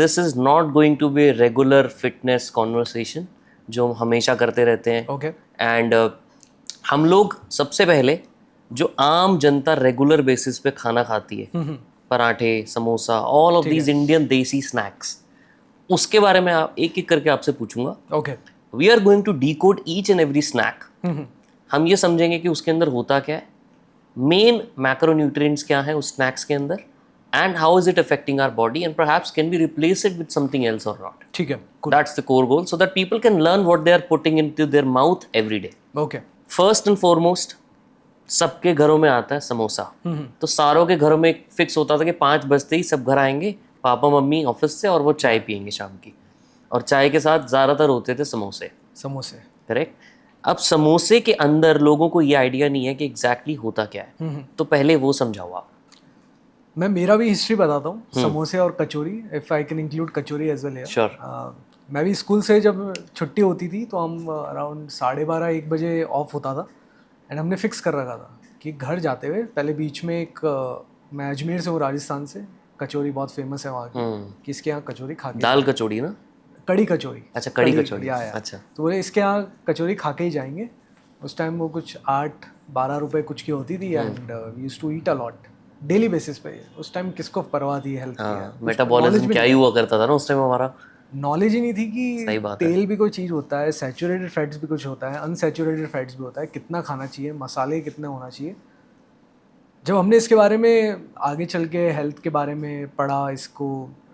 This is not going to be regular fitness conversation जो हम हमेशा करते रहते हैं. ओके. एंड हम लोग सबसे पहले जो आम जनता रेगुलर बेसिस पे खाना खाती है, पराठे, samosa, all of these Indian desi snacks, उसके बारे में आप एक एक करके आपसे पूछूंगा. Okay. We are going to decode each and every snack. हम ये समझेंगे कि उसके अंदर होता क्या है, मेन मैक्रोन्यूट्रिएंट्स क्या है उस स्नैक्स के अंदर, and how is it affecting our body, and perhaps can we replace it with something else or not. ठीक है. That's the core goal, so that people can learn what they are putting into their mouth every day. Okay. First and foremost, सबके घरों में आता है समोसा. तो सारों के घरों में एक फिक्स होता था कि 5 बजते ही सब घर आएंगे, पापा मम्मी ऑफिस से, और वो चाय पियेंगे शाम की, और चाय के साथ ज़्यादातर होते थे समोसे. करेक्ट. अब समोसे के अंदर लोगों को ये आइडिया नहीं है कि एग्जैक्टली होता क्या है, तो पहले वो समझाओ आप. मैं मेरा भी हिस्ट्री बताता हूँ समोसे और kachori, if I can include kachori as well. Sure. मैं भी स्कूल से जब छुट्टी होती थी तो हम अराउंड 12:30-1 बजे ऑफ होता था, एंड हमने फिक्स कर रखा था कि घर जाते हुए पहले बीच में एक मैं अजमेर से हूँ, राजस्थान से, कचौरी बहुत फेमस है वहाँ की, कि इसके यहाँ कचौरी खा के, दाल कचौड़ी ना, कड़ी कचौरी. अच्छा कड़ी कचौड़ी. अच्छा. तो बोले इसके यहाँ कचौरी खा के ही जाएंगे. उस टाइम वो कुछ 8-12 रुपये कुछ की होती थी, and we used to eat a lot daily basis पे. उस टाइम किसको परवाह थी हेल्थ की, मेटाबॉलिज्म क्या ही हुआ करता था ना उस टाइम. हमारा नॉलेज ही नहीं थी कि तेल भी कोई चीज़ होता है, सैचुरेटेड फैट्स भी कुछ होता है, अनसैचुरेटेड फैट्स भी होता है, कितना खाना चाहिए, मसाले कितने होना चाहिए. जब हमने इसके बारे में आगे चल के हेल्थ के बारे में पढ़ा, इसको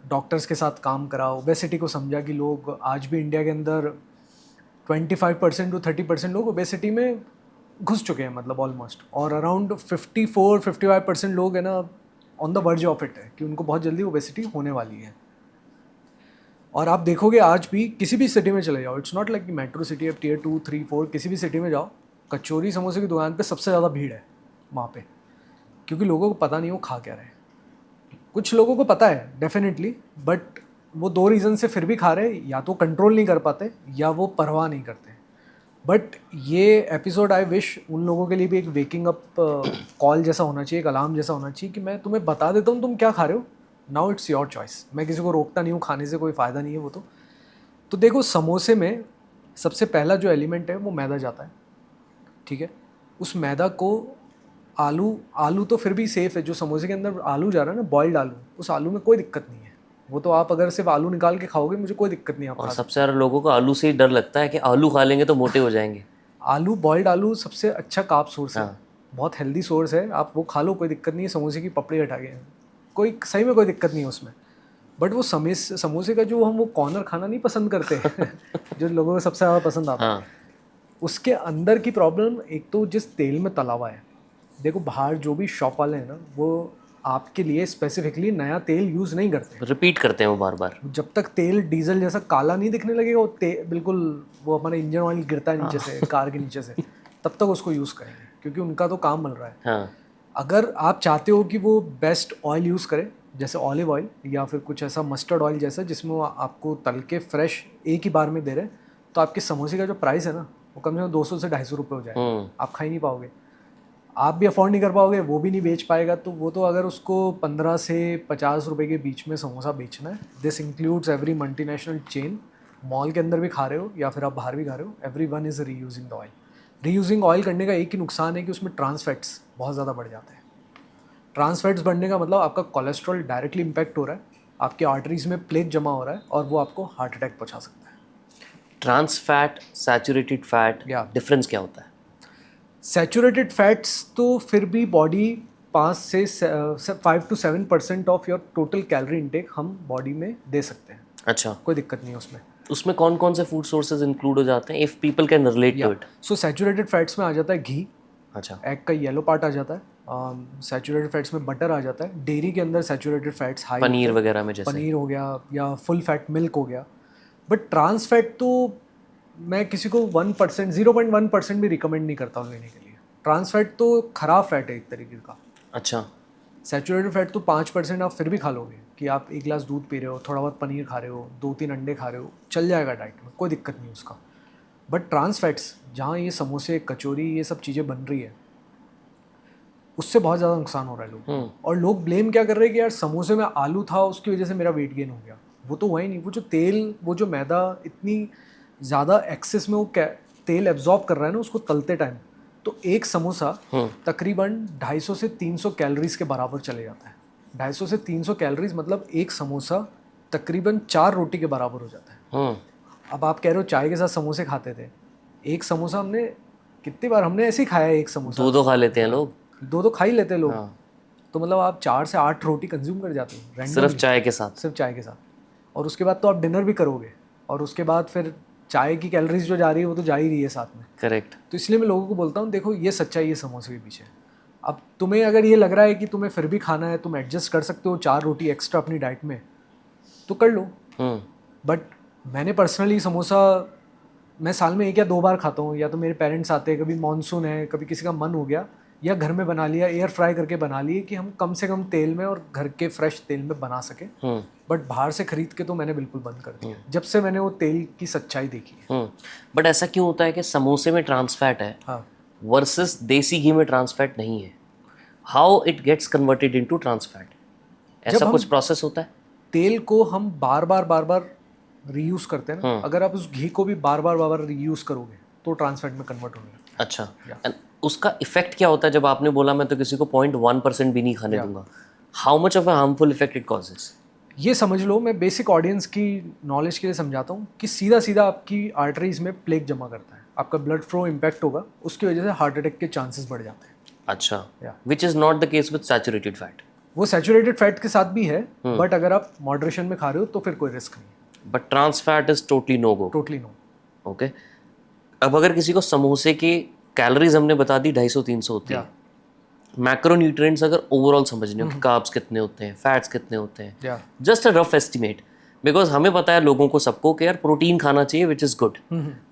डॉक्टर्स के साथ काम करा, ओबेसिटी को समझा कि लोग आज भी इंडिया के अंदर 25% to 30% लोग ओबेसिटी में घुस चुके हैं, मतलब ऑलमोस्ट, और अराउंड 54-55% लोग है ना on the verge of it है कि उनको बहुत जल्दी ओबेसिटी होने वाली है. और आप देखोगे आज भी किसी भी सिटी में चले जाओ, इट्स नॉट लाइक कि मेट्रो सिटी, अब टियर 2, 3, 4 किसी भी सिटी में जाओ, कचौरी समोसे की दुकान पे सबसे ज़्यादा भीड़ है वहाँ पे, क्योंकि लोगों को पता नहीं वो खा क्या रहे. कुछ लोगों को पता है डेफिनेटली, बट वो 2 रीज़न से फिर भी खा रहे, या तो कंट्रोल नहीं कर पाते या वो परवाह नहीं करते. बट ये एपिसोड आई विश उन लोगों के लिए भी एक वेकिंग अप कॉल जैसा होना चाहिए, एक अलार्म जैसा होना चाहिए कि मैं तुम्हें बता देता हूँ तुम क्या खा रहे हो, नाउ इट्स योर चॉइस. मैं किसी को रोकता नहीं हूँ, खाने से कोई फ़ायदा नहीं है वो. तो देखो समोसे में सबसे पहला जो एलिमेंट है वो मैदा जाता है, ठीक है. उस मैदा को आलू तो फिर भी सेफ़ है, जो समोसे के अंदर आलू जा रहा है ना, बॉइल्ड आलू, उस आलू में कोई दिक्कत नहीं है. वो तो आप अगर सिर्फ आलू निकाल के खाओगे मुझे कोई दिक्कत नहीं. आप और सबसे ज़्यादा लोगों को आलू से ही डर लगता है कि आलू खा लेंगे तो मोटे हो जाएंगे. आलू, बॉइल्ड आलू सबसे अच्छा कार्ब सोर्स है, बहुत हेल्दी सोर्स है, आप वो खा लो, कोई दिक्कत नहीं है. समोसे की पपड़ी हटा के कोई सही में कोई दिक्कत नहीं है उसमें. बट वो समोसे का जो हम वो कॉर्नर खाना नहीं पसंद करते जो लोगों को सबसे ज़्यादा पसंद आता है, उसके अंदर की प्रॉब्लम एक तो जिस तेल में तला हुआ है. देखो बाहर जो भी शॉप वाले हैं ना, वो आपके लिए स्पेसिफिकली नया तेल यूज़ नहीं करते, रिपीट करते हैं वो बार बार. जब तक तेल डीजल जैसा काला नहीं दिखने लगेगा, वो बिल्कुल वो हमारा इंजन ऑयल गिरता है नीचे से, कार के नीचे से, तब तक उसको यूज़ करेंगे, क्योंकि उनका तो काम मिल रहा है. अगर आप चाहते हो कि वो बेस्ट ऑयल यूज़ करें, जैसे ऑलिव ऑयल या फिर कुछ ऐसा मस्टर्ड ऑयल जैसा जिसमें वो आपको तल के फ्रेश एक ही बार में दे रहे हैं, तो आपके समोसे का जो प्राइस है ना वो कम से कम 200 से 250 रुपये हो जाएगा. आप खा ही नहीं पाओगे, आप भी अफोर्ड नहीं कर पाओगे, वो भी नहीं बेच पाएगा. तो वो तो अगर उसको 15 से 50 रुपये के बीच में समोसा बेचना है, this includes every multinational chain, mall के अंदर भी खा रहे हो या फिर आप बाहर भी खा रहे हो, every one is reusing the oil. Reusing oil करने का एक ही नुकसान है कि उसमें ट्रांस फैट्स बहुत ज़्यादा बढ़ जाते हैं. ट्रांस फैट्स बढ़ने का मतलब आपका कोलेस्ट्रॉल डायरेक्टली इम्पैक्ट हो रहा है, आपके आर्टरीज में प्लेक जमा हो रहा है, और वो आपको हार्ट अटैक पहुँचा सकता है. Trans fat, saturated fat, difference क्या होता है? सैचुरेटेड फैट्स तो फिर भी बॉडी 5 से 5 to 7% of your total calorie intake हम बॉडी में दे सकते हैं. अच्छा, कोई दिक्कत नहीं है उसमें. उसमें कौन कौन से फूड सोर्सेज इंक्लूड हो जाते हैं, if people can relate to it? So saturated fats में आ जाता है घी, अच्छा, एग का येलो पार्ट आ जाता है, सैचुरेटेड फैट्स में बटर आ जाता है, डेयरी के अंदर सैचुरेटेड फैट्स हाई, पनीर वगैरह में, जैसे पनीर हो गया या फुल फैट मिल्क हो गया. बट ट्रांस फैट तो मैं किसी को 1%, 0.1% भी रिकमेंड नहीं करता हूँ लेने के लिए. ट्रांस फैट तो खराब फैट है एक तरीके का. अच्छा, सैचुरेटेड फैट तो 5% आप फिर भी खा लोगे, कि आप 1 गिलास दूध पी रहे हो, थोड़ा बहुत पनीर खा रहे हो, 2-3 अंडे खा रहे हो, चल जाएगा डाइट में, कोई दिक्कत नहीं उसका. बट ट्रांस फैट्स जहाँ ये समोसे, कचौरी, ये सब चीज़ें बन रही है, उससे बहुत ज़्यादा नुकसान हो रहा है लोगों को. और लोग ब्लेम क्या कर रहे हैं कि यार समोसे में आलू था उसकी वजह से मेरा वेट गेन हो गया. वो तो हुआ ही नहीं। वो जो तेल, वो जो मैदा इतनी ज़्यादा एक्सेस में वो तेल एब्जॉर्ब कर रहा है ना उसको तलते टाइम, तो एक समोसा तकरीबन 250 से 300 कैलोरीज के बराबर चले जाता है। 250 से 300 कैलोरीज मतलब एक समोसा तकरीबन 4 रोटी के बराबर हो जाता है। अब आप कह रहे हो चाय के साथ समोसे खाते थे, एक समोसा हमने कितनी बार हमने ऐसे ही खाया है, एक समोसा दो खा लेते हैं लोग, दो खा ही लेते हैं लोग। तो मतलब आप 4 से 8 रोटी कंज्यूम कर जाते हो सिर्फ चाय के साथ, सिर्फ चाय के साथ। और उसके बाद तो आप डिनर भी करोगे, और उसके बाद फिर चाय की कैलोरीज जो जा रही है वो तो जा ही रही है साथ में। करेक्ट। तो इसलिए मैं लोगों को बोलता हूँ देखो ये सच्चाई है समोसे के पीछे। अब तुम्हें अगर ये लग रहा है कि तुम्हें फिर भी खाना है, तुम एडजस्ट कर सकते हो 4 रोटी एक्स्ट्रा अपनी डाइट में, तो कर लो। बट मैंने पर्सनली समोसा मैं साल में 1 या 2 बार खाता हूँ, या तो मेरे पेरेंट्स आते हैं, कभी मानसून है, कभी किसी का मन हो गया, या घर में बना लिया, एयर फ्राई करके बना लिए कि हम कम से कम तेल में और घर के फ्रेश तेल में बना सके। बट बाहर से खरीद के तो मैंने बिल्कुल बंद कर दिया जब से मैंने वो तेल की सच्चाई देखी है। बट ऐसा क्यों होता है कि समोसे में ट्रांस फैट है वर्सेस देसी घी में ट्रांस फैट नहीं है? How it gets converted into trans fat? ऐसा कुछ प्रोसेस होता है? तेल को हम बार बार रीयूज करते हैं ना, अगर आप उस घी को भी बार बार रीयूज करोगे तो ट्रांस फैट में कन्वर्ट होगा। अच्छा, उसका इफेक्ट क्या होता है? जब आपने बोला मैं तो किसी को 0.1% भी नहीं खाने दूंगा, how much of a harmful effect it causes? ये समझ लो, मैं बेसिक ऑडियंस की नॉलेज के लिए समझाता हूँ कि सीधा आपकी आर्टरीज में प्लेग जमा करता है, आपका ब्लड फ्लो इम्पैक्ट होगा, उसकी वजह से हार्ट अटैक के चांसेस बढ़ जाते हैं। अच्छा, which is not the case with saturated fat. वो सैचुरेटेड फैट के साथ भी है, बट अगर आप मॉडरेशन में खा रहे हो तो फिर कोई रिस्क नहीं। But trans fat is totally no go. Totally no. Okay, अब अगर किसी को समोसे के कैलोरीज हमने बता दी 250-300 होती है, मैक्रोन्यूट्रिएंट्स अगर ओवरऑल समझने हो कि कार्ब्स कितने होते हैं, फैट्स कितने होते हैं, just a rough estimate, because हमें पता है लोगों को सबको कि यार प्रोटीन खाना चाहिए विच इज़ गुड,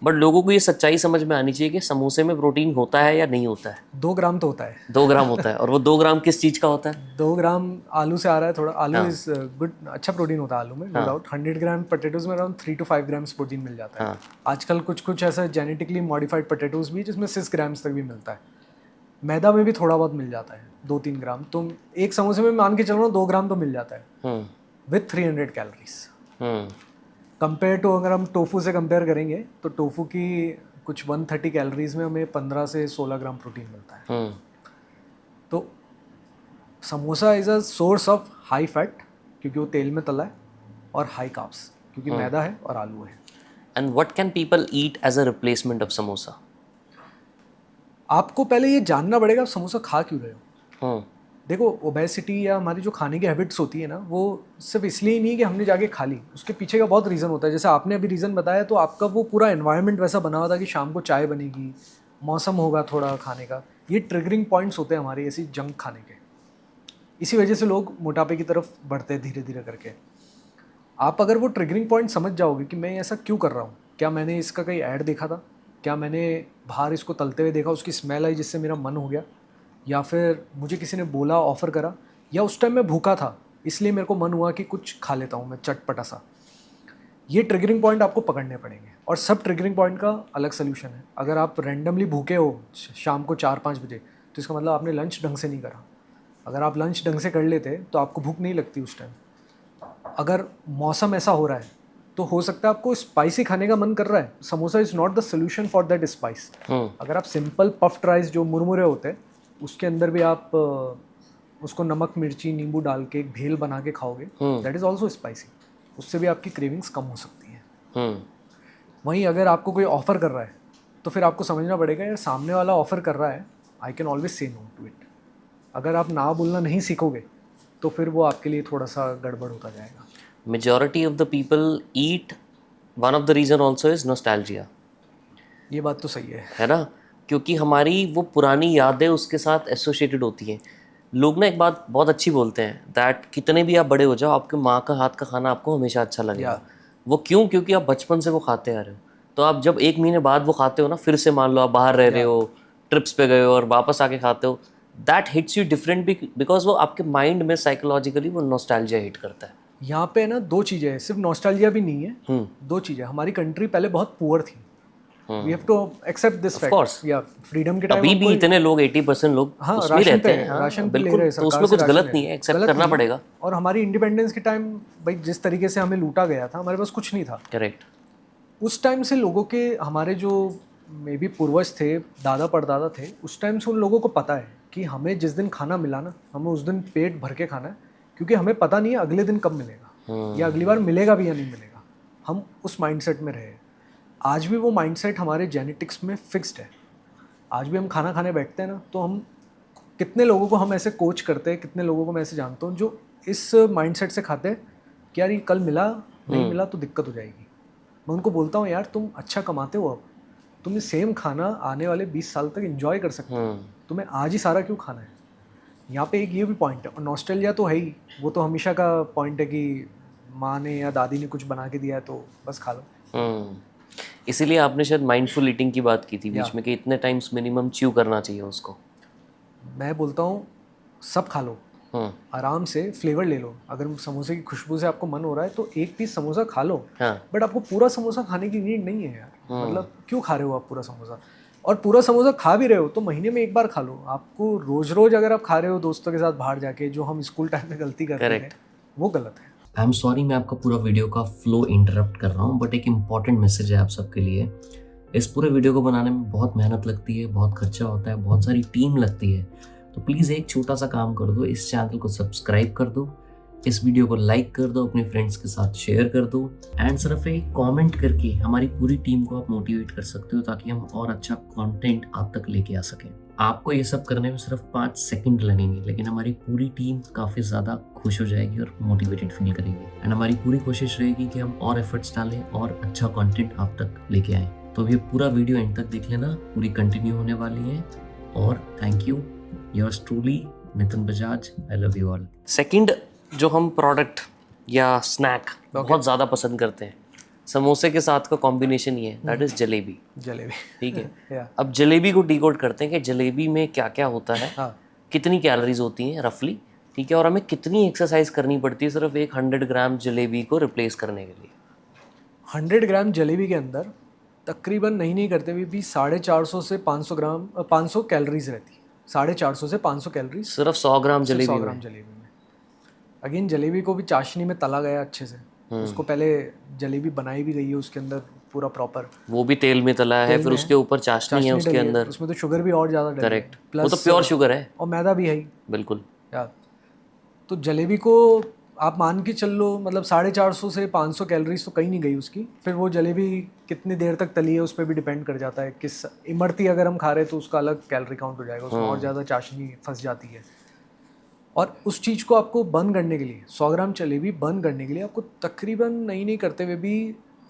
बट लोगों को ये सच्चाई समझ में आनी चाहिए कि समोसे में प्रोटीन होता है या नहीं होता है। 2 ग्राम तो होता है। 2 ग्राम होता है, और वो 2 ग्राम किस चीज़ का होता है? 2 ग्राम आलू से आ रहा है थोड़ा। आलू इज गुड, अच्छा प्रोटीन होता है आलू में, नो डाउट। 100 ग्राम पोटैटोज में अराउंड 3 to 5 ग्राम्स प्रोटीन मिल जाता है। आजकल कुछ ऐसा जेनेटिकली मॉडिफाइड पोटैटोज भी जिसमें 6 ग्राम्स तक भी मिलता है। मैदा में भी थोड़ा बहुत मिल जाता है, 2-3 ग्राम। तो एक समोसे में मान के चल रहा हूँ 2 ग्राम तो मिल जाता है विथ 300 कैलोरीज। कंपेयर टू अगर हम टोफू से कंपेयर करेंगे तो टोफू की कुछ 130 कैलोरीज में हमें 15 से 16 ग्राम प्रोटीन मिलता है। तो samosa is a source of high fat क्योंकि वो तेल में तला है, और हाई कार्ब्स क्योंकि मैदा है और आलू है। And what can people eat as a replacement of samosa? आपको पहले ये जानना पड़ेगा आप समोसा खा क्यों रहे हो। देखो, ओबेसिटी या हमारी जो खाने की हैबिट्स होती है ना, वो सिर्फ इसलिए नहीं है कि हमने जाके खा ली, उसके पीछे का बहुत रीज़न होता है। जैसे आपने अभी रीज़न बताया, तो आपका वो पूरा एनवायरनमेंट वैसा बना हुआ था कि शाम को चाय बनेगी, मौसम होगा थोड़ा खाने का। ये ट्रिगरिंग पॉइंट्स होते हैं हमारे ऐसी जंक खाने के। इसी वजह से लोग मोटापे की तरफ बढ़ते हैं धीरे धीरे करके। आप अगर वो ट्रिगरिंग पॉइंट समझ जाओगे कि मैं ऐसा क्यों कर रहा हूँ, क्या मैंने इसका कहीं ऐड देखा था, क्या मैंने बाहर इसको तलते हुए देखा, उसकी स्मेल आई जिससे मेरा मन हो गया, या फिर मुझे किसी ने बोला, ऑफ़र करा, या उस टाइम मैं भूखा था इसलिए मेरे को मन हुआ कि कुछ खा लेता हूँ मैं चटपटा सा। ये ट्रिगरिंग पॉइंट आपको पकड़ने पड़ेंगे, और सब ट्रिगरिंग पॉइंट का अलग सोल्यूशन है। अगर आप रैंडमली भूखे हो शाम को 4-5 बजे, तो इसका मतलब आपने लंच ढंग से नहीं करा। अगर आप लंच ढंग से कर लेते तो आपको भूख नहीं लगती उस टाइम। अगर मौसम ऐसा हो रहा है तो हो सकता है आपको स्पाइसी खाने का मन कर रहा है, samosa is not the solution for that spice. अगर आप सिंपल पफ्ड राइस जो मुरमुरे होते हैं उसके अंदर भी आप उसको नमक मिर्ची नींबू डाल के एक भेल बना के खाओगे, दैट इज़ ऑल्सो स्पाइसी, उससे भी आपकी क्रेविंग्स कम हो सकती हैं। वहीं अगर आपको कोई ऑफ़र कर रहा है तो फिर आपको समझना पड़ेगा यार सामने वाला ऑफ़र कर रहा है, I can always say no to it. अगर आप ना बोलना नहीं सीखोगे तो फिर वो आपके लिए थोड़ा सा गड़बड़ होता जाएगा। Majority of the people eat, one of the reason also is nostalgia. ये बात तो सही है ना, क्योंकि हमारी वो पुरानी यादें उसके साथ एसोसिएटेड होती हैं। लोग ना एक बात बहुत अच्छी बोलते हैं दैट कितने भी आप बड़े हो जाओ, आपके माँ का हाथ का खाना आपको हमेशा अच्छा लगेगा। वो क्यों? क्योंकि आप बचपन से वो खाते आ रहे हो। तो आप जब 1 महीने बाद वो खाते हो ना, फिर से मान लो आप बाहर रह रहे हो, ट्रिप्स पे गए हो और वापस आके खाते हो, that hits you different because वो आपके माइंड में साइकोलॉजिकली वो नॉस्टैल्जिया हिट करता है। यहाँ पे ना 2 चीज़ें हैं, सिर्फ नॉस्टैल्जिया भी नहीं है। 2 चीज़ें, हमारी कंट्री पहले बहुत पुअर थी, we have to accept this course. Fact. या फ्रीडम के टाइम अभी भी इतने लोग 80% लोग हाँ उसमें राशन रहते पे हैं। हाँ, राशन पे ले बिल्कुल, रहे हैं, तो सरकार उसमें से कुछ राशन गलत ले नहीं रहे है, हैं, एक्सेप्ट गलत करना नहीं है। पड़ेगा। और हमारी इंडिपेंडेंस के टाइम भाई जिस तरीके से हमें लूटा गया था, हमारे पास कुछ नहीं था। करेक्ट। उस टाइम से लोगों के, हमारे जो मे बी पूर्वज थे, दादा परदादा थे, उस टाइम से उन लोगों को पता है कि हमें जिस दिन खाना मिला ना, हमें उस दिन पेट भर के खाना है, क्योंकि हमें पता नहीं है अगले दिन कब मिलेगा या अगली बार मिलेगा भी या नहीं मिलेगा। हम उस माइंडसेट में रहे। आज भी वो माइंडसेट हमारे जेनेटिक्स में फिक्स्ड है। आज भी हम खाना खाने बैठते हैं ना, तो हम कितने लोगों को हम ऐसे कोच करते हैं, कितने लोगों को मैं ऐसे जानता हूँ जो इस माइंडसेट से खाते हैं कि यार ये कल मिला नहीं मिला तो दिक्कत हो जाएगी। मैं उनको बोलता हूँ यार तुम अच्छा कमाते हो, अब तुम ये सेम खाना आने वाले 20 साल तक एंजॉय कर सकते हो, तुम्हें आज ही सारा क्यों खाना है। यहाँ पे एक ये भी पॉइंट है, और नॉस्टैल्जिया तो है ही, वो तो हमेशा का पॉइंट है कि माँ ने या दादी ने कुछ बना के दिया है तो बस खा लो। इसीलिए आपने शायद माइंडफुल ईटिंग की बात की थी बीच में कि इतने टाइम्स मिनिमम च्यू करना चाहिए उसको। मैं बोलता हूँ सब खा लो, आराम से फ्लेवर ले लो। अगर समोसे की खुशबू से आपको मन हो रहा है तो एक पीस समोसा खा लो, बट आपको पूरा समोसा खाने की नीड नहीं है यार। मतलब क्यों खा रहे हो आप पूरा समोसा? और पूरा समोसा खा भी रहे हो तो महीने में एक बार खा लो। आपको रोज रोज अगर आप खा रहे हो दोस्तों के साथ बाहर जाके, जो हम स्कूल टाइम में गलती करते थे, वो गलत है। आई एम सॉरी, मैं आपका पूरा वीडियो का फ्लो इंटरप्ट कर रहा हूँ, बट एक इम्पॉर्टेंट मैसेज है आप सबके लिए। इस पूरे वीडियो को बनाने में बहुत मेहनत लगती है, बहुत खर्चा होता है, बहुत सारी टीम लगती है। तो प्लीज़ एक छोटा सा काम कर दो, इस चैनल को सब्सक्राइब कर दो, इस वीडियो को लाइक कर दो, अपने फ्रेंड्स के साथ शेयर कर दो, एंड सिर्फ एक कमेंट करके हमारी पूरी टीम को आप मोटिवेट कर सकते हो ताकि हम और अच्छा कंटेंट आप तक लेके आ सकें। आपको ये सब करने में सिर्फ 5 सेकंड लगेंगे, लेकिन हमारी पूरी टीम काफ़ी ज़्यादा खुश हो जाएगी और मोटिवेटेड फील करेगी। एंड हमारी पूरी कोशिश रहेगी कि हम और एफर्ट्स डालें और अच्छा कंटेंट आप तक लेके आएँ। तो ये पूरा वीडियो एंड तक देख लेना, पूरी कंटिन्यू होने वाली है। और thank you, yours truly Nitin Bajaj. I love you all. Second जो हम प्रोडक्ट या स्नैक बहुत ज़्यादा पसंद करते हैं, समोसे के साथ का कॉम्बिनेशन ये है, दैट इज़ जलेबी। ठीक है। अब जलेबी को डिकोड करते हैं कि जलेबी में क्या क्या होता है, कितनी कैलोरीज होती हैं रफली, ठीक है, और हमें कितनी एक्सरसाइज करनी पड़ती है सिर्फ एक 100 ग्राम जलेबी को रिप्लेस करने के लिए। 100 ग्राम जलेबी के अंदर तकरीबन नहीं करते हुए भी 450 से 500 कैलोरीज रहती है। 450 से 500 कैलोरीज सिर्फ 100 ग्राम जलेबी में। अगेन जलेबी को भी चाशनी में तला गया अच्छे से, उसको पहले जलेबी बनाई भी गई है उसके अंदर पूरा प्रॉपर, वो भी तेल में तला है, फिर उसके ऊपर चाशनी है उसके अंदर, उसमें तो शुगर भी और ज़्यादा डली है। करेक्ट, वो तो प्योर शुगर है और मैदा भी है ही। बिल्कुल यार तो जलेबी को आप मान के चल लो, मतलब 450 से 500 कैलोरीज तो कहीं नहीं गई उसकी। फिर वो जलेबी कितनी देर तक तली है उस पर भी डिपेंड कर जाता है। किस इमरती अगर हम खा रहे हैं तो उसका अलग कैलोरी काउंट हो जाएगा, उसमें और ज़्यादा चाशनी फंस जाती है। और उस चीज़ को आपको बर्न करने के लिए, 100 ग्राम जलेबी बर्न करने के लिए आपको तकरीबन नहीं करते हुए भी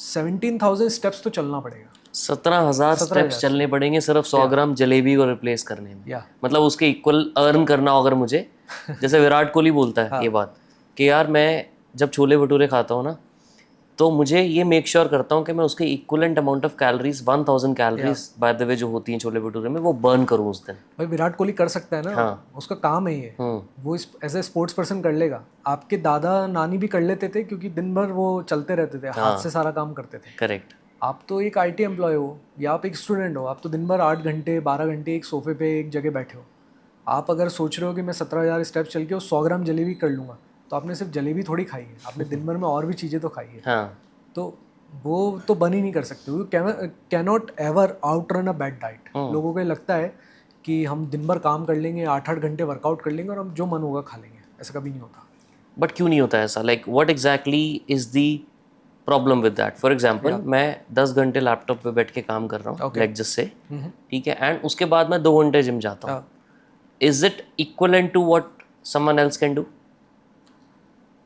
17,000 स्टेप्स तो चलना पड़ेगा। 17,000 स्टेप्स चलने पड़ेंगे सिर्फ 100 ग्राम जलेबी को रिप्लेस करने में। मतलब उसके इक्वल अर्न करना हो अगर मुझे, जैसे विराट कोहली बोलता है ये बात कि यार मैं जब छोले भटूरे खाता हूँ ना, तो मुझे ये मेक श्योर करता हूँ कि मैं उसके equivalent amount of calories 1000 calories bye the वे जो होती हैं छोले भटूरे में, वो बर्न करूँ उस दिन। भाई विराट कोहली कर सकता है ना, उसका काम है ये, वो एज ए स्पोर्ट्स पर्सन कर लेगा। आपके दादा नानी भी कर लेते थे क्योंकि दिन भर वो चलते रहते थे, हाथ से सारा काम करते थे। करेक्ट। आप तो एक IT एम्प्लॉय हो या आप एक स्टूडेंट हो, आप तो दिन भर 8 घंटे 12 घंटे एक सोफे पे एक जगह बैठे हो। आप अगर सोच रहे हो कि मैं 17,000 स्टेप्स चल के 100 ग्राम जलेबी कर लूँगा, तो आपने सिर्फ जलेबी थोड़ी खाई है, आपने दिन भर में और भी चीज़ें तो खाई है। तो वो तो बन ही नहीं कर सकते। Can not ever out run a bad diet. लोगों को लगता है कि हम दिन भर काम कर लेंगे, 8-8 घंटे वर्कआउट कर लेंगे और हम जो मन होगा खा लेंगे, ऐसा कभी नहीं होता। बट क्यों नहीं होता ऐसा? Like what exactly is the problem with that? For example मैं 10 घंटे लैपटॉप पे बैठ के काम कर रहा हूँ लेट्स जस्ट से, ठीक है, एंड उसके बाद मैं 2 घंटे जिम जाता हूँ। Is it equivalent to what someone else can do?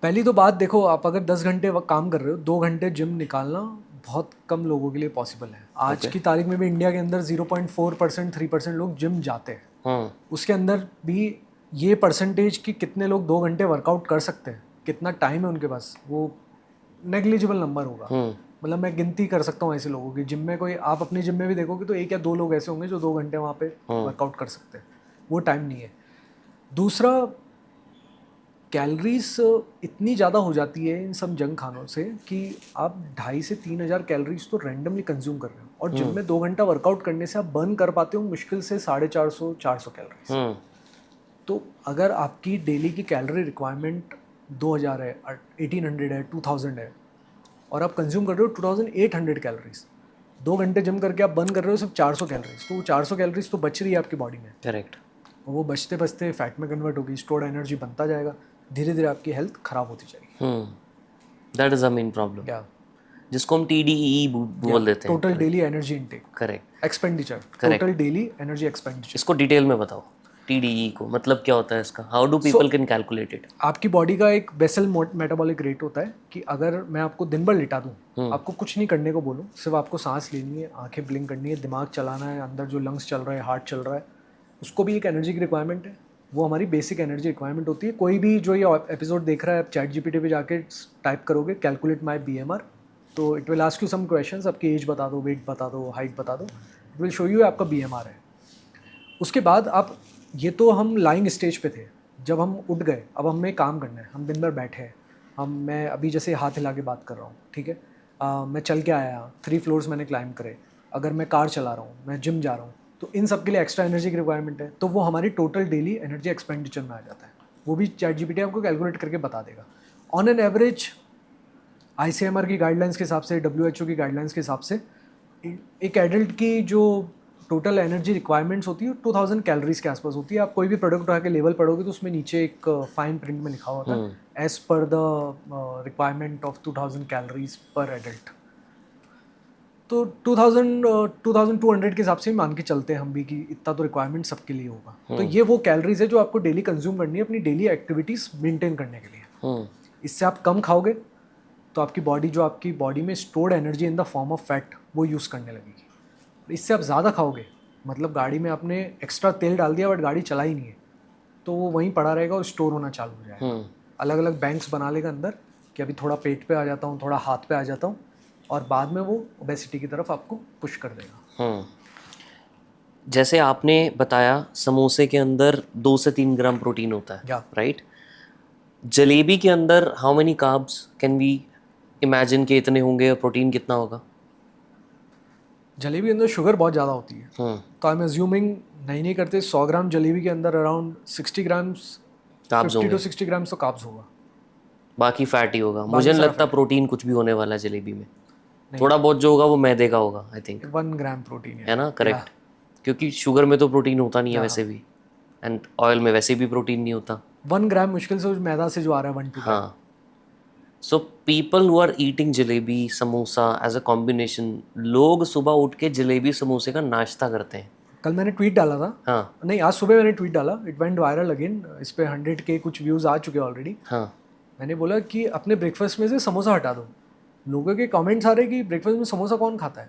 पहली तो बात देखो, आप अगर 10 घंटे काम कर रहे हो, 2 घंटे जिम निकालना बहुत कम लोगों के लिए पॉसिबल है। आज की तारीख में भी इंडिया के अंदर 0.4% 3% लोग जिम जाते हैं। उसके अंदर भी ये परसेंटेज कि कितने लोग 2 घंटे वर्कआउट कर सकते हैं, कितना टाइम है उनके पास, वो नेग्लिजिबल नंबर होगा। मतलब मैं गिनती कर सकता हूँ ऐसे लोगों की। जिम में कोई, आप अपनी जिम में भी देखोगे तो 1 या 2 लोग ऐसे होंगे जो 2 घंटे वहाँ पे वर्कआउट कर सकते हैं, वो टाइम नहीं है। दूसरा, कैलोरीज इतनी ज़्यादा हो जाती है इन सब जंक खानों से कि आप 2,500 से 3,000 कैलोरीज तो रैंडमली कंज्यूम कर रहे हो, और जिम में 2 घंटा वर्कआउट करने से आप बर्न कर पाते हो मुश्किल से 450-400 कैलोरीज। तो अगर आपकी डेली की कैलोरी रिक्वायरमेंट 2,000 है, 1,800 है, 2,000 है, और आप कंज्यूम कर रहे हो 2,800 कैलोरीज, 2 घंटे जिम करके आप बर्न कर रहे हो सिर्फ 400 कैलोरीज, तो वो 400 कैलोरीज तो बच रही है आपकी बॉडी में। करेक्ट। और वो बचते बचते फैट में कन्वर्ट होगी, स्टोर्ड एनर्जी बनता जाएगा, धीरे धीरे आपकी हेल्थ खराब होती जाएगी। That is a main problem, क्या जिसको हम TDEE बोल देते हैं, total daily energy intake, correct, expenditure, total daily energy expenditure. इसको डिटेल में बताओ, TDE को मतलब क्या होता है इसका, how do people can calculate it? आपकी बॉडी का एक बेसल मेटाबॉलिक रेट होता है कि अगर मैं आपको दिन भर लिटा दूं, आपको कुछ नहीं करने को बोलूं, सिर्फ आपको सांस लेनी है, आंखें ब्लिंक करनी है, दिमाग चलाना है, अंदर जो लंग्स चल रहा है, हार्ट चल रहा है, उसको भी एक एनर्जी की रिक्वायरमेंट है। वो हमारी बेसिक एनर्जी रिक्वायरमेंट होती है। कोई भी जो ये एपिसोड देख रहा है, आप ChatGPT पे जाके टाइप करोगे कैलकुलेट माई BMR, तो it will ask you some questions, आपकी एज बता दो, वेट बता दो, हाइट बता दो, इट विल शो यू आपका BMR है। उसके बाद आप, ये तो हम लाइंग स्टेज पे थे, जब हम उठ गए अब हमें काम करना है, हम दिन भर बैठे हैं, मैं अभी जैसे हाथ हिला के बात कर रहा हूँ, ठीक है, मैं चल के आया, 3 फ्लोर्स मैंने क्लाइंब करे, अगर मैं कार चला रहा हूँ, मैं जिम जा रहा हूँ, तो इन सब के लिए एक्स्ट्रा एनर्जी की रिक्वायरमेंट है, तो वो हमारी टोटल डेली एनर्जी एक्सपेंडिचर में आ जाता है। वो भी ChatGPT आपको कैलकुलेट करके बता देगा। ऑन एन एवरेज ICMR की गाइडलाइंस के हिसाब से, WHO की गाइडलाइंस के हिसाब से, एक एडल्ट की जो टोटल एनर्जी रिक्वायरमेंट्स होती है 2,000 कैलोरीज के आसपास होती है। आप कोई भी प्रोडक्ट उठा के लेवल पढ़ोगे तो उसमें नीचे एक फाइन प्रिंट में लिखा होता है as per the requirement of 2,000 calories per adult. तो 2,200 के हिसाब से मान के चलते हैं हम भी कि इतना तो रिक्वायरमेंट सबके लिए होगा। तो ये वो कैलोरीज है जो आपको डेली कंज्यूम करनी है अपनी डेली एक्टिविटीज़ मेंटेन करने के लिए। इससे आप कम खाओगे तो आपकी बॉडी, जो आपकी बॉडी में stored energy in the form of fat, वो यूज़ करने लगेगी। इससे आप ज़्यादा खाओगे, मतलब गाड़ी में आपने एक्स्ट्रा तेल डाल दिया बट गाड़ी चला ही नहीं है, तो वो वहीं पड़ा रहेगा और स्टोर होना चालू हो जाएगा। अलग अलग बैंक्स बना लेगा अंदर कि अभी थोड़ा पेट पे आ जाता हूँ, थोड़ा हाथ पे आ जाता हूँ, और बाद में वो ओबेसिटी की तरफ आपको पुश कर देगा। जैसे आपने बताया समोसे के अंदर 2 से 3 ग्राम प्रोटीन होता है, राइट? जलेबी के अंदर how many carbs can we imagine के इतने होंगे और प्रोटीन कितना होगा? जलेबी के अंदर शुगर बहुत ज़्यादा होती है, तो आई एम अज्यूमिंग नहीं करते 100 ग्राम जलेबी के अंदर अराउंड 60 ग्राम्स, 50 to 60 ग्राम्स तो कार्ब्स होगा, बाकी फैट ही होगा। मुझे नहीं लगता प्रोटीन कुछ भी होने वाला है जलेबी में। थोड़ा बहुत जो होगा वो मैदे का होगा, आई थिंक 1 ग्राम प्रोटीन है ना, करेक्ट? क्योंकि शुगर में तो प्रोटीन होता नहीं है वैसे भी, एंड ऑयल में वैसे भी प्रोटीन नहीं होता। 1 ग्राम मुश्किल से मैदा से जो आ रहा है 1-2 ग्राम। हाँ, so people who are eating jalebi samosa as a combination, लोग सुबह उठ के जलेबी समोसे का नाश्ता करते हैं। कल मैंने ट्वीट डाला था, हाँ नहीं आज सुबह मैंने ट्वीट डाला, इट वेंट वायरल अगेन, इस पे 100K कुछ व्यूज आ चुके हैं ऑलरेडी। हाँ, मैंने बोला कि अपने ब्रेकफास्ट में से समोसा हटा दो। लोगों के कमेंट्स आ रहे कि ब्रेकफास्ट में समोसा कौन खाता है।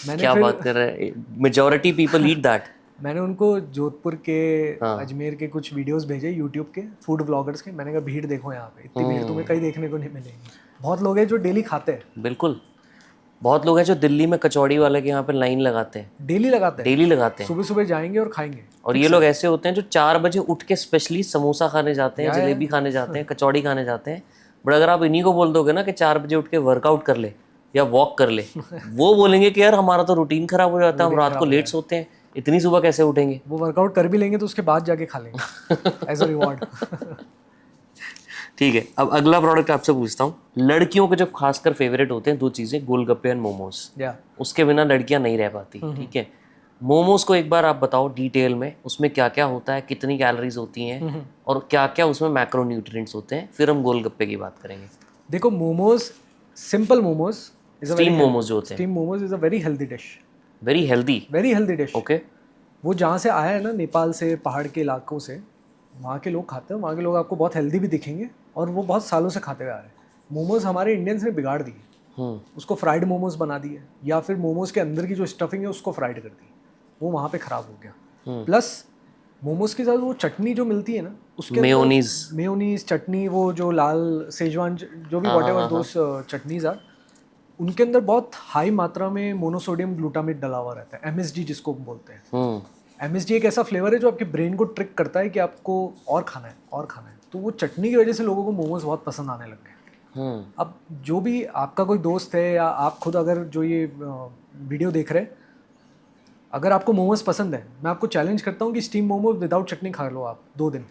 मैंने क्या बात कर रहे हैं, मेजॉरिटी पीपल ईट दैट। मैंने उनको जोधपुर के, अजमेर के कुछ वीडियोस भेजे यूट्यूब के फूड ब्लॉगर्स के। मैंने कहा भीड़ देखो यहाँ पे, इतनी भीड़ तुम्हें कहीं देखने को नहीं मिलेगी। बहुत लोग हैं जो डेली खाते हैं। बिल्कुल, बहुत लोग हैं जो दिल्ली में कचौड़ी वाले के यहाँ पे लाइन लगाते हैं, डेली लगाते हैं, सुबह सुबह जाएंगे और खाएंगे। और ये लोग ऐसे होते हैं जो 4 बजे उठ के स्पेशली समोसा खाने जाते हैं, जलेबी खाने जाते हैं, कचौड़ी खाने जाते हैं। बट अगर आप इन्हीं को बोल दोगे ना कि 4 बजे उठ के वर्कआउट कर ले या वॉक कर ले, वो बोलेंगे कि यार हमारा तो रूटीन खराब हो जाता है, हम रात को लेट सोते हैं, इतनी सुबह कैसे उठेंगे। वो वर्कआउट कर भी लेंगे तो उसके बाद जाके खा लेंगे एज अ रिवॉर्ड। ठीक है, अब अगला प्रोडक्ट आपसे पूछता हूँ। लड़कियों के जो खासकर फेवरेट होते हैं 2 चीज़ें, गोलगप्पे एंड मोमोज। उसके बिना लड़कियां नहीं रह पाती, ठीक है? मोमोज को एक बार आप बताओ डिटेल में, उसमें क्या क्या होता है, कितनी कैलोरीज होती हैं और क्या क्या उसमें मैक्रोन्यूट्रिएंट्स होते हैं, फिर हम गोलगप्पे की बात करेंगे। देखो, मोमोज, सिंपल मोमोज, स्टीम मोमोज जो होते हैं, steam momos is a very healthy dish. Very healthy dish. Okay. वो जहाँ से आया है ना, नेपाल से, पहाड़ के इलाकों से, वहाँ के लोग खाते हैं। वहाँ के लोग आपको बहुत हेल्दी भी दिखेंगे और वो बहुत सालों से खाते हुए आ रहे हैं। मोमोज हमारे इंडियंस ने बिगाड़ दिए, उसको फ्राइड मोमोज बना दिए, या फिर मोमोज के अंदर की जो स्टफिंग है उसको फ्राइड कर दी, वो वहाँ पे खराब हो गया। प्लस मोमोज के साथ वो चटनी जो मिलती है ना, उसके मेयोनीज चटनी, वो जो लाल सेजवान, जो भी व्हाटएवर दोस चटनीज आर, उनके अंदर बहुत हाई मात्रा में मोनोसोडियम ग्लूटामेट डला हुआ रहता है, MSG जिसको हम बोलते हैं। MSG एक ऐसा फ्लेवर है जो आपके ब्रेन को ट्रिक करता है कि आपको और खाना है। तो तो वो चटनी की वजह से लोगों को मोमोज बहुत पसंद आने लग गए। अब जो भी आपका कोई दोस्त है या आप खुद अगर जो ये वीडियो देख रहे हैं, अगर आपको मोमोज पसंद है, मैं आपको चैलेंज करता हूँ कि स्टीम मोमोज विदाउट चटनी खा लो आप 2 दिन,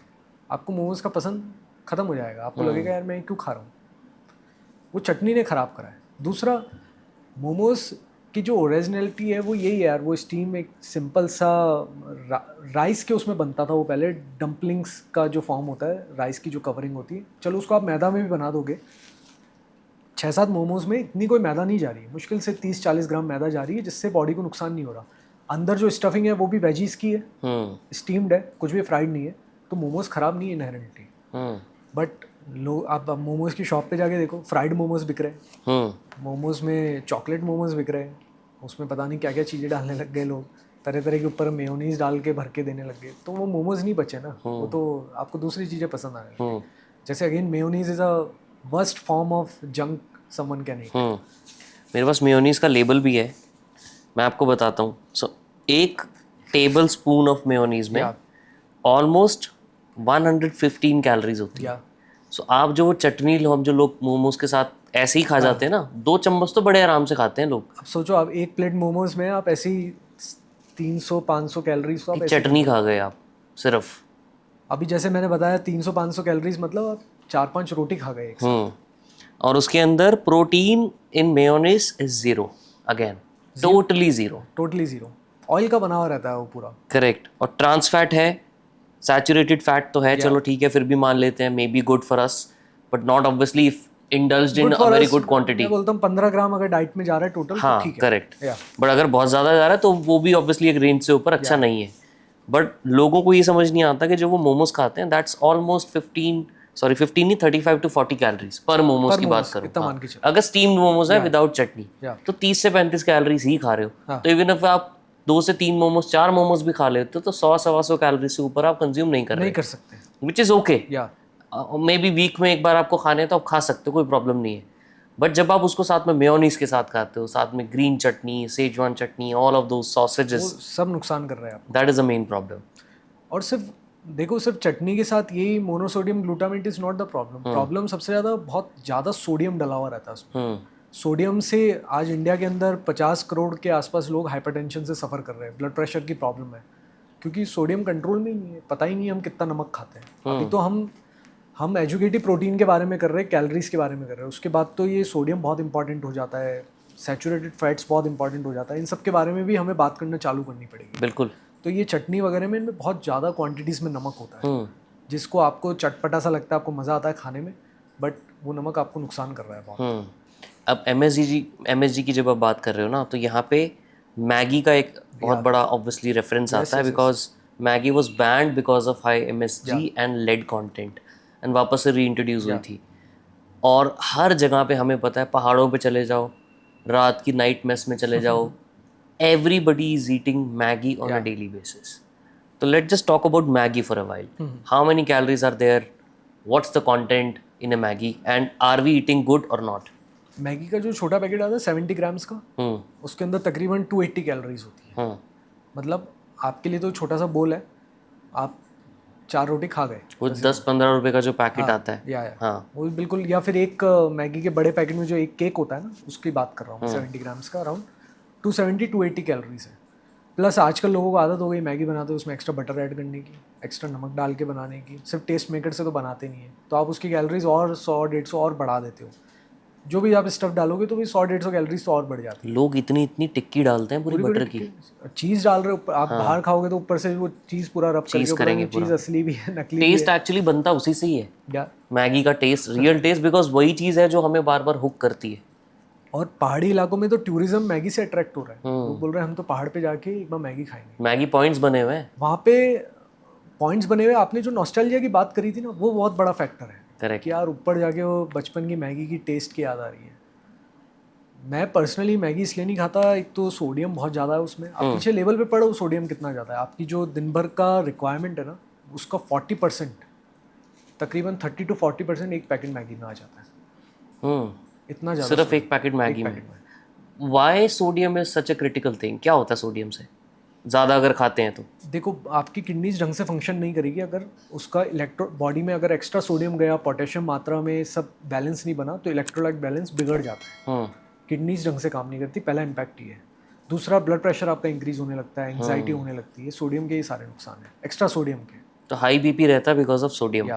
आपको मोमोज का पसंद खत्म हो जाएगा। आपको लगेगा यार मैं क्यों खा रहा हूँ, वो चटनी ने ख़राब करा है। दूसरा, मोमोज की जो ओरिजिनलिटी है वो यही है यार, वो स्टीम एक सिंपल सा राइस के उसमें बनता था वो पहले, डम्पलिंग्स का जो फॉर्म होता है, राइस की जो कवरिंग होती है, चलो उसको आप मैदा में भी बना दोगे। 6-7 मोमोज में इतनी कोई मैदा नहीं जा रही है, मुश्किल से 30-40 ग्राम मैदा जा रही है, जिससे बॉडी को नुकसान नहीं हो रहा। अंदर जो स्टफिंग है वो भी वेजीज की है, स्टीम्ड है, कुछ भी फ्राइड नहीं है, तो मोमोज ख़राब नहीं है इनहेरेंटली। बट लोग आप मोमोज की शॉप पे जाके देखो, फ्राइड मोमोज बिक रहे हैं, मोमोज में चॉकलेट मोमोज बिक रहे हैं, उसमें पता नहीं क्या क्या चीज़ें डालने लग गए लोग, तरह तरह के ऊपर मेयोनीज डाल के भर के देने लग गए, तो वो मोमोज नहीं बचे ना, वो तो आपको दूसरी चीज़ें पसंद आ रही। जैसे again mayonnaise is a worst form of junk someone can eat. मेरे पास मेयोनीज का लेबल भी है, मैं आपको बताता हूँ। सो 1 टेबल स्पून ऑफ मेयोनीज में ऑलमोस्ट 115 कैलोरीज होती है। सो आप जो वो चटनी हम जो लोग मोमोज के साथ ऐसे ही खा जाते हैं ना, 2 चम्मच तो बड़े आराम से खाते हैं लोग। अब सोचो आप 1 प्लेट मोमोज में आप ऐसे ही 300-500 कैलोरीज तो आप चटनी खा गए आप सिर्फ। अभी जैसे मैंने बताया 300-500 कैलोरीज, मतलब आप 4-5 रोटी खा गए। और उसके अंदर protein in mayonnaise is 0 again, totally 0। Oil का बना हुआ रहता है वो पूरा। करेक्ट। और ट्रांस फैट है, सैचुरेटेड फैट तो है, चलो ठीक है, फिर भी मान लेते हैं, may be good for us, but not obviously indulged in a very good quantity. मैं बोलता हूँ 15 ग्राम अगर डाइट में जा रहा है टोटल, हाँ, तो ठीक है। करेक्ट। बट अगर बहुत ज़्यादा जा रहा है तो वो भी ऑब्वियसली एक रेंज से ऊपर अच्छा नहीं है। बट लोगों को ये समझ नहीं आता कि जो वो मोमोज खाते हैं, दैट्स ऑलमोस्ट 15 नहीं 35 to 40 कैलोरीज पर मोमोज की बात करूँ। हाँ, अगर स्टीम्ड मोमोज है विदाउट चटनी तो 30 से 35 कैलोरीज ही खा रहे हो। तो इवन इफ आप 2 से 3 मोमोज 4 मोमोज भी खा लेते हो तो 100-125 कैलोरी से ऊपर आप कंज्यूम नहीं कर सकते, which is okay. May be weak में एक बार आपको खाने हैं तो आप खा सकते हो, कोई प्रॉब्लम नहीं है। बट जब आप उसको साथ में मेयोनीज के साथ खाते हो, साथ में green chutney, Schezwan chutney, all of those sausages, सब नुकसान कर रहे हैं आपको। That is the main problem. और सिर्फ देखो, सिर्फ चटनी के साथ यही monosodium glutamate is not the problem. Problem सबसे ज़्यादा बहुत ज़्यादा सोडियम डला हुआ रहता है उसमें। सोडियम से आज इंडिया के अंदर 50 करोड़ के आसपास लोग हाइपरटेंशन से सफ़र कर रहे हैं, ब्लड प्रेशर की प्रॉब्लम है, क्योंकि सोडियम कंट्रोल में ही नहीं है। पता ही नहीं है हम कितना नमक खाते हैं। अभी तो हम एजुकेटिव प्रोटीन के बारे में कर रहे हैं, कैलोरीज के बारे में कर रहे हैं, उसके बाद तो ये सोडियम बहुत इंपॉर्टेंट हो जाता है, सैचुरेटेड फैट्स बहुत इंपॉर्टेंट हो जाता है। इन सब के बारे में भी हमें बात करना चालू करनी पड़ेगी। बिल्कुल। तो ये चटनी वगैरह में इनमें बहुत ज़्यादा क्वांटिटीज़ में नमक होता है, जिसको आपको चटपटा सा लगता है, आपको मज़ा आता है खाने में, बट वो नमक आपको नुकसान कर रहा है बहुत। अब MSG की जब आप बात कर रहे हो ना, तो यहाँ पे मैगी का एक बहुत बड़ा ऑब्वियसली रेफरेंस आता है, because Maggi was banned because of high MSG and lead content, and वापस से रीइंट्रोड्यूस हुई थी। और हर जगह पे हमें पता है, पहाड़ों पे चले जाओ, रात की नाइट मेस में चले जाओ, everybody is eating Maggi on a daily basis. So let's just talk about Maggi for a while. How many calories are there? What's the content in a Maggi? And are we eating good or not? Maggi का जो छोटा packet आता है 70 grams का, उसके अंदर तकरीबन 280 calories होती है। मतलब आपके लिए तो छोटा सा बोल है, आप 4 रोटी खा गए। वो 10-15 रुपए का जो पैकेट आता है, हाँ वो बिल्कुल। या फिर एक मैगी के बड़े पैकेट में जो एक केक होता है ना, उसकी बात कर रहा हूँ, 70 ग्राम्स का अराउंड 270-280 कैलोरीज है। प्लस आजकल लोगों को आदत हो गई मैगी बनाते हो उसमें एक्स्ट्रा बटर ऐड करने की, एक्स्ट्रा नमक डाल के बनाने की। सिर्फ टेस्ट मेकर से तो बनाते नहीं है, तो आप उसकी कैलोरीज और 100-150 और बढ़ा देते हो। जो भी आप स्टफ डालोगे तो भी 100-150 कैलोरीज तो और बढ़ जाती है। लोग इतनी टिक्की डालते हैं पूरी बटर की, चीज़ डाल रहे हो आप। बाहर खाओगे तो ऊपर से वो चीज़ पूरा रब करेंगे, चीज़ असली भी है नकली। टेस्ट एक्चुअली बनता उसी से ही है, मैगी का टेस्ट, रियल टेस्ट, बिकॉज वही चीज़ है जो हमें बार बार हुक करती है। और पहाड़ी इलाकों में तो टूरिज्म मैगी से अट्रैक्ट हो रहा है। लोग बोल रहे हैं हम तो पहाड़ पे जाके एक बार मैगी खाएंगे। मैगी पॉइंट्स बने हुए हैं वहाँ पे, पॉइंट्स बने हुए। आपने जो नॉस्टैल्जिया की बात करी थी ना, वो बहुत बड़ा फैक्टर है। करेक्ट। कि यार ऊपर जाके वो बचपन की मैगी की टेस्ट की याद आ रही है। मैं पर्सनली मैगी इसलिए नहीं खाता, एक तो सोडियम बहुत ज़्यादा है उसमें। आप पीछे लेवल पे पढ़ो सोडियम कितना ज़्यादा है। आपकी जो दिन भर का रिक्वायरमेंट है ना, उसका 40%, तकरीबन 30 to 40% एक पैकेट मैगी में आ जाता है। इतना ज़्यादा सिर्फ एक पैकेट मैगी में। Why sodium is such a critical thing? क्या होता है सोडियम से? ज़्यादा अगर खाते हैं तो? देखो, आपकी किडनीज ढंग से फंक्शन नहीं करेगी अगर उसका बॉडी में अगर एक्स्ट्रा सोडियम गया, पोटेशियम मात्रा में सब बैलेंस नहीं बना, तो इलेक्ट्रोलाइट बैलेंस बिगड़ जाता है। किडनीज ढंग से काम नहीं करती, पहला इम्पैक्ट ये है। दूसरा, ब्लड प्रेशर आपका इंक्रीज होने लगता है, एंग्जाइटी होने लगती है। सोडियम के ये सारे नुकसान है, एक्स्ट्रा सोडियम के। तो हाई बीपी रहता है बिकॉज ऑफ सोडियम।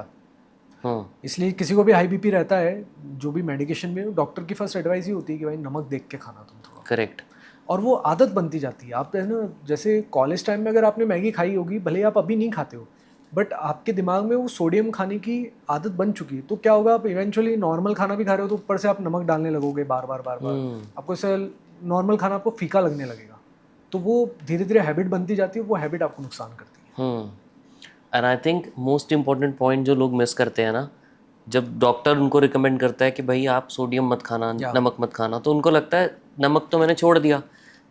इसलिए किसी को भी हाई बीपी रहता है, जो भी मेडिकेशन में, डॉक्टर की फर्स्ट एडवाइस ही होती है कि भाई नमक देख के खाना तुम थोड़ा। करेक्ट। और वो आदत बनती जाती है। आप है ना, जैसे कॉलेज टाइम में अगर आपने मैगी खाई होगी, भले आप अभी नहीं खाते हो, बट आपके दिमाग में वो सोडियम खाने की आदत बन चुकी है। तो क्या होगा, आप इवेंचुअली नॉर्मल खाना भी खा रहे हो तो ऊपर से आप नमक डालने लगोगे बार बार आपको इससे नॉर्मल खाना आपको फीका लगने लगेगा। तो वो धीरे धीरे हैबिट बनती जाती है, वो हैबिट आपको नुकसान करती है। And I think most important point जो लोग मिस करते हैं ना, जब डॉक्टर उनको रिकमेंड करता है कि भाई आप सोडियम मत खाना, नमक मत खाना, तो उनको लगता है नमक तो मैंने छोड़ दिया,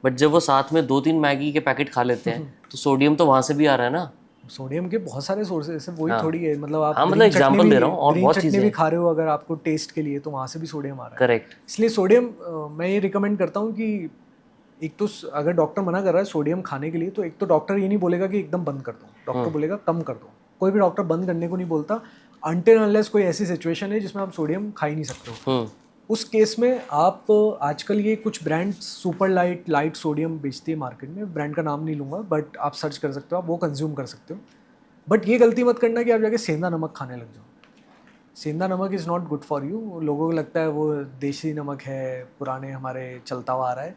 बट जब वो साथ में 2-3 मैगी के पैकेट खा लेते हैं तो सोडियम तो वहाँ से भी आ रहा है ना। सोडियम के बहुत सारे सोर्सेस हैं, वही थोड़ी है, मतलब आप मतलब एग्जांपल दे रहा हूँ, और बहुत चीजें भी खा रहे हो अगर आपको टेस्ट के लिए, तो वहाँ से भी सोडियम आ रहा है। करेक्ट। इसलिए सोडियम मैं ये रिकमेंड करता हूँ कि एक तो अगर डॉक्टर मना कर रहा है सोडियम खाने के लिए, तो एक तो डॉक्टर ये नहीं बोलेगा कि एकदम बंद कर दो, डॉक्टर बोलेगा कम कर दो। कोई भी डॉक्टर बंद करने को नहीं बोलता अनटिल अनलेस कोई ऐसी सिचुएशन है जिसमें आप सोडियम खा ही नहीं सकते हो। उस केस में आप आजकल ये कुछ ब्रांड सुपर लाइट सोडियम बेचती है मार्केट में, ब्रांड का नाम नहीं लूँगा, बट आप सर्च कर सकते हो, आप वो कंज्यूम कर सकते हो। बट ये गलती मत करना कि आप जाके सेंधा नमक खाने लग जाओ। सेंधा नमक is not good for you. लोगों को लगता है वो देसी नमक है, पुराने हमारे चलता हुआ आ रहा है,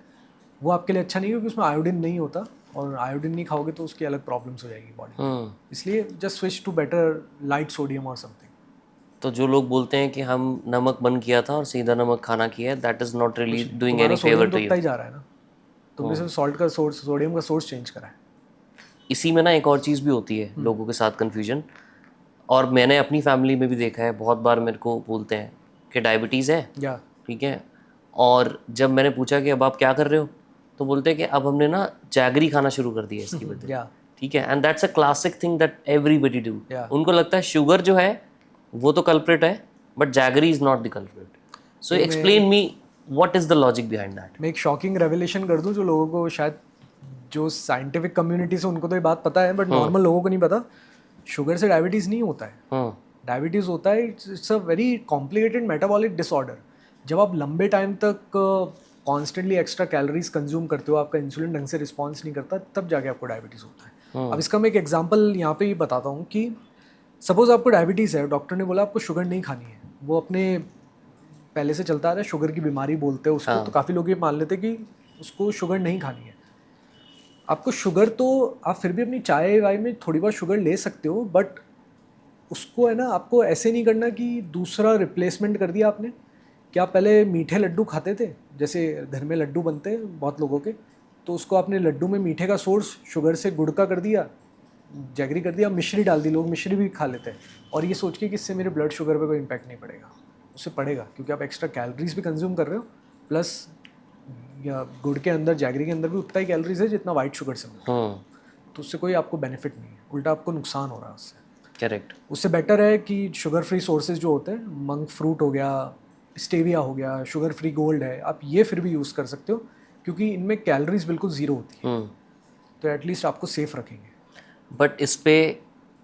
वो आपके लिए अच्छा नहीं है क्योंकि उसमें आयोडीन नहीं होता, और आयोडीन नहीं खाओगे तो उसकी अलग प्रॉब्लम्स हो जाएगी बॉडी में। इसलिए just switch to better light sodium और समथिंग। तो जो लोग बोलते हैं कि हम नमक बंद किया था और सीधा नमक खाना किया है, that is not really doing any favour to you. ही जा रहा है ना, तुमने सिर्फ सॉल्ट का सोर्स, सोडियम का सोर्स चेंज करा है। इसी में ना एक और चीज़ भी होती है लोगों के साथ कन्फ्यूजन, और मैंने अपनी फैमिली में भी देखा है, बहुत बार मेरे को बोलते हैं कि डायबिटीज़ है, ठीक है, और जब मैंने पूछा कि अब आप क्या कर रहे हो, तो बोलते हैं कि अब हमने ना जैगरी खाना शुरू कर दिया इसकी वजह से, ठीक है। And that's a classic thing that everybody do. उनको लगता है शुगर जो है वो तो कल्प्रिट है, but jaggery is not the culprit. So explain me what is the logic behind that. मैं एक शॉकिंग रेवलेशन कर दूं जो लोगों को, शायद जो साइंटिफिक कम्युनिटी से उनको तो ये बात पता है, बट नॉर्मल लोगों को नहीं पता। शुगर से डायबिटीज़ नहीं होता है। डायबिटीज़ होता है, it's a very complicated metabolic disorder. जब आप लंबे टाइम तक कॉन्स्टेंटली एक्स्ट्रा कैलोरीज कंज्यूम करते हो, आपका इंसुलिन ढंग से रिस्पॉन्स नहीं करता, तब जाके आपको डायबिटीज़ होता है। अब इसका मैं एक एग्जाम्पल यहाँ पे ही बताता हूँ कि सपोज आपको डायबिटीज़ है, डॉक्टर ने बोला आपको शुगर नहीं खानी है, वो अपने पहले से चलता आ रहा है, शुगर की बीमारी बोलते हैं उसको, तो काफ़ी लोग ये मान लेते कि उसको शुगर नहीं खानी है। आपको शुगर तो आप फिर भी अपनी चाय वाय में थोड़ी बहुत शुगर ले सकते हो, बट उसको है ना, आपको ऐसे नहीं करना कि दूसरा रिप्लेसमेंट कर दिया आपने। कि आप पहले मीठे लड्डू खाते थे, जैसे घर में लड्डू बनते हैं बहुत लोगों के, तो उसको आपने लड्डू में मीठे का सोर्स शुगर से गुड़ का कर दिया, जैगरी कर दिया, मिश्री डाल दी। लोग मिश्री भी खा लेते हैं और ये सोच के कि इससे मेरे ब्लड शुगर पे कोई इम्पैक्ट नहीं पड़ेगा। उससे पड़ेगा, क्योंकि आप एक्स्ट्रा कैलोरीज भी कंज्यूम कर रहे हो, प्लस या गुड़ के अंदर, जैगरी के अंदर भी उतना ही कैलोरीज है जितना वाइट शुगर से मिलता है। तो उससे कोई आपको बेनिफिट नहीं है, उल्टा आपको नुकसान हो रहा है उससे। करेक्ट। उससे बेटर है कि शुगर फ्री सोर्सेज जो होते हैं, मंक फ्रूट हो गया, स्टेविया हो गया, शुगर फ्री गोल्ड है, आप ये फिर भी यूज़ कर सकते हो, क्योंकि इनमें कैलोरीज बिल्कुल ज़ीरो होती है, तो एटलीस्ट आपको सेफ रखेंगे। बट इस पे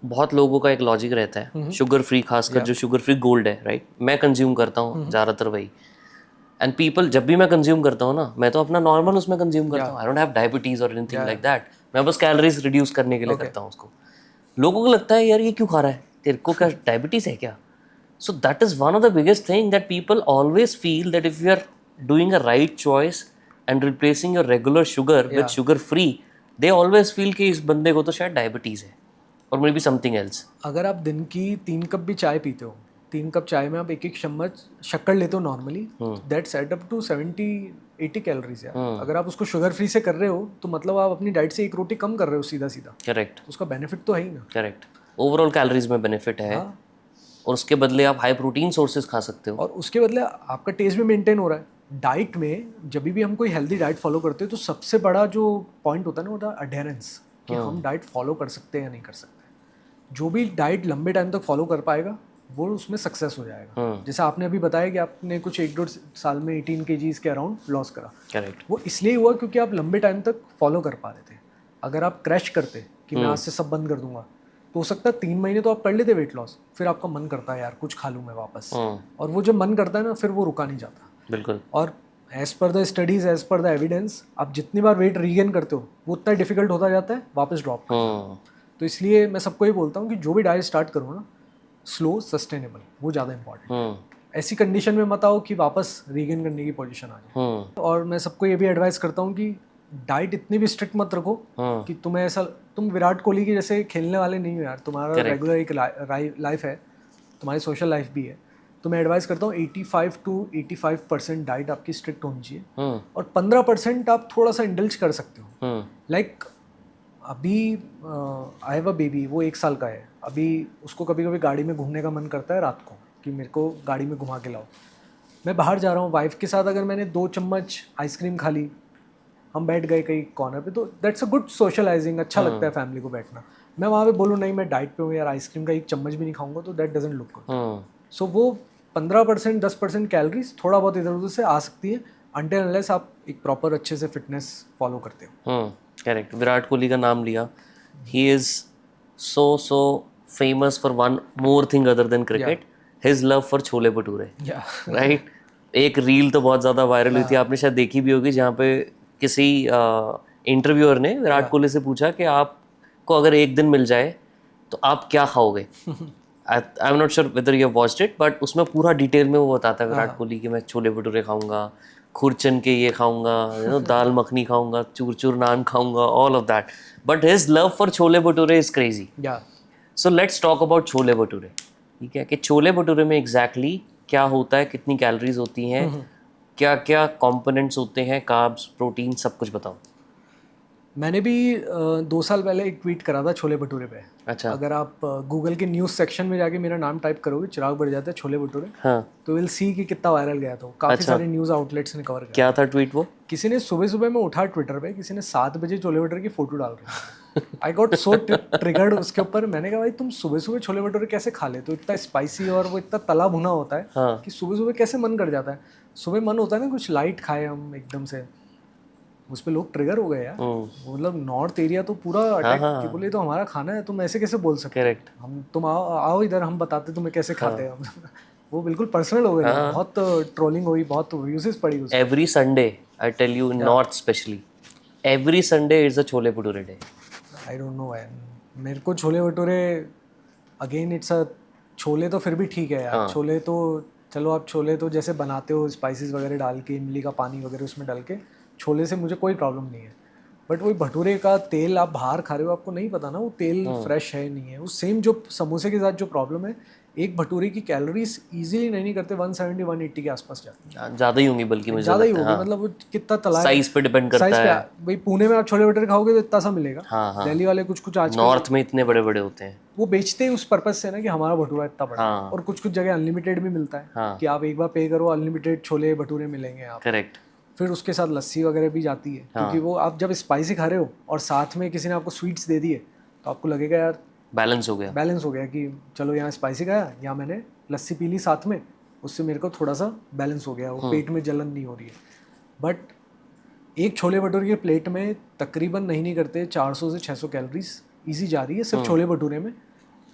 बहुत लोगों का एक लॉजिक रहता है, शुगर फ्री, खासकर जो शुगर फ्री गोल्ड है, राइट, मैं कंज्यूम करता हूँ ज़्यादातर वही। एंड पीपल, जब भी मैं कंज्यूम करता हूँ ना, मैं तो अपना नॉर्मल उसमें कंज्यूम करता हूँ। आई डोंट हैव डायबिटीज़ और एनीथिंग लाइक दैट। मैं बस कैलोरीज रिड्यूस करने के लिए करता हूँ उसको। लोगों को लगता है यार ये क्यों खा रहा है, तेरे को क्या डायबिटीज़ है क्या? So that is one of the biggest thing that people always feel, that if you are doing a right choice and replacing your regular sugar with sugar free, they always feel कि इस बंदे को तो शायद diabetes है और may be something else. अगर आप दिन की 3 कप भी चाय पीते हो, 3 कप चाय में आप 1-1 चम्मच शक्कर लेते हो normally, that's add up to 70-80 calories है। अगर आप उसको शुगर फ्री से कर रहे हो तो मतलब आप अपनी डाइट से 1 रोटी कम कर रहे हो सीधा सीधा। करेक्ट। उसका बेनिफिट तो है ही ना। करेक्ट, ओवरऑल कैलोरीज में बेनिफिट है। और उसके बदले आप हाई प्रोटीन सोर्सेज खा सकते हो, और उसके बदले आपका टेस्ट भी मेंटेन हो रहा है। डाइट में जब भी हम कोई हेल्दी डाइट फॉलो करते हैं तो सबसे बड़ा जो पॉइंट होता है ना, होता है अडेरेंस, कि हम डाइट फॉलो कर सकते हैं या नहीं कर सकते। जो भी डाइट लंबे टाइम तक फॉलो कर पाएगा वो उसमें सक्सेस हो जाएगा। जैसे आपने अभी बताया कि आपने कुछ 1-1.5 साल में 18 kgs के अराउंड लॉस करा। करेक्ट। वो इसलिए हुआ क्योंकि आप लंबे टाइम तक फॉलो कर पा रहे थे। अगर आप क्रैश करते कि मैं आज से सब बंद कर दूंगा, तो हो सकता है 3 महीने तो आप कर लेते वेट लॉस, फिर आपका मन करता है यार कुछ खा लूँ मैं वापस, और वो जब मन करता है ना फिर वो रुका नहीं जाता। बिल्कुल। और as per the studies, as per the evidence, आप जितनी बार वेट रीगेन करते हो वो उतना डिफिकल्ट होता जाता है वापस ड्रॉप करना। तो इसलिए मैं सबको ये बोलता हूँ कि जो भी डाइट स्टार्ट करो ना, स्लो सस्टेनेबल, वो ज़्यादा इंपॉर्टेंट है। ऐसी कंडीशन में मत आओ कि वापस रीगेन करने की पोजीशन आ जाए। और मैं सबको ये भी एडवाइस करता हूँ कि डाइट इतनी भी स्ट्रिक्ट मत रखो कि तुम्हें ऐसा, तुम विराट कोहली की जैसे खेलने वाले नहीं हो यार, तुम्हारा रेगुलर एक लाइफ है, तुम्हारी सोशल लाइफ भी है। तो मैं एडवाइस करता हूँ 85 to 85% डाइट आपकी स्ट्रिक्ट होनी चाहिए, और 15% आप थोड़ा सा इंडल्ज कर सकते हो। लाइक अभी आई हैव अ बेबी, वो 1 साल का है, अभी उसको कभी कभी गाड़ी में घूमने का मन करता है रात को कि मेरे को गाड़ी में घुमा के लाओ। मैं बाहर जा रहा हूँ वाइफ के साथ, अगर मैंने 2 चम्मच आइसक्रीम खा ली, हम बैठ गए कहीं कॉर्नर पे, तो दैट्स अ गुड सोशलाइजिंग, अच्छा लगता है फैमिली को बैठना। मैं वहाँ पे बोलूँ नहीं मैं डाइट पे हूँ यार, आइसक्रीम का 1 चम्मच भी नहीं खाऊंगा, तो दैट डजंट लुक गुड। सो वो 15% 10% कैलोरीज थोड़ा बहुत इधर उधर से आ सकती है, अनटिल अनलेस आप एक प्रॉपर अच्छे से फिटनेस फॉलो करते हो। करेक्ट। विराट कोहली का नाम लिया, he is so famous for one more thing other than cricket, his love for chole bhature, right. एक रील तो बहुत ज़्यादा वायरल हुई थी, आपने शायद देखी भी होगी, जहाँ पे किसी इंटरव्यूअर ने विराट कोहली से पूछा कि आपको अगर एक दिन मिल जाए तो आप क्या खाओगे। आई am not sure whether you have watched it, but उसमें पूरा डिटेल में वो बताता है विराट कोहली कि मैं छोले भटूरे खाऊंगा, खुरचन के ये खाऊंगा, दाल मखनी खाऊंगा, चूर चूर नान खाऊंगा, all of that. But his love for chole bhature is crazy. So let's talk about chole bhature. ठीक है, कि छोले भटूरे में एग्जैक्टली क्या होता है, कितनी कैलोरीज होती हैं, क्या क्या कंपोनेंट्स होते हैं, कार्ब्स, प्रोटीन, सब कुछ बताओ। मैंने भी 2 साल पहले एक ट्वीट करा था छोले भटूरे पे। अच्छा। अगर आप गूगल के न्यूज़ सेक्शन में जाके मेरा नाम टाइप करोगे, चिराग बड़जात्या छोले भटूरे, हाँ, तो विल सी कि कितना वायरल गया था। काफ़ी सारे न्यूज़ आउटलेट्स ने कवर किया। क्या था ट्वीट वो? किसी ने सुबह सुबह में उठा ट्विटर पे, किसी ने 7 बजे छोले भटूरे की फोटो डाल रही। आई गॉट सो ट्रिगर्ड उसके ऊपर। मैंने कहा भाई तुम सुबह सुबह छोले भटूरे कैसे खा लेते हो, इतना स्पाइसी और वो इतना तला भुना होता है कि सुबह सुबह कैसे मन कर जाता है। सुबह मन होता है ना कुछ लाइट खाए हम एकदम से, उस पे लोग ट्रिगर हो गए यार। मतलब नॉर्थ एरिया तो पूरा अटैक कि बोले तो हमारा खाना है, तुम ऐसे कैसे बोल सकते। करेक्ट। हम तुम आओ इधर, हम बताते तुम्हें कैसे खाते हैं हम। वो बिल्कुल पर्सनल हो गया। बहुत ट्रोलिंग हुई, बहुत व्यूज़ पड़ी उसमें। Every Sunday I tell you, in north specially, every Sunday is a chole bhature day. I don't know man, मेरे को chole bhature again it's a, chole तो फिर भी ठीक है यार। छोले तो चलो, आप छोले तो जैसे बनाते हो स्पाइसेस वगैरह डाल के, इमली का पानी वगैरह उसमें डाल के, छोले से मुझे कोई प्रॉब्लम नहीं है। बट वही भटूरे का तेल आप बाहर खा रहे हो, आपको नहीं पता ना वो तेल फ्रेश है नहीं है। उस सेम जो समोसे के साथ जो प्रॉब्लम है, एक भटूरे की कैलोरीज इजीली नहीं करते 170 180 के आसपास जाती है। ज़्यादा ही होंगी बल्कि मुझे ज़्यादा ही होगी। मतलब वो कितना तला, साइज पे डिपेंड करता है। भाई पुणे में आप छोले भटूरे खाओगे तो इतना सा मिलेगा। दिल्ली वाले कुछ आज नॉर्थ में इतने बड़े बड़े होते हैं, वो बेचते हैं उस पर्पज से ना कि हमारा भटूरा इतना बड़ा है। और कुछ जगह अनलिमिटेड भी मिलता है कि आप एक बार पे करो, अनलिमिटेड छोले भटूरे मिलेंगे आप। करेक्ट। फिर उसके साथ लस्सी वगैरह भी जाती है, क्योंकि वो आप जब स्पाइसी खा रहे हो और साथ में किसी ने आपको स्वीट्स दे दिए, तो आपको लगेगा यार बैलेंस हो गया कि चलो यहाँ स्पाइसी खाया, यहाँ मैंने लस्सी पी ली साथ में, उससे मेरे को थोड़ा सा बैलेंस हो गया, वो पेट में जलन नहीं हो रही है। बट एक छोले भटूरे की प्लेट में तकरीबन नहीं करते 400 से 600 कैलोरीज ईजी जा रही है सिर्फ छोले भटूरे में।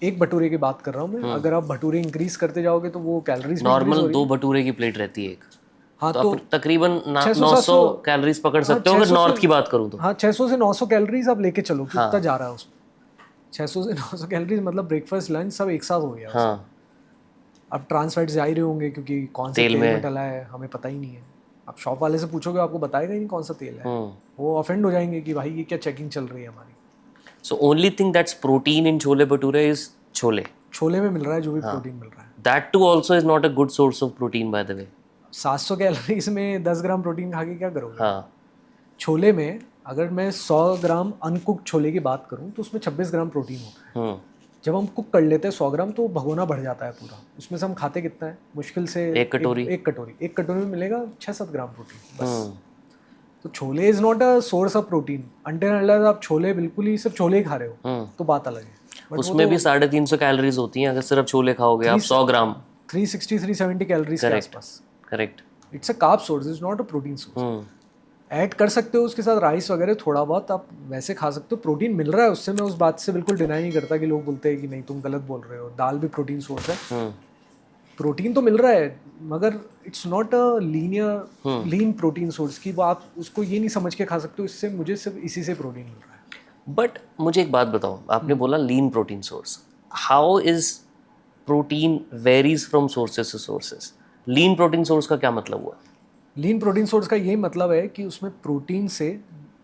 एक भटूरे की बात कर रहा हूँ मैं। अगर आप भटूरे इंक्रीज करते जाओगे तो वो कैलोरीज नॉर्मल 2 भटूरे की प्लेट रहती है एक। हाँ, तो तकरीबन 900 कैलोरीज पकड़ सकते हो अगर नॉर्थ की बात करूँ तो। हाँ, 600 से 900 कैलोरीज आप लेके चलो, कितना जा रहा है उसमें। 600 से 900 कैलोरीज मतलब ब्रेकफास्ट लंच सब एक साथ हो गया। हाँ। अब ट्रांस फैट्स जा ही रहे होंगे, क्योंकि कौन सा तेल में डला है हमें पता ही नहीं है। आप शॉप वाले से पूछोगे आपको बताएगा ही नहीं कौन सा तेल है। वो ऑफेंड हो जाएंगे कि भाई ये क्या चेकिंग चल रही है हमारी। So only thing that's protein in chole bhature is chole में मिल रहा है जो भी प्रोटीन मिल रहा है। That too also is not a good source of protein by the way. 700 calories में 10 ग्राम प्रोटीन खा के क्या करोगे। छोले में अगर मैं 100 ग्राम अनकुक्ड छोले की बात करूं तो उसमें 26 ग्राम प्रोटीन होता है। जब हम कुक कर लेते हैं 100 ग्राम तो भगोना बढ़ जाता है पूरा। उसमें से हम खाते कितना है, मुश्किल से एक कटोरी में मिलेगा 6-7 ग्राम प्रोटीन बस। तो chole is not a source of protein until unless आप छोले बिल्कुल ही सिर्फ छोले ही खा रहे हो तो बात अलग है। उसमें भी 350 कैलोरीज होती हैं अगर सिर्फ छोले खाओगे आप 100 ग्राम। 360-370 कैलोरीज के आसपास। Correct. It's a carb source, it's not a protein source. Add कर सकते हो उसके साथ राइस वगैरह, थोड़ा बहुत आप वैसे खा सकते हो, प्रोटीन मिल रहा है उससे, मैं उस बात से बिल्कुल डिनाई नहीं करता कि लोग बोलते हैं कि नहीं तुम गलत बोल रहे हो, दाल भी प्रोटीन सोर्स है, प्रोटीन तो मिल रहा है, मगर it's not a lean protein source की वो आप उसको ये नहीं समझ के खा सकते हो इससे मुझे सिर्फ इसी से प्रोटीन मिल रहा है। बट मुझे एक बात बताओ, आपने बोला lean protein source, how is protein varies from sources to sources? Lean protein source का क्या मतलब हुआ? लीन प्रोटीन सोर्स का यही मतलब है कि उसमें प्रोटीन से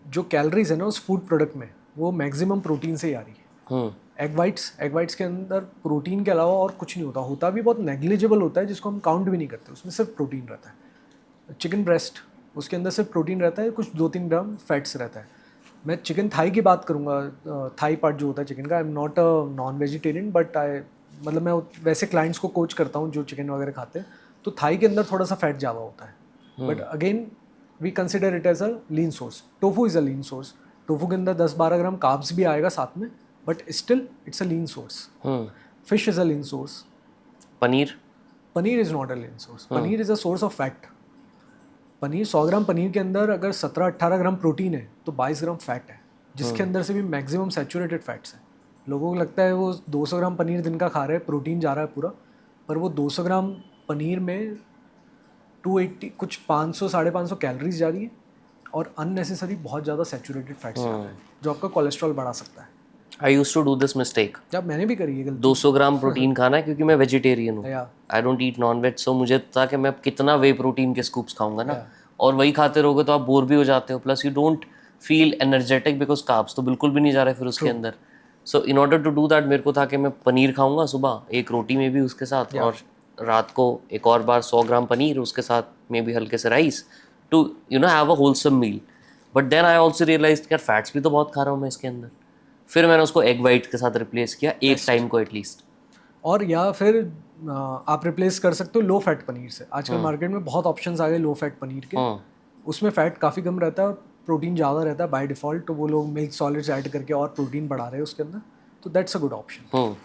जो कैलोरीज है ना उस फूड प्रोडक्ट में, वो मैक्सिमम प्रोटीन से ही आ रही है। एग वाइट्स के अंदर प्रोटीन के अलावा और कुछ नहीं होता, होता भी बहुत नेग्लिजिबल होता है जिसको हम काउंट भी नहीं करते, उसमें सिर्फ प्रोटीन रहता है। चिकन ब्रेस्ट, उसके अंदर सिर्फ प्रोटीन रहता है, कुछ 2-3 ग्राम फैट्स रहता है। मैं चिकन थाई की बात करूँगा, थाई पार्ट जो होता है चिकन का, आई am not a non vegetarian but मतलब मैं वैसे क्लाइंट्स को कोच करता हूँ जो चिकन वगैरह खाते हैं, तो थाई के अंदर थोड़ा सा फैट ज़्यादा होता है, but again we consider it as a lean source. Tofu is a lean source, tofu के अंदर 10-12 ग्राम कार्ब्स भी आएगा साथ में, but still it's a lean source. Fish is a lean source. Paneer is not a lean source, paneer is a source of fat. Paneer 100 gram paneer के अंदर अगर 17-18 gram protein है तो 22 ग्राम फैट है, जिसके अंदर से भी मैक्सिमम सैचुरेटेड फैट्स हैं। लोगों को लगता है वो 200 ग्राम पनीर दिन का खा रहे हैं, प्रोटीन जा रहा है पूरा, पर वो 200 ग्राम पनीर में 280 कुछ 500-550 कैलोरीज जा रही है और अननेसेसरी बहुत ज़्यादा सैचुरेटेड फैट्स जा रहे हैं जो आपका कोलेस्ट्रॉल बढ़ा सकता है। I used to do this mistake, जब मैंने भी करी है गलती। 200 ग्राम प्रोटीन खाना है क्योंकि मैं वेजिटेरियन हूँ, I don't eat non veg, so मुझे था कि मैं कितना वे प्रोटीन के स्कूप्स खाऊंगा ना, और वही खाते रहोगे तो आप बोर भी हो जाते हो, plus you don't feel energetic because carbs तो बिल्कुल भी नहीं जा रहे फिर उसके अंदर। So in order to do that मेरे को था कि मैं पनीर खाऊंगा सुबह, एक रोटी में भी उसके साथ, और रात को एक और बार 100 ग्राम पनीर, उसके साथ में भी हल्के से rice, to you know have a wholesome meal. But then I also realise यार फैट्स भी तो बहुत खा रहा हूँ मैं इसके अंदर, फिर मैंने उसको एग वाइट के साथ रिप्लेस किया एक टाइम को एटलीस्ट। और या फिर आप रिप्लेस कर सकते हो लो फैट पनीर से। आजकल मार्केट में बहुत ऑप्शंस आ गए लो फैट पनीर के, उसमें फैट काफ़ी कम रहता है और प्रोटीन ज़्यादा रहता है बाय डिफ़ॉल्ट, तो वो लोग मिल्क सॉलिड्स ऐड करके और प्रोटीन बढ़ा रहे हैं उसके अंदर, तो that's a good option.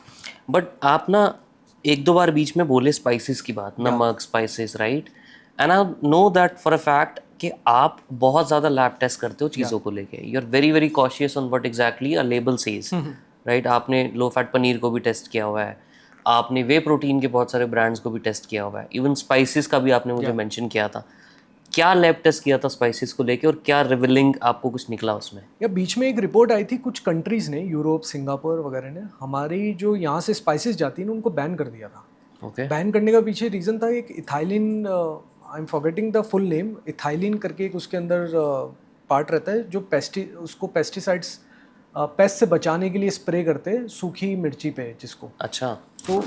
But आप ना एक दो बार बीच में बोले स्पाइसेस की बात, नमक, spices, right, and I know that for a fact कि आप बहुत ज़्यादा लैब टेस्ट करते हो चीज़ों को लेके, you are very very cautious on what exactly a label says, right. आपने लो फैट पनीर को भी टेस्ट किया हुआ है, आपने वे प्रोटीन के बहुत सारे ब्रांड्स को भी टेस्ट किया हुआ है, इवन स्पाइसेस का भी आपने मुझे मेंशन किया था। क्या लैब टेस्ट किया था स्पाइसेस को लेके और क्या रिवीलिंग आपको कुछ निकला उसमें? या बीच में एक रिपोर्ट आई थी कुछ कंट्रीज़ ने, यूरोप, सिंगापुर वगैरह ने, हमारी जो यहाँ से स्पाइसेस जाती है ना उनको बैन कर दिया था। ओके। बैन करने का पीछे रीज़न था एक ethylene, I am forgetting the full name, ethylene करके एक उसके अंदर पार्ट रहता है जो उसको पेस्टिसाइड्स पेस्ट से बचाने के लिए स्प्रे करते हैं सूखी मिर्ची पे जिसको। अच्छा। तो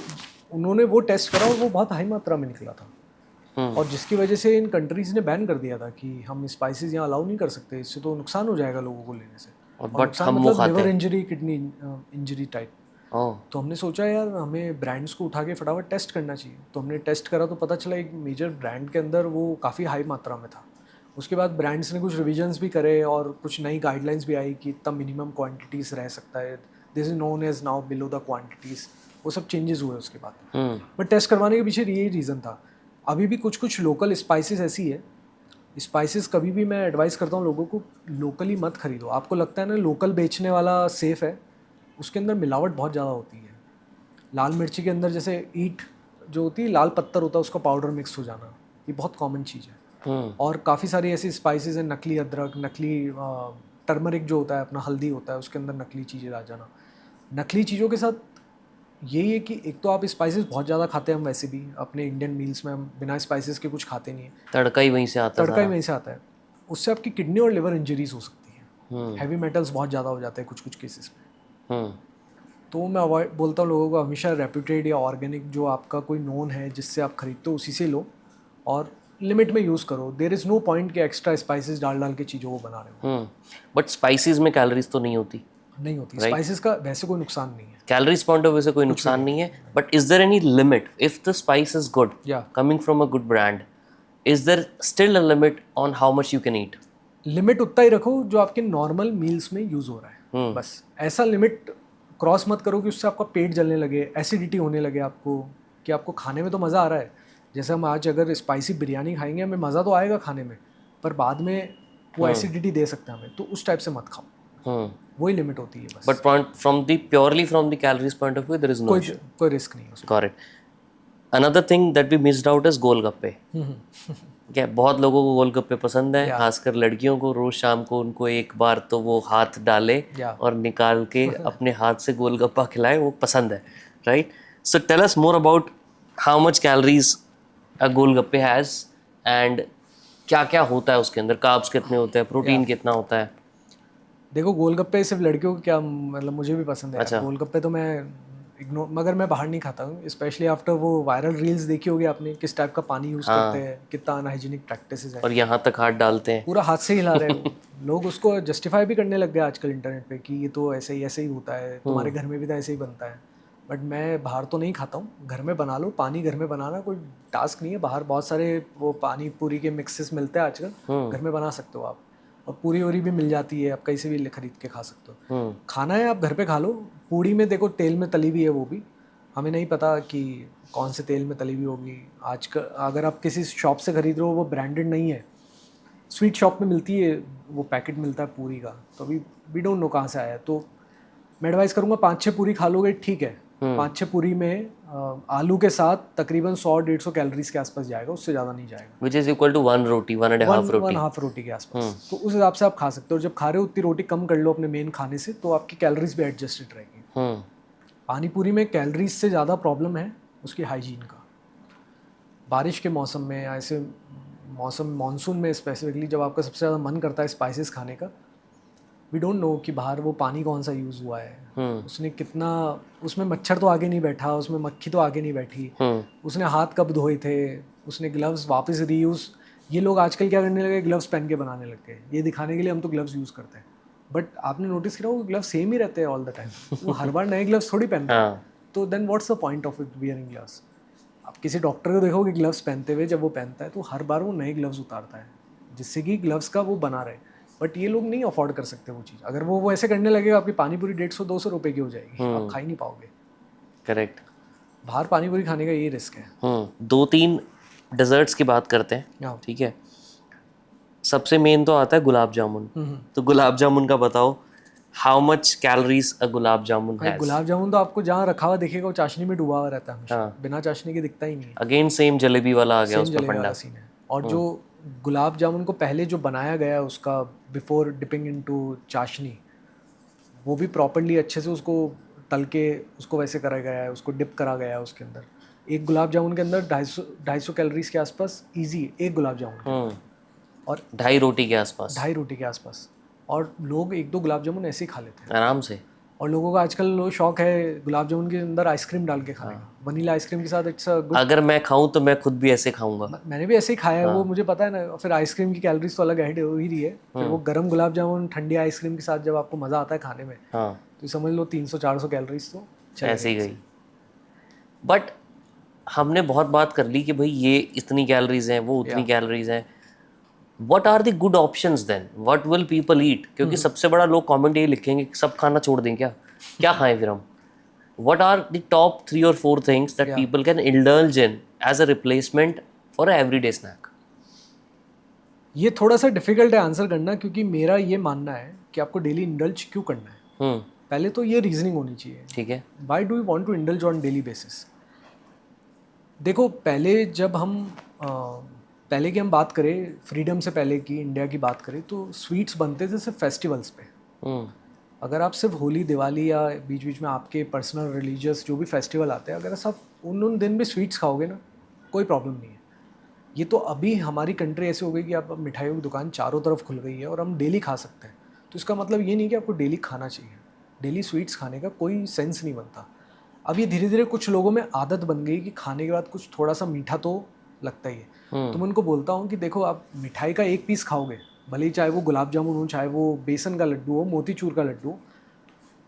उन्होंने वो टेस्ट करा और वो बहुत हाई मात्रा में निकला था, और जिसकी वजह से इन कंट्रीज़ ने बैन कर दिया था कि हम स्पाइसेस यहाँ अलाउ नहीं कर सकते, इससे तो नुकसान हो जाएगा लोगों को लेने से। और बट हम वो मतलब खाते लिवर हैं। Injury, kidney injury type. तो हमने सोचा यार हमें ब्रांड्स को उठा के फटाफट टेस्ट करना चाहिए, तो हमने टेस्ट करा तो पता चला एक मेजर ब्रांड के अंदर वो काफ़ी हाई मात्रा में था। उसके बाद ब्रांड्स ने कुछ रिविजन्स भी करे और कुछ नई गाइडलाइंस भी आई कि इतना मिनिमम क्वांटिटीज़ रह सकता है, this is known as now below the quantities, वो सब चेंजेस हुए उसके बाद। बट टेस्ट करवाने के पीछे यही रीज़न था। अभी भी कुछ कुछ लोकल स्पाइसेस ऐसी है, स्पाइसेस कभी भी मैं एडवाइस करता हूँ लोगों को लोकली मत खरीदो। आपको लगता है ना लोकल बेचने वाला सेफ़ है, उसके अंदर मिलावट बहुत ज़्यादा होती है। लाल मिर्ची के अंदर जैसे ईट जो होती है, लाल पत्थर होता है, उसका पाउडर मिक्स हो जाना, ये बहुत कॉमन चीज़ है। और काफ़ी सारी ऐसी स्पाइसेस हैं, नकली अदरक, नकली टर्मरिक जो होता है अपना हल्दी होता है, उसके अंदर नकली चीज़ें आ जाना। नकली चीज़ों के साथ यही है कि एक तो आप स्पाइसेस बहुत ज़्यादा खाते हैं, हम वैसे भी अपने इंडियन मील्स में हम बिना स्पाइसेस के कुछ खाते नहीं है, तड़का ही वहीं से आता है, तड़का ही वहीं से आता है, उससे आपकी किडनी और लिवर इंजरीज हो सकती है। हैवी मेटल्स बहुत ज़्यादा हो जाते हैं कुछ कुछ केसेस में। तो मैं अवॉइड बोलता हूँ लोगों को, हमेशा रेप्यूटेड या ऑर्गेनिक जो आपका कोई नोन है जिससे आप खरीदते हो उसी से लो और लिमिट में यूज़ करो। देयर इज़ नो पॉइंट कि एक्स्ट्रा स्पाइसेस डाल डाल के चीज़ों को बना रहे हो। बट स्पाइसेस में कैलोरीज तो नहीं होती? नहीं होती। स्पाइसेस का वैसे कोई नुकसान नहीं है, कैलोरीज पॉइंट ऑफ व्यू से कोई नुकसान नहीं है, but is there any limit if the spice is good coming from a good brand, is there still a limit on how much you can eat? Limit उतना ही रखो जो आपके नॉर्मल मील्स में यूज़ हो रहा है, बस। ऐसा लिमिट क्रॉस मत करो कि उससे आपका पेट जलने लगे, एसिडिटी होने लगे आपको, कि आपको खाने में तो मज़ा आ रहा है। जैसे हम आज अगर स्पाइसी बिरयानी खाएंगे हमें मज़ा तो आएगा खाने में, पर बाद में वो एसिडिटी दे सकता है हमें, तो उस टाइप से मत खाओ, वही लिमिट होती है बस। But from the purely from the calories point of view there is no issue, कोई रिस्क नहीं है उसमें। Got it. Another thing that we missed out is golgappe. क्या बहुत लोगों को गोलगप्पे पसंद है, खासकर लड़कियों को। रोज शाम को उनको एक बार तो वो हाथ डाले और निकाल के अपने हाथ से गोलगप्पा खिलाए, वो पसंद है, right? So tell us more about how much calories a golgappe has and क्या क्या होता है उसके अंदर, कार्ब्स कितने होते हैं, प्रोटीन कितना होता है? देखो गोलगप्पे सिर्फ लड़कियों को क्या, मतलब मुझे भी पसंद है। अच्छा। गोलगप्पे तो मैं इग्नोर, मगर मैं बाहर नहीं खाता हूँ, स्पेशली आफ्टर वो वायरल रील्स देखी होगी आपने, किस टाइप का पानी यूज़ करते हैं, कितना अनहाइजीनिक प्रैक्टिसेस है, और यहाँ तक हाथ डालते हैं, पूरा हाथ से हिला रहे हैं लोग उसको जस्टिफाई भी करने लग गए आजकल इंटरनेट पे कि ये तो ऐसे ही होता है, तुम्हारे घर में भी तो ऐसे ही बनता है। बट मैं बाहर तो नहीं खाता हूँ, घर में बना लो। पानी घर में बनाना कोई टास्क नहीं है, बाहर बहुत सारे वो पानी पूरी के मिक्सेस मिलते हैं आजकल, घर में बना सकते हो आप। और पूरी वूरी भी मिल जाती है, आप कहीं से भी खरीद के खा सकते हो। खाना है आप घर पे खा लो। पूड़ी में देखो तेल में तली हुई है, वो भी हमें नहीं पता कि कौन से तेल में तली हुई होगी। आजकल अगर आप किसी शॉप से खरीद रहे हो, वो ब्रांडेड नहीं है, स्वीट शॉप में मिलती है, वो पैकेट मिलता है पूरी का, तो अभी वी डोंट नो कहाँ से आया है। तो मैं एडवाइस करूँगा 5-6 पूरी खा लोगे ठीक है। 5-6 पूरी में आलू के साथ तकरीबन 100-150 कैलोरीज के आसपास जाएगा, उससे ज़्यादा नहीं जाएगा। which is equal to 1 रोटी, 1.5 रोटी, 1.5 रोटी के आसपास। तो उस हिसाब से आप खा सकते हो। जब खा रहे हो उतनी रोटी कम कर लो अपने मेन खाने से, तो आपकी कैलोरीज भी एडजस्टेड रहेगी। पानी पूरी में कैलोरीज से ज़्यादा प्रॉब्लम है उसकी हाइजीन का। बारिश के मौसम में, ऐसे मौसम मानसून में स्पेसिफिकली, जब आपका सबसे ज़्यादा मन करता है स्पाइसेस खाने का, वी डोंट नो कि बाहर वो पानी कौन सा यूज़ हुआ है, उसने कितना, उसमें मच्छर तो आगे नहीं बैठा, उसमें मक्खी तो आगे नहीं बैठी, उसने हाथ कब धोए थे, उसने ग्लव्स वापस रीयूज़। ये लोग आजकल क्या करने लगे, ग्लव्स पहन के बनाने लग गए, ये दिखाने के लिए हम तो ग्लव्स यूज़ करते हैं। बट आपने नोटिस किया वो ग्लव्स सेम ही रहते हैं ऑल द टाइम, वो हर बार नए ग्लव्स थोड़ी पहनते हैं। तो then what's the point of it wearing gloves? आप किसी डॉक्टर को देखोगे ग्लव्स पहनते हुए, जब वो पहनता है तो हर बार वो नए ग्लव्स उतारता है, जिससे कि ग्लव्स का वो बना रहे। बट ये लोग नहीं अफोर्ड कर सकते वो चीज़। अगर वो ऐसे करने लगेगा, आपकी पानी पूरी 150-200 रुपये की हो जाएगी, आप खा ही नहीं पाओगे। करेक्ट। बाहर पानी पूरी खाने का ये रिस्क है। 2-3 डेजर्ट्स की बात करते हैं, ठीक है? सबसे मेन तो आता है गुलाब जामुन। तो गुलाब जामुन का बताओ, how much calories a gulab jamun has? Gulab jamun तो आपको जहाँ रखा हुआ दिखेगा वो चाशनी में डूबा हुआ रहता है हमेशा, बिना चाशनी के दिखता ही नहीं है। अगेन सेम जलेबी वाला आ गया उसमें फंडा। सीन है। और जो गुलाब जामुन को पहले जो बनाया गया है उसका, बिफोर डिपिंग इनटू चाशनी, वो भी प्रॉपर्ली अच्छे से उसको तल के उसको वैसे करा गया है, उसको डिप करा गया है उसके अंदर। एक गुलाब जामुन के अंदर 250 कैलोरीज के आसपास ईजी, एक गुलाब जामुन। और 2.5 रोटी के आसपास, 2.5 रोटी के आसपास। और लोग 1-2 गुलाब जामुन ऐसे ही खा लेते हैं आराम से। और लोगों का आजकल शौक है गुलाब जामुन के अंदर आइसक्रीम डाल के खाने का, वनीला आइसक्रीम के साथ। It's a good. अगर मैं खाऊं तो मैं खुद भी ऐसे खाऊंगा। मैंने भी ऐसे ही खाया है, वो मुझे पता है ना। फिर आइसक्रीम की कैलोरीज तो अलग ऐड हो ही रही है, फिर वो गर्म गुलाब जामुन ठंडी आइसक्रीम के साथ जब आपको मज़ा आता है खाने में, तो समझ लो 300-400 कैलोरीज तो ऐसे ही गई। बट हमने बहुत बात कर ली कि भाई ये इतनी कैलोरीज हैं, वो उतनी कैलोरीज हैं। What are the good options then? What will people eat? क्योंकि सबसे बड़ा लोग कमेंट ये लिखेंगे कि सब खाना छोड़ दें, क्या खाएं फिर हम? What are the top 3 or 4 things that people can indulge in as a replacement for an everyday snack? ये थोड़ा सा डिफिकल्ट है आंसर करना, क्योंकि मेरा ये मानना है कि आपको डेली इंडल्ज क्यों करना है। पहले तो ये रीजनिंग होनी चाहिए, ठीक है? Why do you want to indulge on daily basis? देखो पहले जब हम पहले की हम बात करें, फ्रीडम से पहले की इंडिया की बात करें, तो स्वीट्स बनते थे सिर्फ फेस्टिवल्स पे। अगर आप सिर्फ होली दिवाली या बीच बीच में आपके पर्सनल रिलीजियस जो भी फेस्टिवल आते हैं, अगर सब उन दिन भी स्वीट्स खाओगे ना, कोई प्रॉब्लम नहीं है। ये तो अभी हमारी कंट्री ऐसी हो गई कि आप मिठाइयों की दुकान चारों तरफ खुल गई है और हम डेली खा सकते हैं। तो इसका मतलब ये नहीं कि आपको डेली खाना चाहिए, डेली स्वीट्स खाने का कोई सेंस नहीं बनता। अब ये धीरे धीरे कुछ लोगों में आदत बन गई कि खाने के बाद कुछ थोड़ा सा मीठा तो लगता ही है। तो मैं उनको बोलता हूँ कि देखो, आप मिठाई का एक पीस खाओगे, भले ही चाहे वो गुलाब जामुन हो, चाहे वो बेसन का लड्डू हो, मोतीचूर का लड्डू,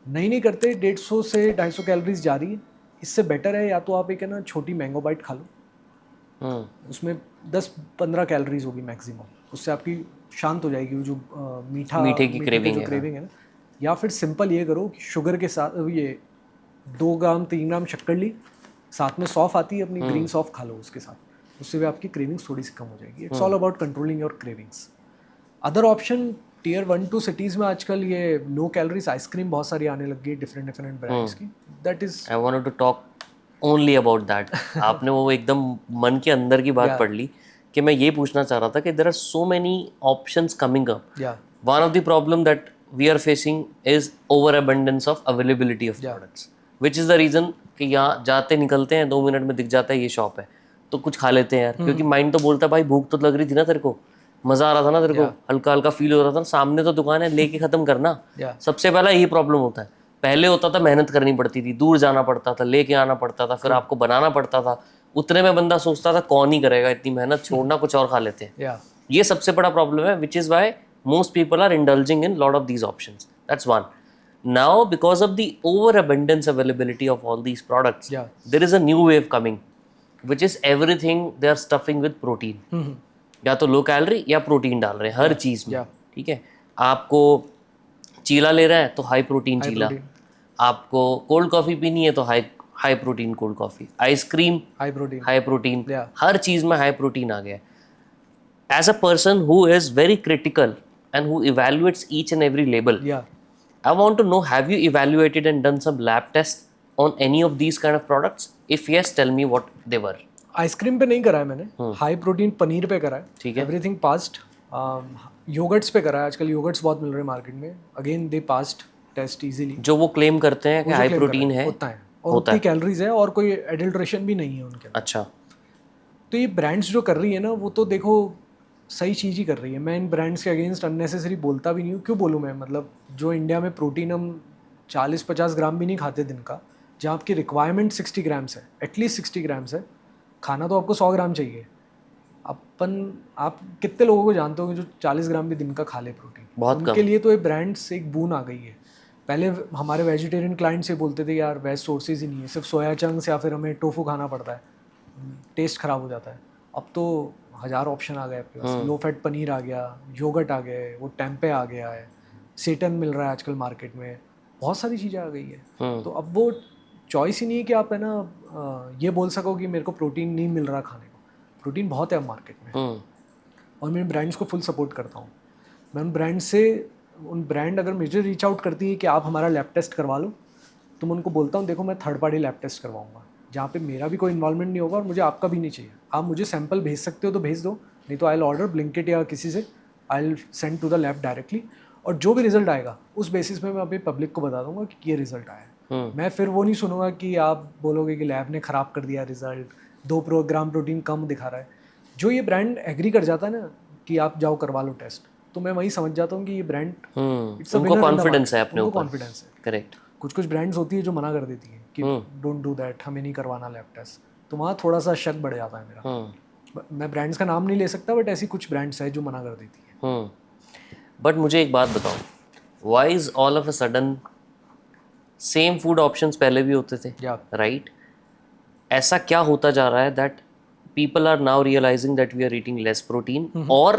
नहीं करते 150 से 250 कैलोरीज जा रही है। इससे बेटर है या तो आप एक है ना छोटी मैंगो बाइट खा लो, उसमें 10-15 कैलोरीज होगी मैक्सिमम, उससे आपकी शांत हो जाएगी वो जो मीठे की क्रेविंग है ना। या फिर सिंपल ये करो कि शुगर के साथ ये 2 ग्राम 3 ग्राम शक्कर ली, साथ में सौंफ आती है अपनी, ग्रीन सौंफ खा लो उसके साथ, उससे भी आपकी क्रेविंग्स थोड़ी सी कम हो जाएगी। It's all about controlling your cravings. Other option tier 1-2 cities में आजकल ये नो कैलोरीज आइसक्रीम बहुत सारी आने लग गई डिफरेंट ब्रांड्स की. That is I wanted to talk only about that. आपने वो एकदम मन के अंदर की बात पढ़ ली कि मैं ये पूछना चाह रहा था कि there are so many options coming up. One of the problem that we are facing is over abundance of availability of products, which is the reason कि यहाँ जाते निकलते हैं 2 मिनट में दिख जाता है ये शॉप है तो कुछ खा लेते हैं यार, क्योंकि माइंड तो बोलता है भाई भूख तो लग रही थी ना तेरे को, मजा आ रहा था ना तेरे को, हल्का हल्का फील हो रहा था ना, सामने तो दुकान है लेके खत्म करना. सबसे पहला यही प्रॉब्लम होता है. पहले होता था मेहनत करनी पड़ती थी, दूर जाना पड़ता था, लेके आना पड़ता था, फिर आपको बनाना पड़ता था. उतने में बंदा सोचता था कौन ही करेगा इतनी मेहनत, छोड़ना कुछ और खा लेते हैं. ये सबसे बड़ा प्रॉब्लम है, which is why most people are indulging in lot of these options. That's one. Now, because of the overabundance availability of all these products, there is a new wave coming, which is everything they are stuffing with protein. या तो low calorie या protein डाल रहे हैं हर चीज में. ठीक है, आपको चीला ले रहा है तो हाई प्रोटीन चीला, आपको कोल्ड कॉफी पीनी है तो high protein cold coffee, ice cream high protein, हर चीज में हाई प्रोटीन आ गया. As a person who is very critical and who evaluates each and every label, I want to know, have you evaluated and done some lab tests on any of these kind of products? If yes, tell me what they were. Ice cream पे नहीं करा है मैंने, high protein paneer पे करा है. ठीक है, एवरीथिंग पास्ड. योगर्ट्स पे करा है, आजकल योगर्ट्स बहुत मिल रहे हैं मार्केट में. Again they passed test easily. जो वो क्लेम करते हैं कि हाई प्रोटीन है, उतना है और उतनी कैलोरीज है और कोई एडल्ट्रेशन भी नहीं है उनके. अच्छा, तो ये ब्रांड्स जो कर रही है ना, वो तो देखो सही चीज़ ही कर रही है. मैं इन ब्रांड्स के अगेंस्ट अननेसेसरी बोलता भी नहीं हूँ. क्यों बोलूँ मैं, मतलब जो इंडिया में प्रोटीन हम 40-50 ग्राम भी नहीं खाते दिन का, जहाँ आपकी रिक्वायरमेंट 60 ग्राम्स है, एटलीस्ट 60 ग्राम्स है, खाना तो आपको 100 ग्राम चाहिए. आप कितने लोगों को जानते हो जो 40 ग्राम भी दिन का खा ले प्रोटीन? बहुत उनके कम. लिए तो ये ब्रांड्स एक बून आ गई है. पहले हमारे वेजिटेरियन क्लाइंट्स ये बोलते थे यार वेज सोर्सेज ही नहीं है, सिर्फ सोया चंक्स या फिर हमें टोफू खाना पड़ता है, टेस्ट ख़राब हो जाता है. अब तो 1000 ऑप्शन आ गए आपके पास. लो फैट पनीर आ गया, योगर्ट आ गए, वो टेम्पे आ गया है, सेटन मिल रहा है आजकल मार्केट में, बहुत सारी चीज़ें आ गई है. तो अब वो चॉइस ही नहीं है कि आप है ना ये बोल सको कि मेरे को प्रोटीन नहीं मिल रहा खाने को. प्रोटीन बहुत है अब मार्केट में. और मैं ब्रांड्स को फुल सपोर्ट करता हूँ. मैं उन ब्रांड अगर मुझे रीच आउट करती है कि आप हमारा लैब टेस्ट करवा लो, तो मैं उनको बोलता हूँ देखो मैं थर्ड पार्टी लैब टेस्ट करवाऊँगा जहाँ पे मेरा भी कोई इन्वॉल्वमेंट नहीं होगा और मुझे आपका भी नहीं चाहिए. आप मुझे सैंपल भेज सकते हो तो भेज दो, नहीं तो आई विल ऑर्डर ब्लिंकिट या किसी से, I will send to the lab directly. और जो भी रिजल्ट आएगा उस बेसिस पे मैं अभी पब्लिक को बता दूंगा कि ये रिजल्ट आया है. मैं फिर वो नहीं सुनूंगा कि आप बोलोगे कि लैब ने ख़राब कर दिया रिजल्ट, 2 ग्राम प्रोटीन कम दिखा रहा है. जो ये ब्रांड एग्री कर जाता है ना कि आप जाओ करवा लो टेस्ट, तो मैं वही समझ जाता हूँ कि ये ब्रांड उनको कॉन्फिडेंस है अपने ऊपर. कॉन्फिडेंस है. करेक्ट. कुछ ब्रांड्स होती है जो मना कर देती है कि डोंट डू दैट, हमें नहीं करवाना लैब टेस्ट, तो वहाँ थोड़ा सा शक बढ़ जाता है मेरा. मैं ब्रांड्स का नाम नहीं ले सकता, बट ऐसी कुछ ब्रांड्स है जो मना कर देती है. बट मुझे एक बात बताओ, why is all of a sudden same food options पहले भी होते थे, राइट? ऐसा क्या होता जा रहा है that people are now realizing that we are eating less protein, or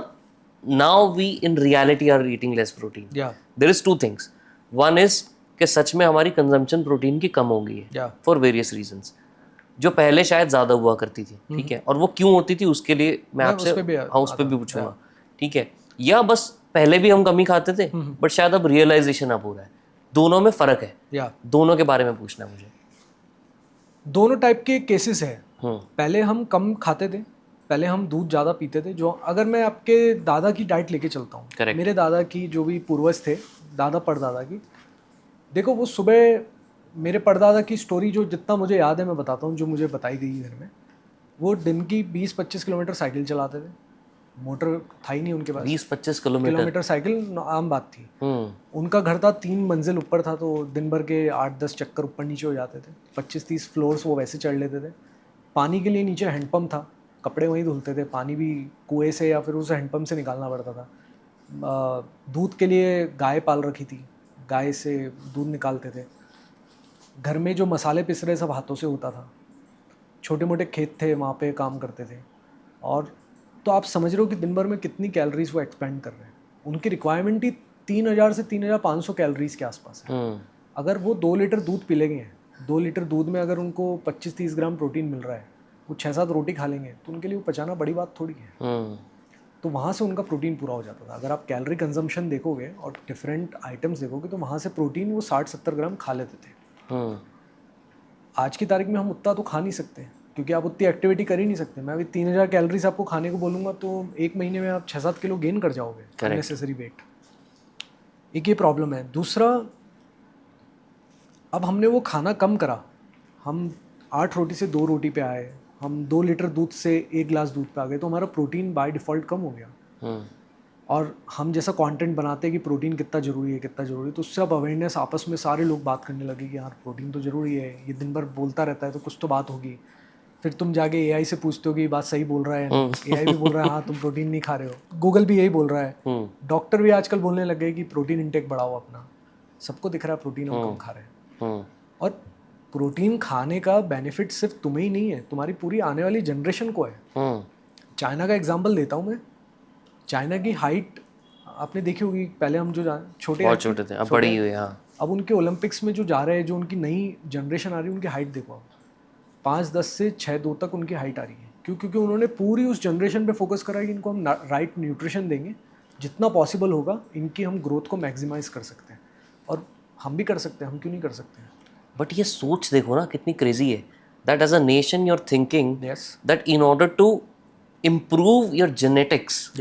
now we in reality are eating less protein? There is two things. One is कि सच में हमारी कंजम्पशन प्रोटीन की कम हो गई है फॉर वेरियस रीजंस, जो पहले शायद ज़्यादा हुआ करती थी. ठीक है, और वो क्यों होती थी उसके लिए मैं आपसे उस पे भी पूछूंगा. ठीक है, या बस पहले भी हम कम ही खाते थे बट शायद अब रियलाइजेशन अब हो रहा है. दोनों में फ़र्क है, दोनों के बारे में पूछना है मुझे. दोनों टाइप के केसेस है. पहले हम कम खाते थे, पहले हम दूध ज़्यादा पीते थे. जो अगर मैं आपके दादा की डाइट लेके चलता हूँ, मेरे दादा की जो भी पूर्वज थे, दादा परदादा की, देखो वो सुबह, मेरे परदादा की स्टोरी जो जितना मुझे याद है मैं बताता हूँ, जो मुझे बताई गई घर में, वो दिन की 20-25 किलोमीटर साइकिल चलाते थे. मोटर था ही नहीं उनके पास. 20-25 किलोमीटर साइकिल आम बात थी. उनका घर था 3 मंजिल ऊपर था, तो दिन भर के 8-10 चक्कर ऊपर नीचे हो जाते थे. 25-30 फ्लोर्स वो वैसे चढ़ लेते थे. पानी के लिए नीचे हैंडपम्प था, कपड़े वहीं धुलते थे, पानी भी कुएं से या फिर उस हैंडपम्प से निकालना पड़ता था. दूध के लिए गाय पाल रखी थी, गाय से दूध निकालते थे. घर में जो मसाले पिस रहे सब हाथों से होता था. छोटे मोटे खेत थे, वहाँ पे काम करते थे. और तो आप समझ रहे हो कि दिन भर में कितनी कैलोरीज वो एक्सपेंड कर रहे हैं. उनकी रिक्वायरमेंट ही 3000 से 3500 कैलोरीज के आसपास है. अगर वो 2 लीटर दूध पी लेंगे, 2 लीटर दूध में अगर उनको 25-30 ग्राम प्रोटीन मिल रहा है, वो 6-7 रोटी खा लेंगे, तो उनके लिए वो पचाना बड़ी बात थोड़ी है. तो वहाँ से उनका प्रोटीन पूरा हो जाता था। अगर आप कैलोरी कंजम्पशन देखोगे और डिफरेंट आइटम्स देखोगे तो वहाँ से प्रोटीन वो 60-70 ग्राम खा लेते थे। आज की तारीख में हम उतना तो खा नहीं सकते क्योंकि आप उतनी एक्टिविटी कर ही नहीं सकते। मैं अभी 3000 कैलोरीज आपको खाने को बोलूँगा तो एक महीने में आप 6-7 किलो गेन कर जाओगे, अननेसेसरी वेट। एक ये प्रॉब्लम है। दूसरा, अब हमने वो खाना कम करा, हम 8 रोटी से 2 रोटी पे आए, हम 2 लीटर दूध से 1 गिलास दूध पे आ गए, तो हमारा प्रोटीन बाय डिफ़ॉल्ट कम हो गया। और हम जैसा कंटेंट बनाते हैं कि प्रोटीन कितना ज़रूरी है कितना ज़रूरी है, तो उससे अब अवेयरनेस आपस में सारे लोग बात करने लगे कि यार प्रोटीन तो ज़रूरी है, ये दिन भर बोलता रहता है तो कुछ तो बात होगी। फिर तुम जाके एआई से पूछते हो कि बात सही बोल रहा है, एआई भी बोल रहा है हाँ तुम प्रोटीन नहीं खा रहे हो, गूगल भी यही बोल रहा है, डॉक्टर भी आजकल बोलने लग गए कि प्रोटीन इंटेक बढ़ाओ अपना। सबको दिख रहा है प्रोटीन हम कम खा रहे हैं। और प्रोटीन खाने का बेनिफिट सिर्फ तुम्हें ही नहीं है, तुम्हारी पूरी आने वाली जनरेशन को है। चाइना का एग्जांपल देता हूँ मैं। चाइना की हाइट आपने देखी होगी, पहले हम जो छोटे थे, अब बड़ी हुई है। अब उनके ओलंपिक्स में जो जा रहे हैं, जो उनकी नई जनरेशन आ रही है, उनकी हाइट देखो आप 5'10" से 6'2" तक उनकी हाइट आ रही है। क्यों? क्योंकि उन्होंने पूरी उस जनरेशन पे फोकस करा कि इनको हम राइट न्यूट्रिशन देंगे, जितना पॉसिबल होगा इनकी हम ग्रोथ को मैक्सिमाइज कर सकते हैं। और हम भी कर सकते हैं, हम क्यों नहीं कर सकते हैं? बट ये सोच देखो ना कितनी क्रेजी है, that as a nation you are thinking that in order to improve your genetics,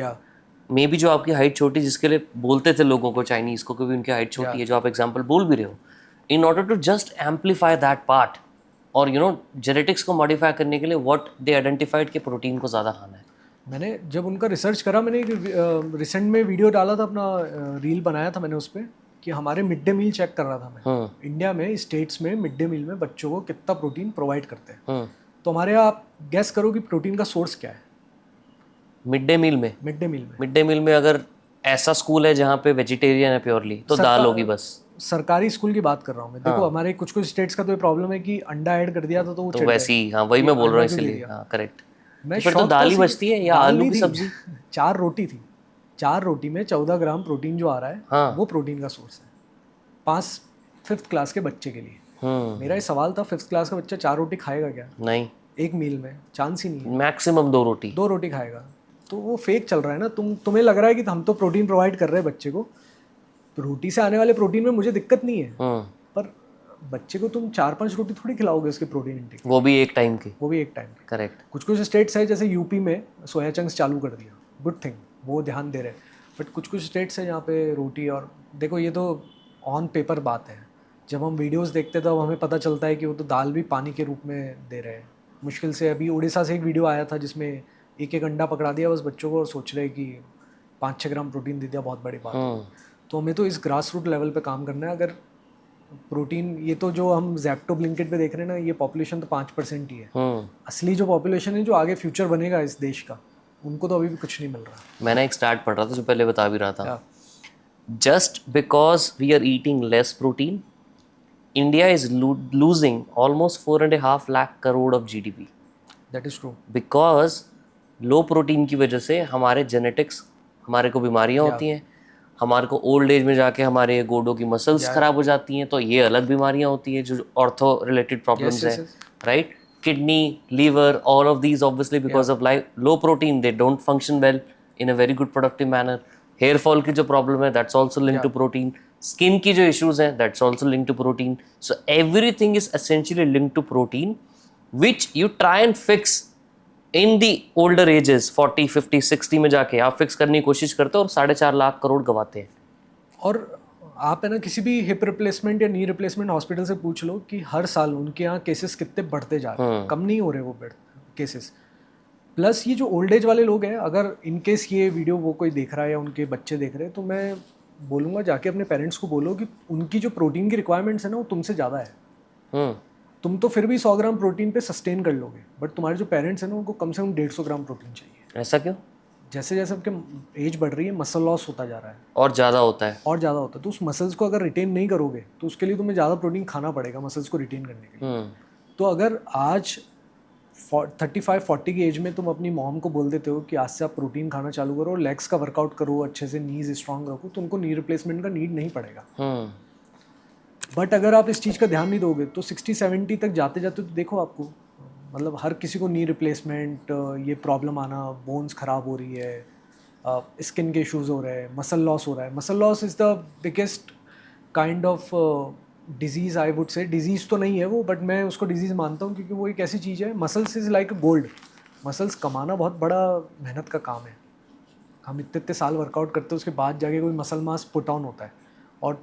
maybe जो आपकी हाइट छोटी, जिसके लिए बोलते थे लोगों को चाइनीज़ को क्योंकि उनकी हाइट छोटी है, जो आप एग्जाम्पल बोल भी रहे हो, in order to just amplify that part और जेनेटिक्स को मॉडिफाई करने के लिए व्हाट दे आइडेंटिफाइड कि प्रोटीन को ज़्यादा खाना है। मैंने जब उनका रिसर्च करा, मैंने रिसेंट में वीडियो डाला था, अपना रील बनाया था मैंने उस पर कि हमारे मिड डे मील चेक कर रहा था मैं। इंडिया में स्टेट्स में मिड डे मील में बच्चों को कितना प्रोटीन प्रोवाइड करते हैं। तो हमारे यहाँ आप गैस करो कि प्रोटीन का सोर्स क्या है मिड डे मील में? मिड डे मील में अगर ऐसा स्कूल है जहाँ पे वेजिटेरियन है प्योरली, तो दाल होगी बस। सरकारी स्कूल की बात कर रहा हूँ मैं। देखो हमारे कुछ स्टेट्स का तो ये प्रॉब्लम है कि अंडा ऐड कर दिया था तो वो तो वैसे ही, हाँ वही मैं बोल रहा हूँ इसलिए। हाँ करेक्ट। फिर तो दाल ही बचती है या आलू की सब्जी? 4 रोटी थी, 4 रोटी में 14 ग्राम प्रोटीन जो आ रहा है, हाँ। वो प्रोटीन का सोर्स है 5th क्लास के बच्चे के लिए। मेरा ये सवाल था, 5th क्लास का बच्चा 4 रोटी खाएगा क्या? नहीं, एक मील में चांस ही नहीं है। मैक्सिमम 2 रोटी, 2 रोटी खाएगा। तो वो फेक चल रहा है ना। तुम्हें लग रहा है कि हम तो प्रोटीन प्रोवाइड कर रहे हैं बच्चे को, तो रोटी से आने वाले प्रोटीन में मुझे दिक्कत नहीं है, पर बच्चे को तुम 4-5 रोटी थोड़ी खिलाओगे उसके प्रोटीन इंटेक, वो भी एक टाइम की। करेक्ट। कुछ स्टेट्स है जैसे यूपी में सोया चंक्स चालू कर दिया, गुड थिंग, वो ध्यान दे रहे हैं। बट कुछ स्टेट्स है जहाँ पे रोटी, और देखो ये तो ऑन पेपर बात है, जब हम वीडियोस देखते हैं तब हमें पता चलता है कि वो तो दाल भी पानी के रूप में दे रहे हैं मुश्किल से। अभी उड़ीसा से एक वीडियो आया था जिसमें एक अंडा पकड़ा दिया बस बच्चों को और सोच रहे कि 5-6 ग्राम प्रोटीन दे दिया, बहुत बड़ी बात। तो हमें तो इस ग्रास रूट लेवल पे काम करना है। अगर प्रोटीन, ये तो जो हम ज़ेप्टो ब्लिंकिट पे देख रहे हैं ना, ये पॉपुलेशन तो 5% ही है। असली जो पॉपुलेशन है, जो आगे फ्यूचर बनेगा इस देश का, उनको तो अभी भी कुछ नहीं मिल रहा। मैंने एक स्टार्ट पढ़ रहा था जो पहले बता भी रहा था, just because we are eating less protein, India is losing almost 4.5 lakh crore of GDP। That is true. Because low protein की वजह से हमारे जेनेटिक्स, हमारे को बीमारियां होती हैं, हमारे को ओल्ड एज में जाके हमारे गोडों की मसल्स खराब हो जाती हैं, तो ये अलग बीमारियां होती हैं जो ऑर्थो रिलेटेड प्रॉब्लम्स हैं, right? Kidney, liver, all of these obviously because of low protein they don't function well in a very good productive manner. Hair fall की जो प्रॉब्लम है that's also link to protein. Skin की जो issues हैं that's also link to protein. So everything is essentially link to protein which you try and fix in the older ages, 40, 50, 60 में जाके आप fix करने की कोशिश करते हो और 4.5 लाख करोड़ गवाते हैं। और आप है ना किसी भी हिप रिप्लेसमेंट या नी रिप्लेसमेंट हॉस्पिटल से पूछ लो कि हर साल उनके यहाँ केसेस कितने बढ़ते जा रहे हैं, कम नहीं हो रहे वो केसेस। प्लस ये जो ओल्ड एज वाले लोग हैं, अगर इन केस ये वीडियो वो कोई देख रहा है या उनके बच्चे देख रहे हैं, तो मैं बोलूँगा जाके अपने पेरेंट्स को बोलो कि उनकी जो प्रोटीन की रिक्वायरमेंट्स है ना वो तुमसे ज़्यादा है। तुम तो फिर भी 100 ग्राम प्रोटीन पे सस्टेन कर लोगे, बट तुम्हारे जो पेरेंट्स हैं ना उनको कम से कम 150 ग्राम प्रोटीन चाहिए। ऐसा क्यों? जैसे जैसे आपके एज बढ़ रही है, मसल लॉस होता जा रहा है और ज़्यादा होता है, तो उस मसल्स को अगर रिटेन नहीं करोगे तो उसके लिए तुम्हें ज़्यादा प्रोटीन खाना पड़ेगा मसल्स को रिटेन करने के लिए। तो अगर आज 35-40 की एज में तुम अपनी मॉम को बोल देते हो कि आज से आप प्रोटीन खाना चालू करो, लेग्स का वर्कआउट करो, अच्छे से नीज स्ट्रांग रखो, तो उनको नी रिप्लेसमेंट का नीड नहीं पड़ेगा। बट अगर आप इस चीज़ का ध्यान नहीं दोगे तो 60-70 तक जाते जाते तो देखो आपको, मतलब हर किसी को नी रिप्लेसमेंट, ये प्रॉब्लम आना, बोन्स ख़राब हो रही है, स्किन के इश्यूज हो रहे हैं, मसल लॉस हो रहा है. Muscle loss is the biggest kind of disease, I would say. Disease तो नहीं है वो, बट मैं उसको डिजीज़ मानता हूँ क्योंकि वो एक ऐसी चीज़ है. Muscles is like gold. Muscles कमाना बहुत बड़ा मेहनत का काम है. हम इतने साल वर्कआउट करते हैं, उसके बाद जाके कोई मसल मास पुट ऑन होता है, और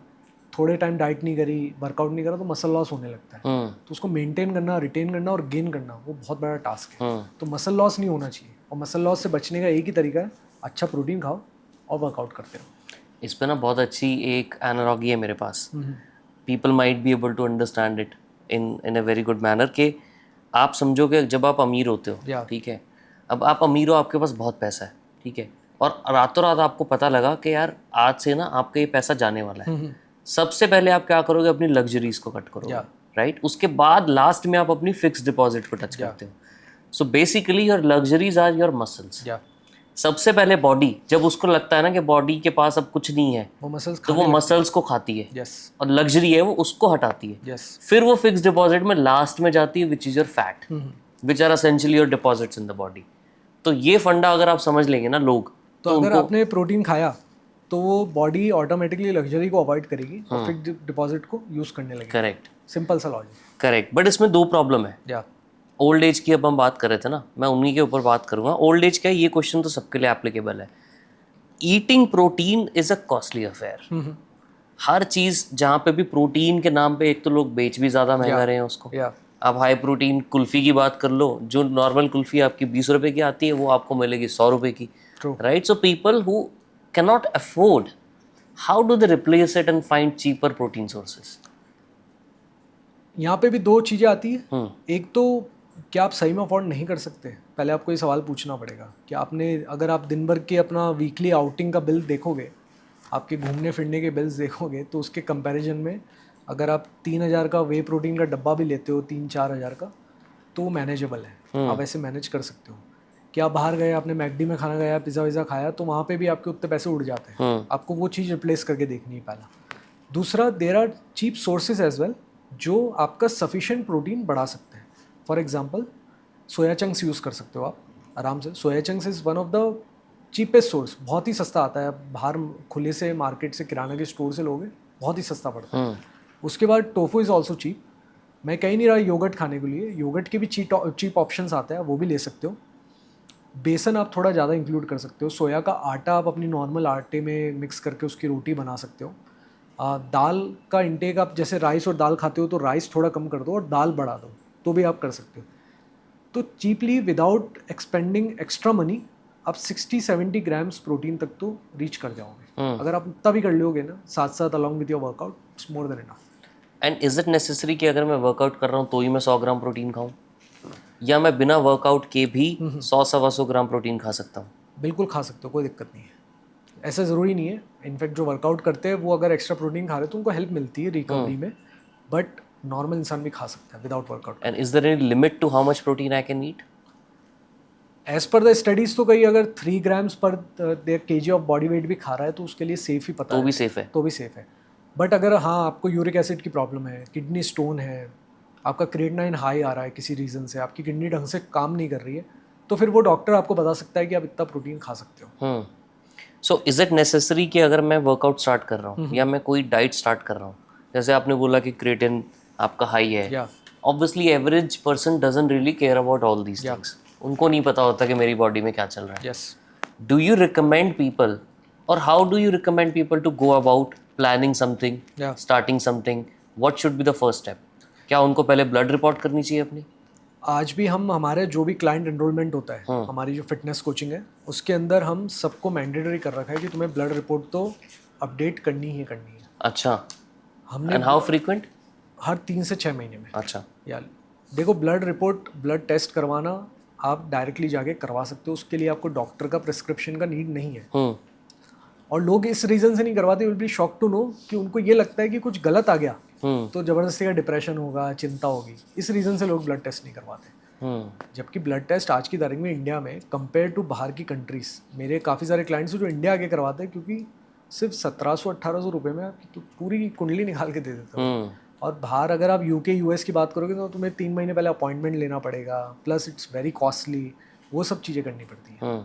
थोड़े टाइम डाइट नहीं करी, वर्कआउट नहीं करा, तो मसल लॉस होने लगता है. तो उसको मेंटेन करना, रिटेन करना और गेन करना, वो बहुत बड़ा टास्क है. तो मसल लॉस नहीं होना चाहिए, और मसल लॉस से बचने का एक ही तरीका है, अच्छा प्रोटीन खाओ और वर्कआउट करते रहो. इस पे ना बहुत अच्छी एक एनालॉजी है मेरे पास. People might be able to understand it in a very good manner. कि आप समझो कि जब आप अमीर होते हो, ठीक है, अब आप अमीर हो, आपके पास बहुत पैसा है, ठीक है, और रातों रात आपको पता लगा कि यार आज से ना आपका ये पैसा जाने वाला है. सबसे पहले आप क्या करोगे? अपनी लग्जरीज को कट करोगे, राइट. उसके बाद लास्ट में आप अपनी फिक्स डिपॉजिट को टच करते हो. So basically your luxuries are your muscles. सबसे पहले बॉडी, जब उसको लगता है ना कि बॉडी के पास अब कुछ नहीं है, तो वो मसल्स को खाती है. और लग्जरी है वो, उसको हटाती है. फिर वो फिक्स डिपॉजिट में लास्ट में जाती है, which is your fat, which are essentially your deposits in the body. तो ये फंडा अगर आप समझ लेंगे ना लोग, तो अगर आपने प्रोटीन खाया तो वो बॉडी ऑटोमेटिकली लग्जरी को अवॉइड करेगी और फिक्स डिपॉजिट को यूज करने लगेगी. करेक्ट. सिंपल सा लॉजिक. करेक्ट. बट इसमें दो प्रॉब्लम है. ओल्ड एज की अब हम बात कर रहे थे ना, मैं उन्हीं के ऊपर बात करूंगा. ओल्ड एज का ये क्वेश्चन तो सबके लिए एप्लीकेबल है. Eating protein is a costly affair. हर चीज जहाँ पे भी प्रोटीन के नाम पे, एक तो लोग बेच भी ज्यादा महंगा रहे हैं उसको. आप हाई प्रोटीन कुल्फी की बात कर लो, जो नॉर्मल कुल्फी आपकी 20 रुपए की आती है, वो आपको मिलेगी 100 रुपए की, right. So people who cannot afford, how do they replace it and find cheaper protein sources? यहाँ पे भी दो चीज़ें आती है. एक तो क्या आप सही में अफोर्ड नहीं कर सकते, पहले आपको ये सवाल पूछना पड़ेगा कि आपने, अगर आप दिन भर के अपना वीकली आउटिंग का बिल देखोगे, आपके घूमने फिरने के बिल्स देखोगे, तो उसके कंपैरिजन में अगर आप 3,000 का वे प्रोटीन का डब्बा भी लेते हो, 3-4 हज़ार का, तो वो मैनेजेबल है. आप ऐसे मैनेज कर सकते हो. कि आप बाहर गए, आपने मैकडी में खाना खाया, पिज़्ज़ा विज़्ज़ा खाया, तो वहाँ पे भी आपके उतने पैसे उड़ जाते हैं. आपको वो चीज़ रिप्लेस करके देखनी है पहला. दूसरा, there are cheap sources as well जो आपका सफिशिएंट प्रोटीन बढ़ा सकते हैं. For example, soya chunks use कर सकते हो आप आराम से. Soya chunks is one of the cheapest source. बहुत ही सस्ता आता है. बाहर खुले से मार्केट से, किराना के स्टोर से लोगे, बहुत ही सस्ता पड़ता है. उसके बाद टोफू इज़ ऑल्सो चीप. मैं कहीं नहीं रहा योगर्ट खाने के लिए, योगर्ट के भी चीप ऑप्शंस आते हैं, वो भी ले सकते हो. बेसन आप थोड़ा ज़्यादा इंक्लूड कर सकते हो. सोया का आटा आप अपनी नॉर्मल आटे में मिक्स करके उसकी रोटी बना सकते हो. दाल का इंटेक आप जैसे राइस और दाल खाते हो, तो राइस थोड़ा कम कर दो और दाल बढ़ा दो, तो भी आप कर सकते हो. तो cheaply without expanding extra money आप 60-70 ग्राम्स प्रोटीन तक तो रीच कर जाओगे. अगर आप उतना भी कर लोगे ना साथ साथ along with your workout, it's more than enough. And is it necessary कि अगर मैं वर्कआउट कर रहा हूँ तो ही मैं 100 ग्राम प्रोटीन खाऊं, या मैं बिना वर्कआउट के भी 100-125 ग्राम प्रोटीन खा सकता हूँ? बिल्कुल खा सकते हो, कोई दिक्कत नहीं है. ऐसा ज़रूरी नहीं है. इनफैक्ट जो वर्कआउट करते हैं वो अगर एक्स्ट्रा प्रोटीन खा रहे हैं तो उनको हेल्प मिलती है रिकवरी में, बट नॉर्मल इंसान भी खा सकता है without workout. And is there any limit to how much protein I can eat? As per the studies तो कहीं अगर 3 ग्राम्स पर kg ऑफ बॉडी वेट भी खा रहा है तो उसके लिए सेफ ही पता तो भी सेफ है. तो भी सेफ है. बट अगर हाँ आपको यूरिक एसिड की प्रॉब्लम है, किडनी स्टोन है, आपका क्रेटिनाइन हाई आ रहा है किसी रीज़न से, आपकी किडनी ढंग से काम नहीं कर रही है, तो फिर वो डॉक्टर आपको बता सकता है कि आप इतना प्रोटीन खा सकते हो. सो इज इट नेसेसरी कि अगर मैं वर्कआउट स्टार्ट कर रहा हूँ या मैं कोई डाइट स्टार्ट कर रहा हूँ, जैसे आपने बोला कि क्रेटिन आपका हाई है, obviously average person doesn't really care about all these things. उनको नहीं पता होता कि मेरी बॉडी में क्या चल रहा है. डू यू रिकमेंड पीपल, और how do you recommend people to go about planning something, starting something? What should be the first step? क्या उनको पहले ब्लड रिपोर्ट करनी चाहिए अपनी? आज भी हम, हमारे जो भी क्लाइंट एनरोलमेंट होता है, हमारी जो फिटनेस कोचिंग है, उसके अंदर हम सबको मैंडेटरी कर रखा है कि तुम्हें ब्लड रिपोर्ट तो अपडेट करनी ही करनी है. अच्छा. हमने एंड हाउ फ्रीक्वेंट? हर 3 से 6 महीने में. अच्छा. यार देखो, ब्लड रिपोर्ट, ब्लड टेस्ट करवाना आप डायरेक्टली जाके करवा सकते हो. उसके लिए आपको डॉक्टर का प्रिस्क्रिप्शन का नीड नहीं है. और लोग इस रीज़न से नहीं करवाते, will be shock to know, कि उनको ये लगता है कि कुछ गलत आ गया तो ज़बरदस्ती का डिप्रेशन होगा, चिंता होगी. इस रीज़न से लोग ब्लड टेस्ट नहीं करवाते. जबकि ब्लड टेस्ट आज की तारीख में इंडिया में कंपेयर टू बाहर की कंट्रीज़, मेरे काफ़ी सारे क्लाइंट्स जो इंडिया आके करवाते हैं, क्योंकि सिर्फ 1700-1800 रुपये में आपकी तो पूरी कुंडली निकाल के दे देते हो. और बाहर अगर आप यूके यूएस की बात करोगे तो तुम्हें 3 महीने पहले अपॉइंटमेंट लेना पड़ेगा, प्लस इट्स वेरी कॉस्टली, वो सब चीज़ें करनी पड़ती हैं.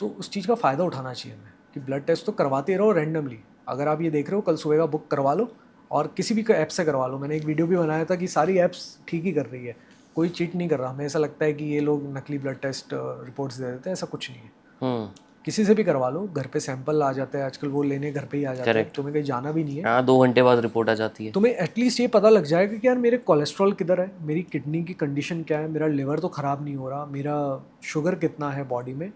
तो उस चीज़ का फ़ायदा उठाना चाहिए हमें कि ब्लड टेस्ट तो करवाते रहो रैंडमली। अगर आप ये देख रहे हो कल सुबह का बुक करवा लो और किसी भी ऐप से करवा लो। मैंने एक वीडियो भी बनाया था कि सारी ऐप्स ठीक ही कर रही है, कोई चीट नहीं कर रहा। हमें ऐसा लगता है कि ये लोग नकली ब्लड टेस्ट रिपोर्ट्स दे देते हैं, ऐसा कुछ नहीं है। किसी से भी करवा लो, घर पे सैंपल आ जाता है आजकल, वो लेने घर पे ही आ जाते हैं, तुम्हें कहीं जाना भी नहीं है। हाँ, 2 घंटे बाद रिपोर्ट आ जाती है। तुम्हें एटलीस्ट ये पता लग जाएगा कि यार मेरे कोलेस्ट्रॉल किधर है, मेरी किडनी की कंडीशन क्या है, मेरा लिवर तो ख़राब नहीं हो रहा, मेरा शुगर कितना है बॉडी में,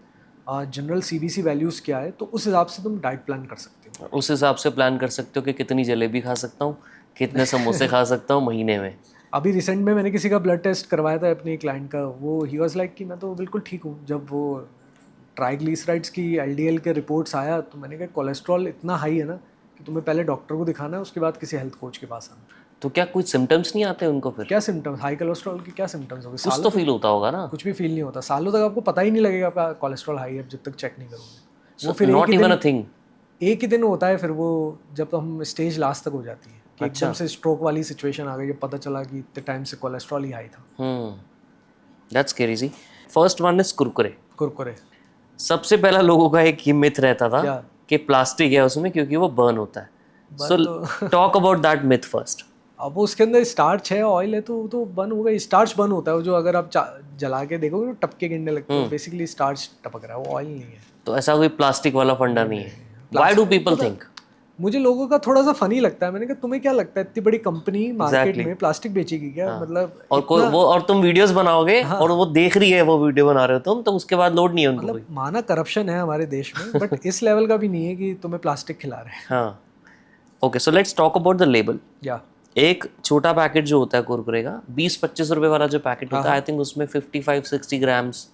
जनरल CBC वैल्यूज़ क्या है। तो उस हिसाब से तुम डाइट प्लान कर सकते हो। उस हिसाब से प्लान कर सकते हो कि कितनी जलेबी खा सकता हूँ, कितने समोसे खा सकता हूँ महीने में। अभी रिसेंट में मैंने किसी का ब्लड टेस्ट करवाया था अपने क्लाइंट का, वो ही वाज लाइक कि मैं तो बिल्कुल ठीक हूँ। जब वो ट्राइग्लिसराइड्स की LDL के रिपोर्ट्स आया तो मैंने कहा कोलेस्ट्रॉल इतना हाई है ना कि तुम्हें पहले डॉक्टर को दिखाना है, उसके बाद किसी हेल्थ कोच के पास आना। तो क्या कुछ सिम्टम्स नहीं आते उनको फिर? क्या सिम्टम्स, हाई कोलेस्ट्रॉल के क्या सिम्टम्स होंगे? कुछ तो फील होता होगा ना? कुछ भी फील नहीं होता, सालों तक आपको पता ही नहीं लगेगा आपका कोलेस्ट्रॉल हाई है जब तक चेक नहीं करोगे। वो फिर नॉट इवन अ थिंग, एक ही दिन होता है फिर वो, जब हम स्टेज लास्ट तक हो जाती है कि एकदम से स्ट्रोक वाली सिचुएशन आ गई, जब पता चला कि इतने टाइम से कोलेस्ट्रॉल ही हाई था। That's crazy. First one is Kurkure. Kurkure सबसे पहला लोगों का एक ये मिथ रहता था कि प्लास्टिक है उसमें क्योंकि वो बर्न होता है। So talk about that myth first. अब वो उसके अंदर स्टार्च है, ऑयल है, तो बर्न होगा। स्टार्च बर्न होता है जो अगर आप जला के देखोगे तो टपके गिरने लगते हैं, बेसिकली स्टार्च टपक रहा है, वो ऑयल नहीं है। तो ऐसा कोई प्लास्टिक वाला फंडा नहीं है। Why do people think? मुझे लोगों का थोड़ा सा फनी लगता है। मैंने कहा तुम्हें क्या लगता है इतनी बड़ी कंपनी मार्केट में प्लास्टिक बेचेगी क्या? मतलब और कोई वो, और तुम वीडियोस बनाओगे और वो देख रही है, वो वीडियो बना रहे हो तुम, तो उसके बाद लोड नहीं है उनको। मतलब माना करप्शन है हमारे देश में, बट इस लेवल का भी नहीं है कि तुम्हें प्लास्टिक खिला रहे हैं। हाँ, okay, so let's talk about the label. या एक छोटा पैकेट जो होता है कुरकुरे का, 20-25 रुपए वाला जो पैकेट होता है, आई थिंक उसमें 55-60 ग्राम्स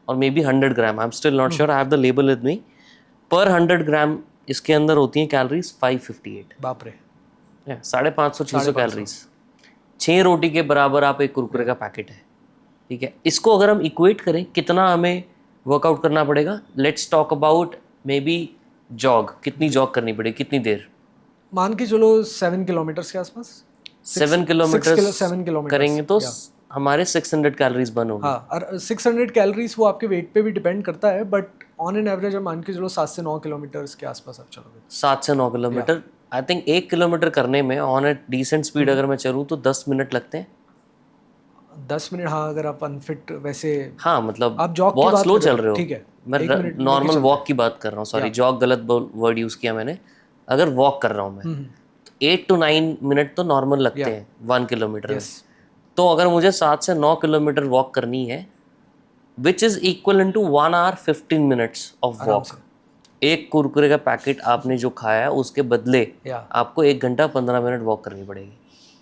और may be 100 gram, I am still not sure, I have the label with me. पर 100 ग्राम इसके अंदर होती हैं कैलोरीज 558। बाप रे, 550-600 कैलोरीज। 6 रोटी के बराबर आप एक कुरकुरे का पैकेट है, ठीक है। इसको अगर हम इक्वेट करें कितना हमें वर्कआउट करना पड़ेगा, let's talk about may be jog, कितनी जॉग करनी पड़ेगी, कितनी देर? मान के चलो 7 किलोमीटर के आसपास। 7 किलोमीटर 7 किलोमीटर करेंगे तो हमारे 600 कैलोरीज बर्न होगी। हाँ, और 600 कैलोरीज वो आपके वेट पे भी डिपेंड करता है, बट ऑन एन एवरेज हम मान के चलो 7 से 9 किलोमीटर के आसपास आप चलोगे। 7 से 9 किलोमीटर, आई थिंक 1 किलोमीटर करने में ऑन ए डिसेंट स्पीड अगर मैं चलूँ तो 10 मिनट लगते हैं। 10 मिनट, हाँ, अगर आप अनफिट वैसे, हाँ मतलब आप जॉग बहुत स्लो चल रहे हो, ठीक है, मैं नॉर्मल वॉक की बात कर रहा हूँ, सॉरी जॉग गलत वर्ड यूज किया मैंने। अगर वॉक कर रहा हूँ मैं तो 8 to 9 मिनट तो नॉर्मल लगते हैं 1 किलोमीटर में। तो अगर मुझे 7 से 9 किलोमीटर वॉक करनी है, which is equal to 1 hour 15 minutes of walk, एक कुरकुरे का पैकेट आपने जो खाया है उसके बदले आपको 1 घंटा 15 मिनट वॉक करनी पड़ेगी।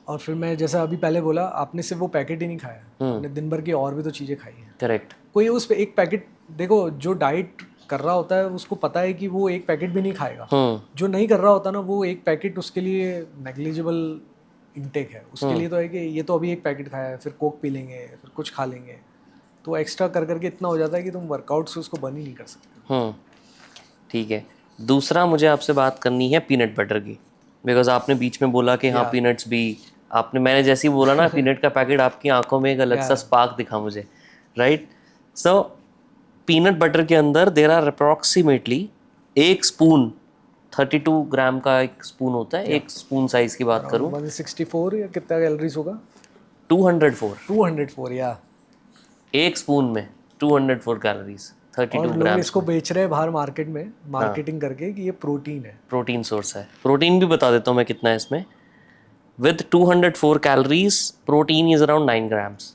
और फिर मैं जैसा अभी पहले बोला, आपने सिर्फ वो पैकेट ही नहीं खाया, आपने दिन भर की और भी तो चीज़ें खाई हैं। करेक्ट। कोई उस पे एक पैकेट, देखो जो डाइट कर रहा होता है उसको पता है कि वो एक पैकेट भी नहीं खाएगा। जो नहीं कर रहा होता ना, वो एक पैकेट उसके लिए नेग्लिजिबल इंटेक है। उसके लिए तो है कि ये तो अभी एक पैकेट खाया है, फिर कोक पी लेंगे, फिर कुछ खा लेंगे, तो एक्स्ट्रा कर करके इतना हो जाता है कि तुम वर्कआउट से उसको बर्न ही नहीं कर सकते। ठीक है। दूसरा मुझे आपसे बात करनी है पीनट बटर की, बिकॉज आपने बीच में बोला कि हाँ पीनट्स भी, आपने, मैंने जैसे ही बोला ना पीनट का पैकेट, आपकी आंखों में एक अलग सा स्पार्क दिखा मुझे, राइट। सो पीनट बटर के अंदर देर आर अप्रॉक्सीमेटली एक स्पून, 32 ग्राम का एक स्पून होता है, एक स्पून साइज की बात करूँ 164 या कितना कैलोरीज होगा, 204 या एक स्पून में 204 कैलोरीज, 32 ग्राम। इसको बेच रहे हैं बाहर मार्केट में, मार्केटिंग करके कि ये प्रोटीन है, प्रोटीन सोर्स है। प्रोटीन भी बता देता हूँ मैं कितना है इसमें। With 204 calories, protein is around 9 grams,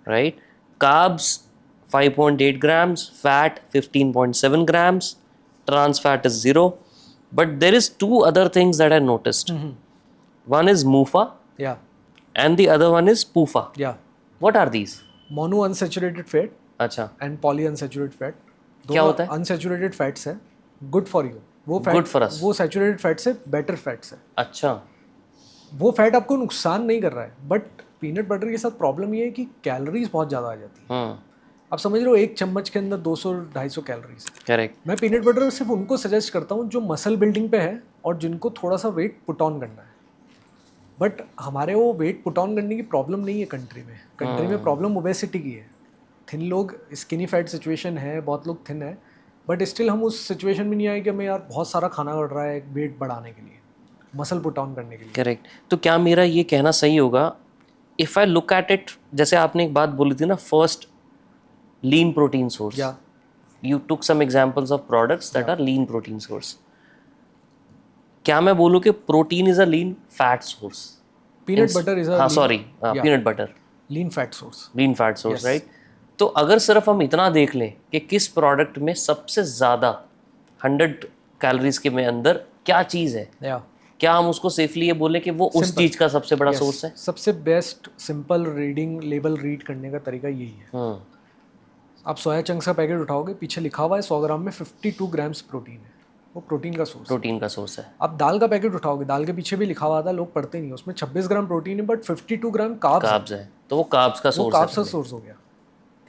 right. Carbs 5.8 grams, fat 15.7 grams, trans fat is 0. But there is 2 other things that I noticed. One is MUFA, and the other one is PUFA. What are these? Mono unsaturated fat, अच्छा, and poly unsaturated fat. क्या होता है? Unsaturated fats है, good for you. वो fat, good for us. वो saturated fats है, better fats है। अच्छा, वो फैट आपको नुकसान नहीं कर रहा है, बट पीनट बटर के साथ प्रॉब्लम ये है कि कैलोरीज बहुत ज़्यादा आ जाती है। आप समझ रहे हो, एक चम्मच के अंदर 200-250 कैलोरीज। करेक्ट। मैं पीनट बटर सिर्फ उनको सजेस्ट करता हूँ जो मसल बिल्डिंग पे है और जिनको थोड़ा सा वेट पुट ऑन करना है। बट हमारे वो वेट पुट ऑन करने की प्रॉब्लम नहीं है कंट्री में। कंट्री में प्रॉब्लम ओबेसिटी की है। थिन लोग, स्किनी फैट सिचुएशन है, बहुत लोग थिन है, बट स्टिल हम उस सिचुएशन में नहीं आए कि हमें यार बहुत सारा खाना पड़ रहा है वेट बढ़ाने के लिए, मसल पुट ऑन करने के लिए। करेक्ट। तो क्या मेरा ये कहना सही होगा, if I look at it, जैसे आपने एक बात बोली थी ना, फर्स्ट लीन प्रोटीन सोर्स, या you took some examples of products that are lean protein source. क्या मैं बोलूँ कि protein is a lean fat source? Peanut butter is हाँ सॉरी, पीनट बटर लीन फैट सोर्स। लीन फैट सोर्स, राइट। तो अगर सिर्फ हम इतना देख लें कि किस प्रोडक्ट में सबसे ज़्यादा 100 कैलोरीज के में अंदर क्या चीज़ है, क्या हम उसको सेफली ये बोले कि वो उस चीज़ का सबसे बड़ा सोर्स है? सबसे best simple reading label read करने का तरीका यही है। आप सोया चंक्स का पैकेट उठाओगे, पीछे लिखा हुआ है 100 ग्राम में 52 ग्राम्स प्रोटीन है, वो प्रोटीन का सोर्स है। आप दाल का पैकेट उठाओगे, दाल के पीछे भी लिखा हुआ था, लोग पढ़ते नहीं, उसमें 26 ग्राम प्रोटीन है बट 52 ग्राम कार्ब्स है, तो वो कार्ब्स का सोर्स हो गया।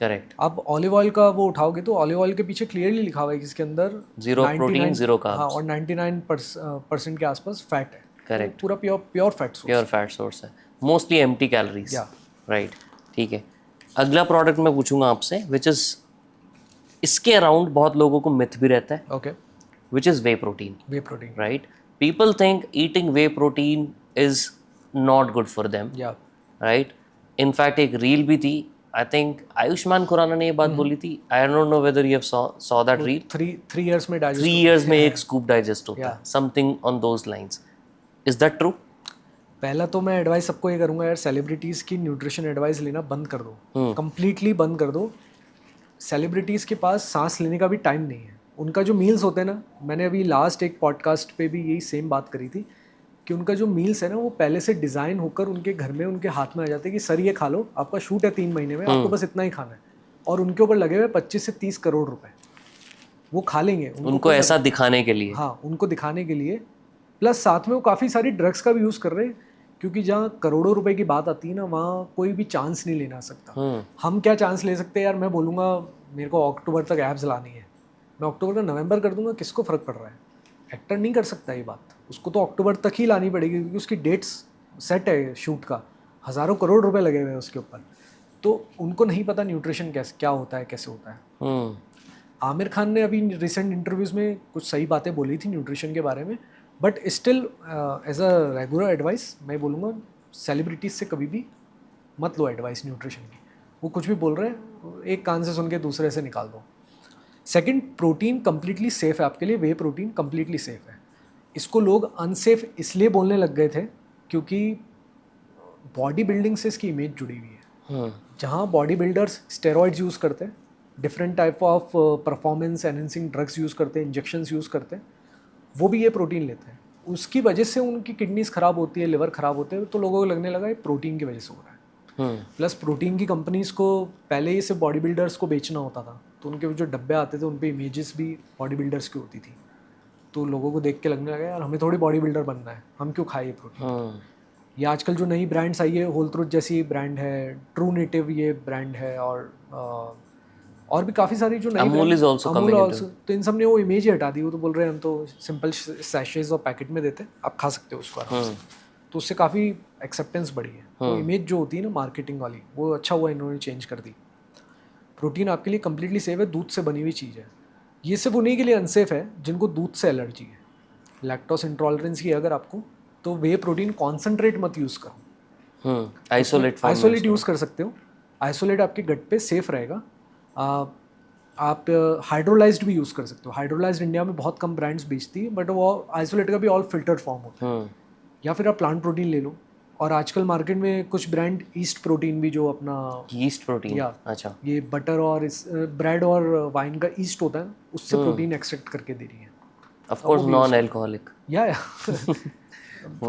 करेक्ट। आप ऑलिव ऑयल का वो उठाओगे तो ऑलिव ऑयल के पीछे क्लियरली लिखा हुआ है कि इसके अंदर 0 प्रोटीन 0 कार्ब्स, हाँ, और 99% के आसपास फैट है। करेक्ट, पूरा प्योर फैट सोर्स है, मोस्टली एम्प्टी कैलोरीज, राइट। ठीक है, अगला प्रोडक्ट मैं पूछूंगा आपसे, विच इज इसके अराउंड बहुत लोगों को मिथ भी रहता है, okay, which is way protein, right. People think eating way protein is not good for them, right. In fact एक रील भी थी, आई थिंक आयुष्मान खुराना ने ये बात बोली थी, आई don't know whether you have saw that reel. 3 years में 3 इयर्स में एक स्कूप डाइजेस्ट होता है, something on those lines. Is that true? पहला तो मैं एडवाइस सबको ये करूंगा यार, सेलिब्रिटीज़ की न्यूट्रिशन एडवाइस लेना बंद कर दो, कंप्लीटली बंद कर दो। सेलिब्रिटीज़ के पास सांस लेने का भी टाइम नहीं है। उनका जो मील्स होते हैं ना, मैंने अभी लास्ट एक पॉडकास्ट पे भी यही सेम बात करी थी कि उनका जो मील्स है ना, वो पहले से डिज़ाइन होकर उनके घर में उनके हाथ में आ जाते हैं कि सर ये खा लो, आपका शूट है 3 महीने में, आपको बस इतना ही खाना है, और उनके ऊपर लगे हुए 25 से 30 करोड़ रुपए। वो खा लेंगे उनको ऐसा दिखाने के लिए, हाँ, उनको दिखाने के लिए, प्लस साथ में वो काफ़ी सारी ड्रग्स का भी यूज़ कर रहे हैं, क्योंकि जहाँ करोड़ों रुपए की बात आती है ना, वहाँ कोई भी चांस नहीं लेना सकता। हम क्या चांस ले सकते हैं यार? मैं बोलूँगा मेरे को अक्टूबर तक एब्स लानी है, मैं अक्टूबर का नवंबर कर दूंगा, किसको फ़र्क पड़ रहा है? एक्टर नहीं कर सकता ये बात, उसको तो अक्टूबर तक ही लानी पड़ेगी, क्योंकि उसकी डेट्स सेट है शूट का, हज़ारों करोड़ रुपए लगे हुए हैं उसके ऊपर। तो उनको नहीं पता न्यूट्रिशन क्या होता है, कैसे होता है। आमिर खान ने अभी रिसेंट इंटरव्यूज़ में कुछ सही बातें बोली थी न्यूट्रिशन के बारे में, but still as a regular advice मैं बोलूँगा सेलिब्रिटीज़ से कभी भी मत लो एडवाइस न्यूट्रिशन की। वो कुछ भी बोल रहे हैं, एक कान से सुन के दूसरे से निकाल दो। सेकंड, प्रोटीन कम्प्लीटली सेफ़ है आपके लिए, वे प्रोटीन कम्प्लीटली सेफ़ है। इसको लोग अनसेफ इसलिए बोलने लग गए थे क्योंकि बॉडी बिल्डिंग से इसकी इमेज जुड़ी हुई है। जहाँ बॉडी बिल्डर्स स्टेरॉइड्स यूज़ करते हैं, different type of performance enhancing drugs use करते हैं, इंजेक्शंस यूज़ करते हैं, वो भी ये प्रोटीन लेते हैं। उसकी वजह से उनकी किडनीज ख़राब होती है, लिवर ख़राब होते हैं, तो लोगों को लगने लगा ये प्रोटीन की वजह से हो रहा है। प्लस प्रोटीन की कंपनीज़ को पहले ही सिर्फ बॉडी बिल्डर्स को बेचना होता था, तो उनके जो डब्बे आते थे उन पे इमेजेस भी बॉडी बिल्डर्स की होती थी, तो लोगों को देख के लगने लगा यार हमें थोड़ी बॉडी बिल्डर बनना है, हम क्यों खाए ये प्रोटीन। ये आजकल जो नई ब्रांड्स आई है, होल ट्रुथ जैसी ब्रांड है, ट्रू नेटिव ये ब्रांड है, और भी काफ़ी सारी जो नई Amul is also coming into, तो इन सब ने वो इमेज ही हटा दी। वो तो बोल रहे हैं हम तो सिंपल सैशेज और पैकेट में देते हैं, आप खा सकते हो उसको आराम से, तो उससे काफ़ी एक्सेप्टेंस बढ़ी है। तो इमेज जो होती है ना मार्केटिंग वाली, वो अच्छा हुआ इन्होंने चेंज कर दी। प्रोटीन आपके लिए कम्प्लीटली सेफ है, दूध से बनी हुई चीज़ है। ये सिर्फ उन्हीं के लिए अनसेफ है जिनको दूध से एलर्जी है, लैक्टोस इंटॉलरेंस की अगर आपको, तो वे प्रोटीन कॉन्सेंट्रेट मत यूज़ करो, आइसोलेट यूज़ कर सकते हो। आइसोलेट आपके गट पे सेफ रहेगा। आप हाइड्रोलाइज्ड भी यूज़ कर सकते हो। हाइड्रोलाइज्ड इंडिया में बहुत कम ब्रांड्स बेचती है, बट वो आइसोलेट का भी ऑल फिल्टर्ड फॉर्म होता है। या फिर आप प्लांट प्रोटीन ले लो, और आजकल मार्केट में कुछ ब्रांड ईस्ट प्रोटीन भी, जो अपना ईस्ट प्रोटीन, अच्छा, ये बटर और ब्रेड और वाइन का ईस्ट होता है, उससे प्रोटीन एक्सट्रैक्ट करके दे रही है। ऑफ कोर्स नॉन अल्कोहलिक, या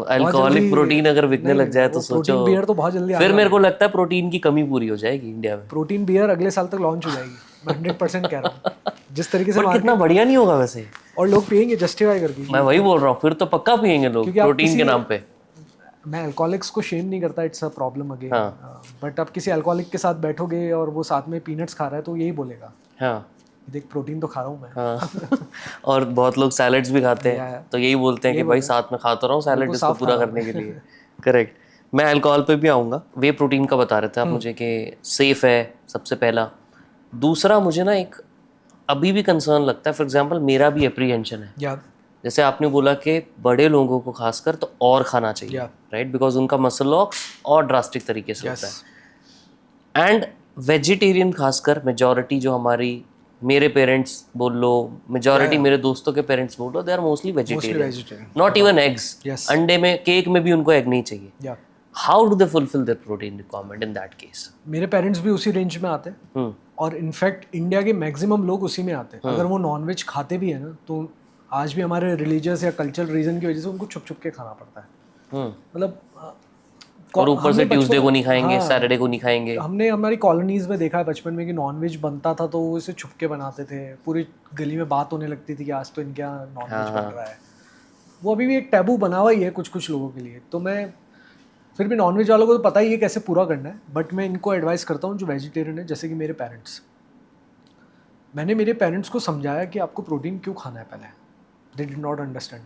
अल्कोहलिक प्रोटीन अगर बिकने लग जाए तो सोचो, बियर तो बहुत जल्दी फिर मेरे को लगता है प्रोटीन की कमी पूरी हो जाएगी इंडिया में। प्रोटीन बियर अगले साल तक लॉन्च हो जाएगी, मैं 100% कह रहा हूँ। जिस तरीके से कितना बढ़िया नहीं होगा वैसे, और लोग पियेंगे जस्टिफाई करके। मैं वही बोल रहा हूँ, फिर तो पक्का पियेंगे लोग प्रोटीन के नाम पे। मैं अल्कोहलिक्स को शेम नहीं करता, it's a problem again, but आप किसी अल्कोहलिक के साथ बैठोगे और वो साथ में पीनट्स खा रहा है, तो यही बोलेगा, हाँ देख प्रोटीन तो खा रहा हूँ मैं। हाँ। और बहुत लोग सैलड्स भी खाते हैं, तो यही बोलते हैं कि भाई साथ में खाता रहा हूँ सैलड, इसको पूरा करने के लिए। करेक्ट। मैं अल्कोहल पे भी आऊँगा। वे प्रोटीन का बता रहे थे आप मुझे कि सेफ है सबसे पहला। दूसरा, मुझे ना एक अभी भी कंसर्न लगता है, फॉर एग्जांपल मेरा भी एप्रीहेंशन है, या जैसे आपने बोला कि बड़े लोगों को खासकर तो और खाना चाहिए, Yeah. राइट, बिकॉज उनका मसल लॉस और ड्रास्टिक तरीके से होता यस है। एंड वेजिटेरियन खासकर मेजॉरिटी जो हमारी, मेरे पेरेंट्स बोल लो, मेजॉरिटी मेरे दोस्तों के पेरेंट्स बोल लो, they are mostly vegetarian, vegetarian not even eggs. Yes. अंडे में, केक में भी उनको एग नहीं चाहिए। या how do they fulfil there protein requirement in that case? मेरे पेरेंट्स भी उसी रेंज में आते हैं और इनफैक्ट इंडिया के मैक्सिमम लोग उसी में आते हैं। अगर वो नॉनवेज खाते भी है ना तो आज भी हमारे रिलीजियस या कल्चरल रीजन की वजह से उनको छुप छुप के खाना पड़ता है। मतलब और ऊपर से ट्यूसडे को नहीं खाएंगे, हाँ, सैटरडे को नहीं खाएंगे। हमने हमारी कॉलोनीज में देखा है बचपन में कि नॉनवेज बनता था तो वो इसे छुप के बनाते थे, पूरी गली में बात होने लगती थी कि आज तो इनके यहाँ नॉनवेज बन रहा है। वो अभी भी एक टैबू बना हुआ ही है कुछ कुछ लोगों के लिए। तो मैं फिर भी नॉनवेज वालों को तो पता ही है कैसे पूरा करना है, बट मैं इनको एडवाइस करता हूँ जो वेजिटेरियन है, जैसे कि मेरे पेरेंट्स। मैंने मेरे पेरेंट्स को समझाया कि आपको प्रोटीन क्यों खाना है पहले। They did not understand.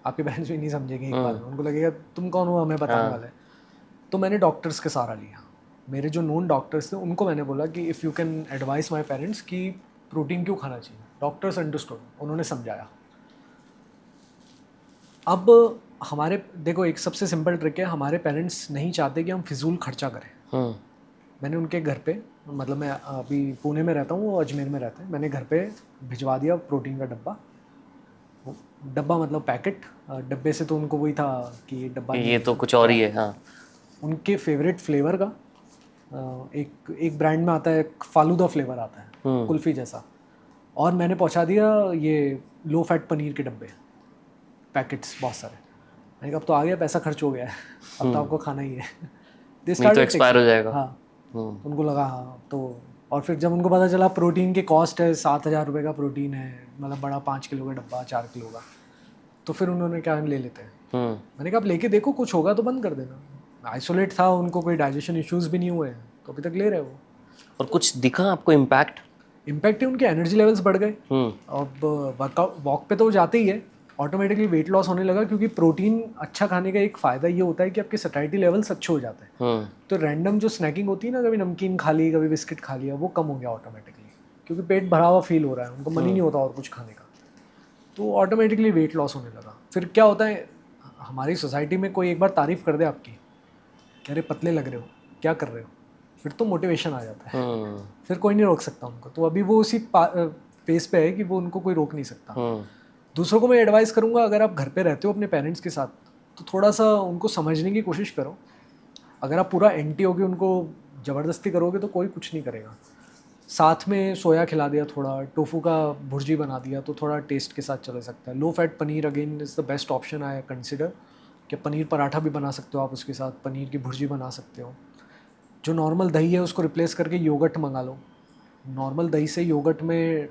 आपके पेरेंट्स भी नहीं समझेंगे एक बार में, उनको लगेगा तुम कौन हो हमें बताने वाले। तो मैंने डॉक्टर्स के सहारा लिया। मेरे जो नोन डॉक्टर्स थे उनको मैंने बोला कि if you can advice my parents कि प्रोटीन क्यों खाना चाहिए। डॉक्टर्स अंडरस्टूड, उन्होंने समझाया। अब हमारे देखो एक सबसे सिंपल ट्रिक है, हमारे पेरेंट्स नहीं चाहते कि हम फिजूल खर्चा करें। मैंने उनके घर पे, मतलब मैं अभी पुणे में रहता हूँ, वो अजमेर में रहते हैं, मैंने घर पे भिजवा दिया प्रोटीन का डब्बा। डब्बा मतलब पैकेट, डब्बे से तो उनको वही था कि ये डब्बा ये तो कुछ और ही है। हाँ, उनके फेवरेट फ्लेवर का एक ब्रांड में आता है, फालूदा फ्लेवर आता है कुल्फ़ी जैसा, और मैंने पहुंचा दिया ये लो फैट पनीर के डब्बे, पैकेट्स बहुत सारे। मैंने कहा अब तो आ गया, पैसा खर्च हो गया है, अब तो आपको खाना ही है। नहीं तो एक्सपायर हो जाएगा। हाँ, उनको लगा हाँ तो। और फिर जब उनको पता चला प्रोटीन की कॉस्ट है 7,000 रुपये का प्रोटीन है, मतलब बड़ा 5 किलो का डब्बा 4 किलो का, तो फिर उन्होंने क्या ले लेते हैं। मैंने कहा आप लेके देखो, कुछ होगा तो बंद कर देना। आइसोलेट था, उनको कोई डाइजेशन इश्यूज भी नहीं हुए, तो अभी तक ले रहे हो। और कुछ दिखा आपको इम्पैक्ट? इम्पैक्ट है, उनके एनर्जी लेवल्स बढ़ गए। अब वर्कआउट वॉक पे तो वो जाते ही है, ऑटोमेटिकली वेट लॉस होने लगा, क्योंकि प्रोटीन अच्छा खाने का एक फ़ायदा ये होता है कि आपके सैटिस्फैक्टरी लेवल्स अच्छे हो जाते हैं। तो रैंडम जो स्नैकिंग होती है ना, कभी नमकीन खा ली, कभी बिस्किट खा लिया, वो कम हो गया ऑटोमेटिकली, क्योंकि पेट भरा हुआ फील हो रहा है, उनको मन ही नहीं होता और कुछ खाने का, तो ऑटोमेटिकली वेट लॉस होने लगा। फिर क्या होता है, हमारी सोसाइटी में कोई एक बार तारीफ़ कर दे आपकी, कह रहे पतले लग रहे हो, क्या कर रहे हो, फिर तो मोटिवेशन आ जाता है, फिर कोई नहीं रोक सकता उनको। तो अभी वो उसी फेस पे है कि वो उनको कोई रोक नहीं सकता। दूसरों को मैं एडवाइस करूंगा, अगर आप घर पे रहते हो अपने पेरेंट्स के साथ, तो थोड़ा सा उनको समझने की कोशिश करो। अगर आप पूरा एंटी होगे, उनको ज़बरदस्ती करोगे तो कोई कुछ नहीं करेगा। साथ में सोया खिला दिया, थोड़ा टोफू का भुर्जी बना दिया, तो थोड़ा टेस्ट के साथ चल सकता है। Low fat paneer again is the best option I consider, कि पनीर पराठा भी बना सकते हो आप, उसके साथ पनीर की भुर्जी बना सकते हो। जो नॉर्मल दही है उसको रिप्लेस करके योगर्ट मंगा लो। नॉर्मल दही से योगर्ट में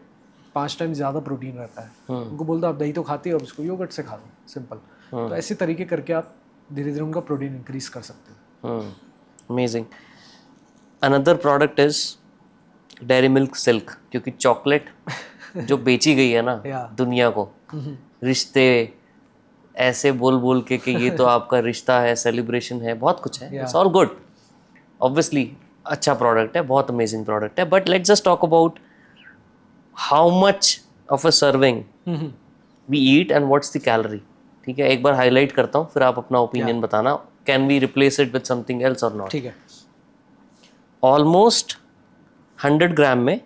5 टाइम ज़्यादा प्रोटीन रहता है। उनको बोल दो आप दही तो खाते हो, अब इसको योगर्ट से खा लो, सिंपल। तो ऐसे तरीके करके आप धीरे धीरे उनका प्रोटीन इंक्रीज कर सकते हो। Amazing. Another product is dairy milk silk, क्योंकि चॉकलेट जो बेची गई है ना दुनिया को, रिश्ते ऐसे बोल बोल के कि ये तो आपका रिश्ता है, सेलिब्रेशन है, बहुत कुछ है, इट्स ऑल गुड, ऑब्वियसली अच्छा प्रोडक्ट है, बहुत अमेजिंग प्रोडक्ट है। But let's just talk about how much of a serving we eat and what's the calorie. ठीक है, एक बार हाईलाइट करता हूँ, फिर आप अपना ओपिनियन बताना, can we replace it with something else और नॉट। ठीक है। ऑलमोस्ट 100 ग्राम में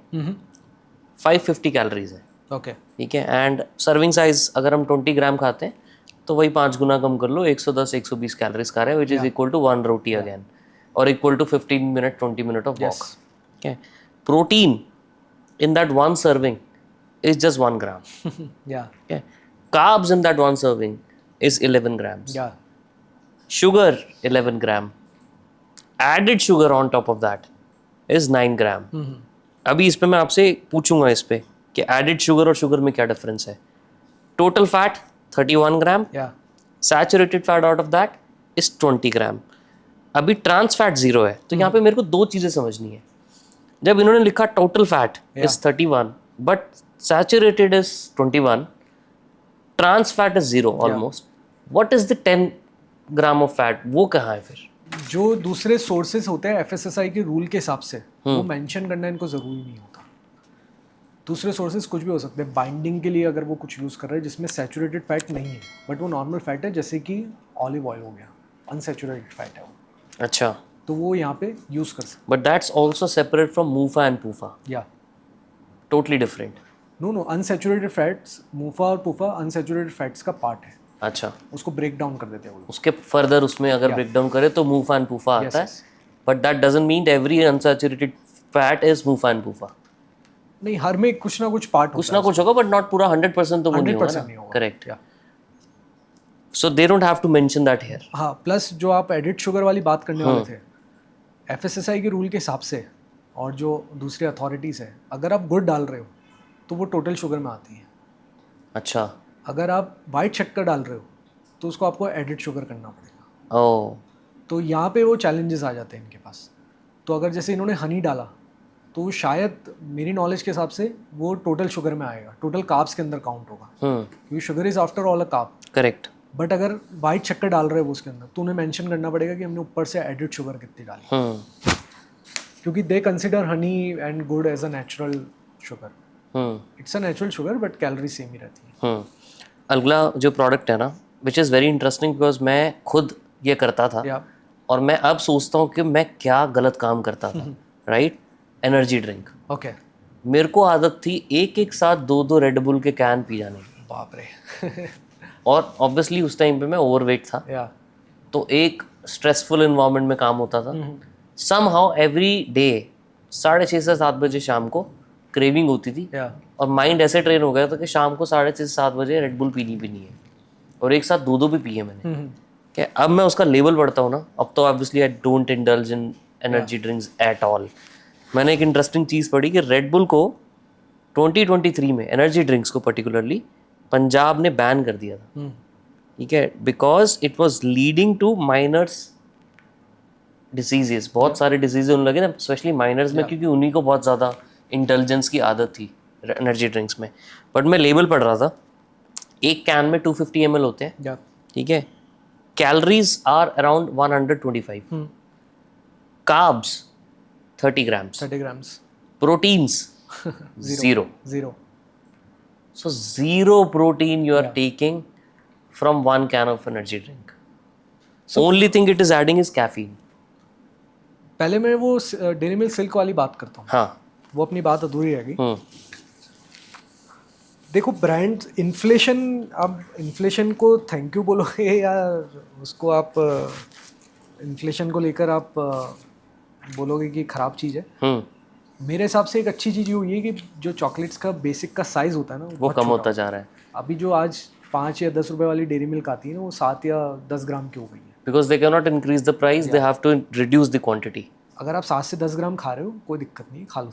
550 कैलोरीज है। ओके, ठीक है, एंड सर्विंग साइज अगर हम 20 ग्राम खाते हैं तो वही 5 गुना कम कर लो, 110-120 कैलोरीज खा रहे हैं, which is equal to 1 roti again, और equal to 15 minute 20 minute of walk. Okay, protein in that one serving is just 1 gram. Yeah. Okay. Carbs in that one serving is 11 grams. Yeah. Sugar 11 gram. Added sugar on top of that is 9 gram. अभी इस पे मैं आपसे पूछूंगा इस पे कि added sugar और sugar में क्या difference है. Total fat 31 gram. Yeah. Saturated fat out of that is 20 gram. अभी trans fat 0 है, तो यहाँ पे मेरे को दो चीजें समझनी है। जब इन्होंने लिखा total fat is 31 but saturated is 21, trans fat is 0 almost, what is the 10 gram of fat, वो कहाँ है फिर? जो दूसरे सोर्सेज होते हैं एफएसएसआई के रूल के हिसाब से, वो मेंशन करना इनको जरूरी नहीं होता। दूसरे सोर्सेज कुछ भी हो सकते हैं। बाइंडिंग के लिए अगर वो कुछ यूज़ कर रहे हैं जिसमें सैचुरेटेड फैट नहीं है बट वो नॉर्मल फैट है, जैसे कि ऑलिव ऑयल हो गया, अनसैचुरेटेड फैट है वो, अच्छा, तो वो यहाँ पे यूज़ कर सकते but that's also separate from MUFA and PUFA, हैं। या totally different. No unsaturated fats, MUFA और पूफा अनसैचुरेटेड फैट्स का पार्ट है, अच्छा, उसको ब्रेक डाउन कर देते हैं वो लोग। उसके फर्दर उसमें अगर Yeah. ब्रेक डाउन करे तो मूफा एंड पूफा Yes, आता है, yes. But that doesn't mean every unsaturated fat is MUFA and PUFA. नहीं, हर में कुछ ना कुछ पार्ट कुछ होता ना है, कुछ होगा, बट नॉट पूरा 100% तो वो नहीं होगा 100% ना। नहीं होगा। करेक्ट, या so they don't have to mention that here. हाँ, प्लस जो आप एडिड शुगर वाली बात करने वाले थे, एफएसएसआई के रूल के हिसाब से और जो दूसरी अथॉरिटीज़ है, अगर आप गुड़ डाल रहे हो तो वो टोटल शुगर में आती है। अच्छा, अगर आप वाइट शक्कर डाल रहे हो तो उसको आपको एडिड शुगर करना पड़ेगा। ओ, तो यहाँ पे वो चैलेंजेस आ जाते हैं इनके पास। तो अगर जैसे इन्होंने हनी डाला तो वो शायद मेरी नॉलेज के हिसाब से वो टोटल शुगर में आएगा, टोटल कार्ब्स के अंदर काउंट होगा, क्योंकि sugar is after all a carb. Correct, but अगर वाइट शक्कर डाल रहे हो उसके अंदर तो उन्हें मेंशन करना पड़ेगा कि हमने ऊपर से एडिड शुगर कितनी डाली, क्योंकि they consider honey and gur as a natural sugar. It's a natural sugar but calorie same ही रहती है। अगला जो प्रोडक्ट है ना, which is very interesting because मैं खुद ये करता था या और मैं अब सोचता हूँ कि मैं क्या गलत काम करता था। Right, energy drink. ओके, मेरे को आदत थी एक एक साथ दो दो रेड बुल के कैन पी जाने की, बाप रे। और ऑब्वियसली उस टाइम पे मैं ओवरवेट था, या तो एक स्ट्रेसफुल इन्वायरमेंट में काम होता था। सम हाउ एवरी डे 6:30 से 7 बजे शाम को क्रेविंग होती थी, या और माइंड ऐसे ट्रेन हो गया था कि शाम को 6:30 से 7 बजे रेड बुल पीनी है, और एक साथ दो दो भी पिए मैंने। कि अब मैं उसका लेबल पढ़ता हूँ ना, अब तो obviously I don't indulge in energy drinks at all. मैंने एक इंटरेस्टिंग चीज़ पढ़ी कि रेड बुल को 2023 में, एनर्जी ड्रिंक्स को पर्टिकुलरली, पंजाब ने बैन कर दिया था। ठीक है, because it was leading to miners diseases. बहुत सारे डिजीज होने लगे ना, स्पेशली माइनर्स में, क्योंकि उन्हीं को बहुत ज़्यादा इंटेलिजेंस की आदत थी एनर्जी ड्रिंक्स में। बट मैं लेबल पढ़ रहा था, एक कैन में 250 ml होते हैं। या ठीक है, calories are around 125, carbs 30 grams, 30 grams, proteins zero. zero. So zero protein you are taking from one can of energy drink. Only thing it is adding is caffeine. पहले मैं वो डेयरी मिल्क सिल्क वाली बात करता हूँ, हाँ, वो अपनी बात अधूरी रह गई। देखो ब्रांड इन्फ्लेशन, अब इन्फ्लेशन को थैंक यू बोलोगे या उसको आप इन्फ्लेशन को लेकर आप बोलोगे कि ख़राब चीज़ है। मेरे हिसाब से एक अच्छी चीज़ ये हुई है कि जो चॉकलेट्स का बेसिक का साइज़ होता है ना, वो कम होता जा रहा है। अभी जो आज 5 या 10 रुपए वाली डेयरी मिल्क आती है ना, वो 7 या 10 ग्राम की हो गई है। Because they cannot increase the price, they have to reduce the quantity. अगर आप 7 से 10 ग्राम खा रहे हो कोई दिक्कत नहीं, खा लो।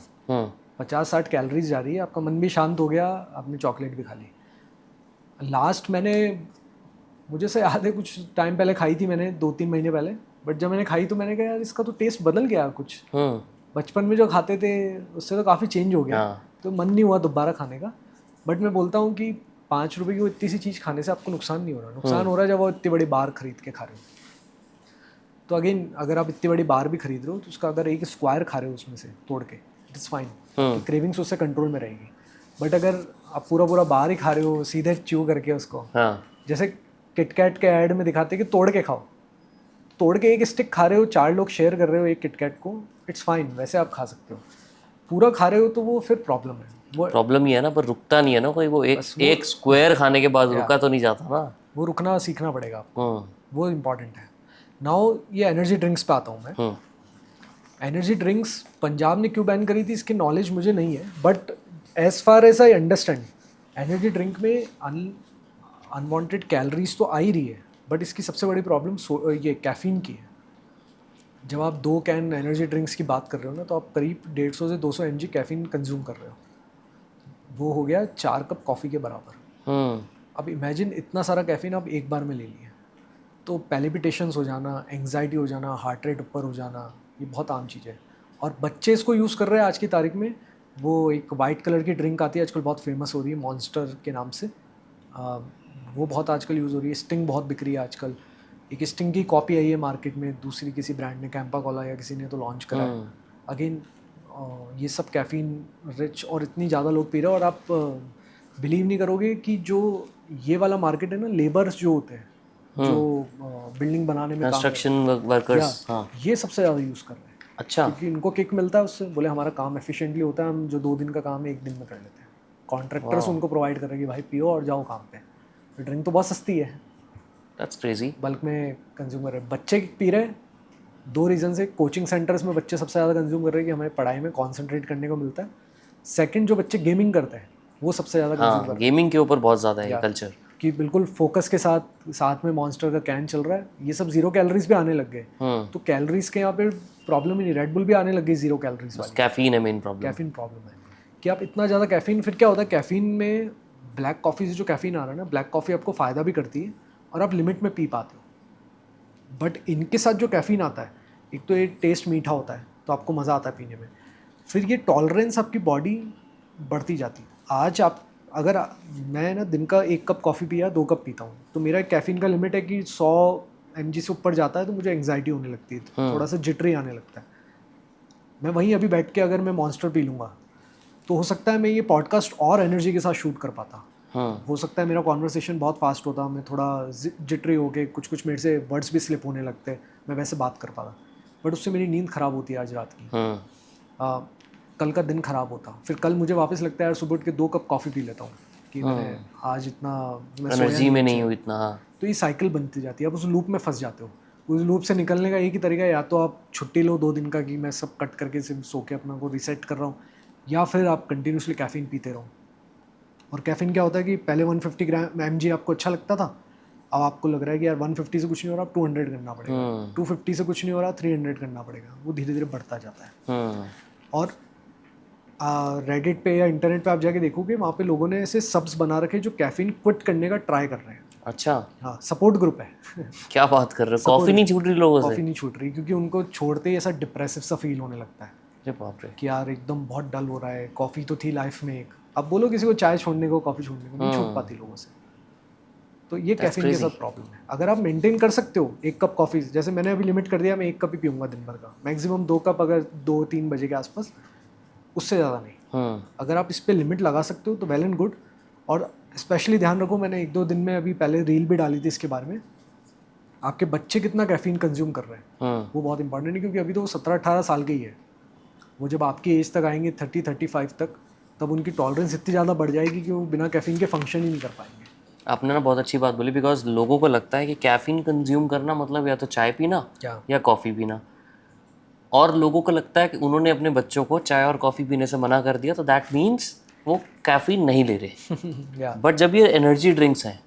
50-60 कैलोरीज जा रही है, आपका मन भी शांत हो गया, आपने चॉकलेट भी खा ली। लास्ट मुझे से याद है कुछ टाइम पहले खाई थी मैंने, 2-3 महीने पहले, बट जब मैंने खाई तो मैंने कहा यार इसका तो टेस्ट बदल गया कुछ। बचपन में जो खाते थे उससे तो काफ़ी चेंज हो गया। तो मन नहीं हुआ दोबारा खाने का। बट मैं बोलता हूँ कि 5 रुपए की वो इतनी सी चीज़ खाने से आपको नुकसान नहीं हो रहा। नुकसान हो रहा है जब वो इतनी बड़ी बार खरीद के खा रहे हो। तो अगेन अगर आप इतनी बड़ी बार भी खरीद रहे हो तो उसका अगर एक स्क्वायर खा रहे हो उसमें से तोड़ के, इट इज़ फाइन, क्रेविंग्स उससे कंट्रोल में रहेगी। बट अगर आप पूरा बार ही खा रहे हो सीधे च्यू करके उसको, जैसे किटकैट के ऐड में दिखाते हैं कि तोड़ के खाओ, तोड़ के एक स्टिक खा रहे हो, 4 लोग शेयर कर रहे हो एक किटकैट को, इट्स फाइन, वैसे आप खा सकते हो। पूरा खा रहे हो तो वो फिर प्रॉब्लम है। वो प्रॉब्लम ही है ना, पर रुकता नहीं है ना कोई। वो एक स्क्वायर खाने के बाद रुका तो नहीं जाता ना, वो रुकना सीखना पड़ेगा आपको, वो इम्पॉर्टेंट है। नाउ ये एनर्जी ड्रिंक्स पे आता हूँ मैं। एनर्जी ड्रिंक्स पंजाब ने क्यों बैन करी थी इसकी नॉलेज मुझे नहीं है, but as far as I understand energy drink में अनवांटेड कैलोरीज तो आ ही रही है, बट इसकी सबसे बड़ी प्रॉब्लम ये कैफ़ीन की है। जब आप 2 कैन एनर्जी ड्रिंक्स की बात कर रहे हो ना, तो आप करीब 150 से 200 mg कैफ़ीन कंज्यूम कर रहे हो। वो हो गया 4 कप कॉफ़ी के बराबर। अब इमेजिन इतना सारा कैफ़ीन आप एक बार में ले लिए, तो पैलिपिटेशंस हो जाना, एंग्जाइटी हो जाना, हार्ट रेट ऊपर हो जाना, ये बहुत आम चीज़ है। और बच्चे इसको यूज़ कर रहे हैं आज की तारीख में। वो एक वाइट कलर की ड्रिंक आती है आजकल, बहुत फेमस हो रही है मॉन्स्टर के नाम से, वो बहुत आजकल यूज़ हो रही है। स्टिंग बहुत बिक रही है आजकल। एक स्टिंग की कॉपी आई है मार्केट में, दूसरी किसी ब्रांड ने, कैंपा कोला या किसी ने तो लॉन्च करा है। अगेन ये सब कैफीन रिच और इतनी ज़्यादा लोग पी रहे हैं, और आप बिलीव नहीं करोगे कि जो ये वाला मार्केट है ना, लेबर्स जो होते हैं जो बिल्डिंग बनाने में काम कंस्ट्रक्शन वर्कर्स, हाँ, ये सबसे ज़्यादा यूज़ कर रहे हैं। अच्छा, क्योंकि इनको किक मिलता है उससे, बोले हमारा काम एफिशिएंटली होता है, हम जो 2 दिन का काम है 1 दिन में कर लेते हैं। कॉन्ट्रैक्टर्स उनको प्रोवाइड कर रहे हैं कि भाई पियो और जाओ काम पे। ड्रिंक तो बहुत सस्ती है, दैट्स क्रेजी। बल्क में कंज्यूमर है। बच्चे पी रहे हैं 2 रीज़न से। कोचिंग सेंटर्स में बच्चे सबसे ज़्यादा कंज्यूम कर रहे हैं कि हमें पढ़ाई में कॉन्सेंट्रेट करने को मिलता है। सेकंड, जो बच्चे गेमिंग करते हैं वो सबसे ज़्यादा कंज्यूम कर हाँ, रहे हैं, गेमिंग के ऊपर बहुत ज़्यादा है कल्चर, कि बिल्कुल फोकस के साथ में मॉन्स्टर का कैन चल रहा है। ये सब 0 कैलोरीज पे आने लग गए, तो कैलोरीज के यहाँ पे प्रॉब्लम ही नहीं। रेड बुल भी आने लग गई 0 कैलोरीज वाली। कैफीन है मेन प्रॉब्लम। कैफीन प्रॉब्लम है कि आप इतना ज़्यादा कैफीन, फिर क्या होता है कैफीन में, ब्लैक कॉफ़ी से जो कैफीन आ रहा है ना, ब्लैक कॉफ़ी आपको फ़ायदा भी करती है और आप लिमिट में पी पाते हो। बट इनके साथ जो कैफीन आता है, एक तो ये टेस्ट मीठा होता है तो आपको मज़ा आता है पीने में, फिर ये टॉलरेंस आपकी बॉडी बढ़ती जाती है। आज आप अगर मैं ना दिन का 1 कप कॉफ़ी पिया 2 कप पीता हूँ, तो मेरा कैफीन का लिमिट है कि 100 mg से ऊपर जाता है तो मुझे एंग्जाइटी होने लगती है, थोड़ा सा जिटरी आने लगता है। मैं वहीं अभी बैठ के अगर मैं मॉन्स्टर पी लूँगा तो हो सकता है मैं ये पॉडकास्ट और एनर्जी के साथ शूट कर पाता। हो सकता है मेरा कॉन्वर्सेशन बहुत फास्ट होता, मैं थोड़ा जिटरी हो के कुछ मेरे से वर्ड्स भी स्लिप होने लगते, मैं वैसे बात कर पाता। बट उससे मेरी नींद ख़राब होती है आज रात की, कल का दिन ख़राब होता। फिर कल मुझे वापस लगता है यार सुबह उठ के 2 कप कॉफ़ी पी लेता हूँ कि मैंने आज इतना एनर्जी में नहीं हूँ इतना। तो ये साइकिल बनती जाती है, आप उस लूप में फंस जाते हो। उस लूप से निकलने का एक ही तरीका है, या तो आप छुट्टी लो 2 दिन का कि मैं सब कट करके सिर्फ सो के अपना को रिसेट कर रहा हूँ, या फिर आप कंटिन्यूसली कैफ़ीन पीते रहो। और कैफ़ीन क्या होता है कि पहले 150 ग्राम mg आपको अच्छा लगता था, अब आपको लग रहा है कि यार 150 से कुछ नहीं हो रहा, 200 करना पड़ेगा, 250 से कुछ नहीं हो रहा, 300 करना पड़ेगा। वो धीरे धीरे बढ़ता जाता है। और रेडिट पे या इंटरनेट पे आप जाके देखोगे, वहाँ पे लोगों ने ऐसे सब्स बना रखे जो कैफीन क्विट करने का ट्राई कर रहे हैं। अच्छा, हाँ, सपोर्ट ग्रुप है। क्या बात कर रहे हो, कॉफ़ी नहीं छूट रही लोगों से? कॉफ़ी नहीं छूट रही क्योंकि उनको छोड़ते ही ऐसा डिप्रेसिव सा फील होने लगता है। अरे बाप रे, कि यार एकदम बहुत डल हो रहा है, कॉफ़ी तो थी लाइफ में एक, अब बोलो किसी को चाय छोड़ने को, कॉफ़ी छोड़ने को, नहीं छूट पाती लोगों से। तो ये कैफीन के साथ प्रॉब्लम है। अगर आप मेंटेन कर सकते हो 1 कप कॉफ़ी, जैसे मैंने अभी लिमिट कर दिया, मैं 1 कप ही पीऊँगा दिन भर का, मैक्सिमम 2 कप, अगर 2-3 बजे के आसपास, उससे ज़्यादा नहीं। अगर आप इस पर लिमिट लगा सकते हो तो वेल एंड गुड। और स्पेशली ध्यान रखो, मैंने 1-2 दिन में अभी पहले रील भी डाली थी इसके बारे में, आपके बच्चे कितना कैफीन कंज्यूम कर रहे हैं वो बहुत इंपॉर्टेंट है, क्योंकि अभी तो वो 17-18 साल के ही है। वो जब आपकी एज तक आएंगे 30-35 तक, तब उनकी टॉलरेंस इतनी ज़्यादा बढ़ जाएगी कि वो बिना कैफीन के फंक्शन ही नहीं कर पाएंगे। आपने ना बहुत अच्छी बात बोली, बिकॉज लोगों को लगता है कि कैफीन कंज्यूम करना मतलब या तो चाय पीना या कॉफ़ी पीना, और लोगों को लगता है कि उन्होंने अपने बच्चों को चाय और कॉफ़ी पीने से मना कर दिया तो दैट मीन्स वो कैफीन नहीं ले रहे। बट जब ये एनर्जी ड्रिंक्स हैं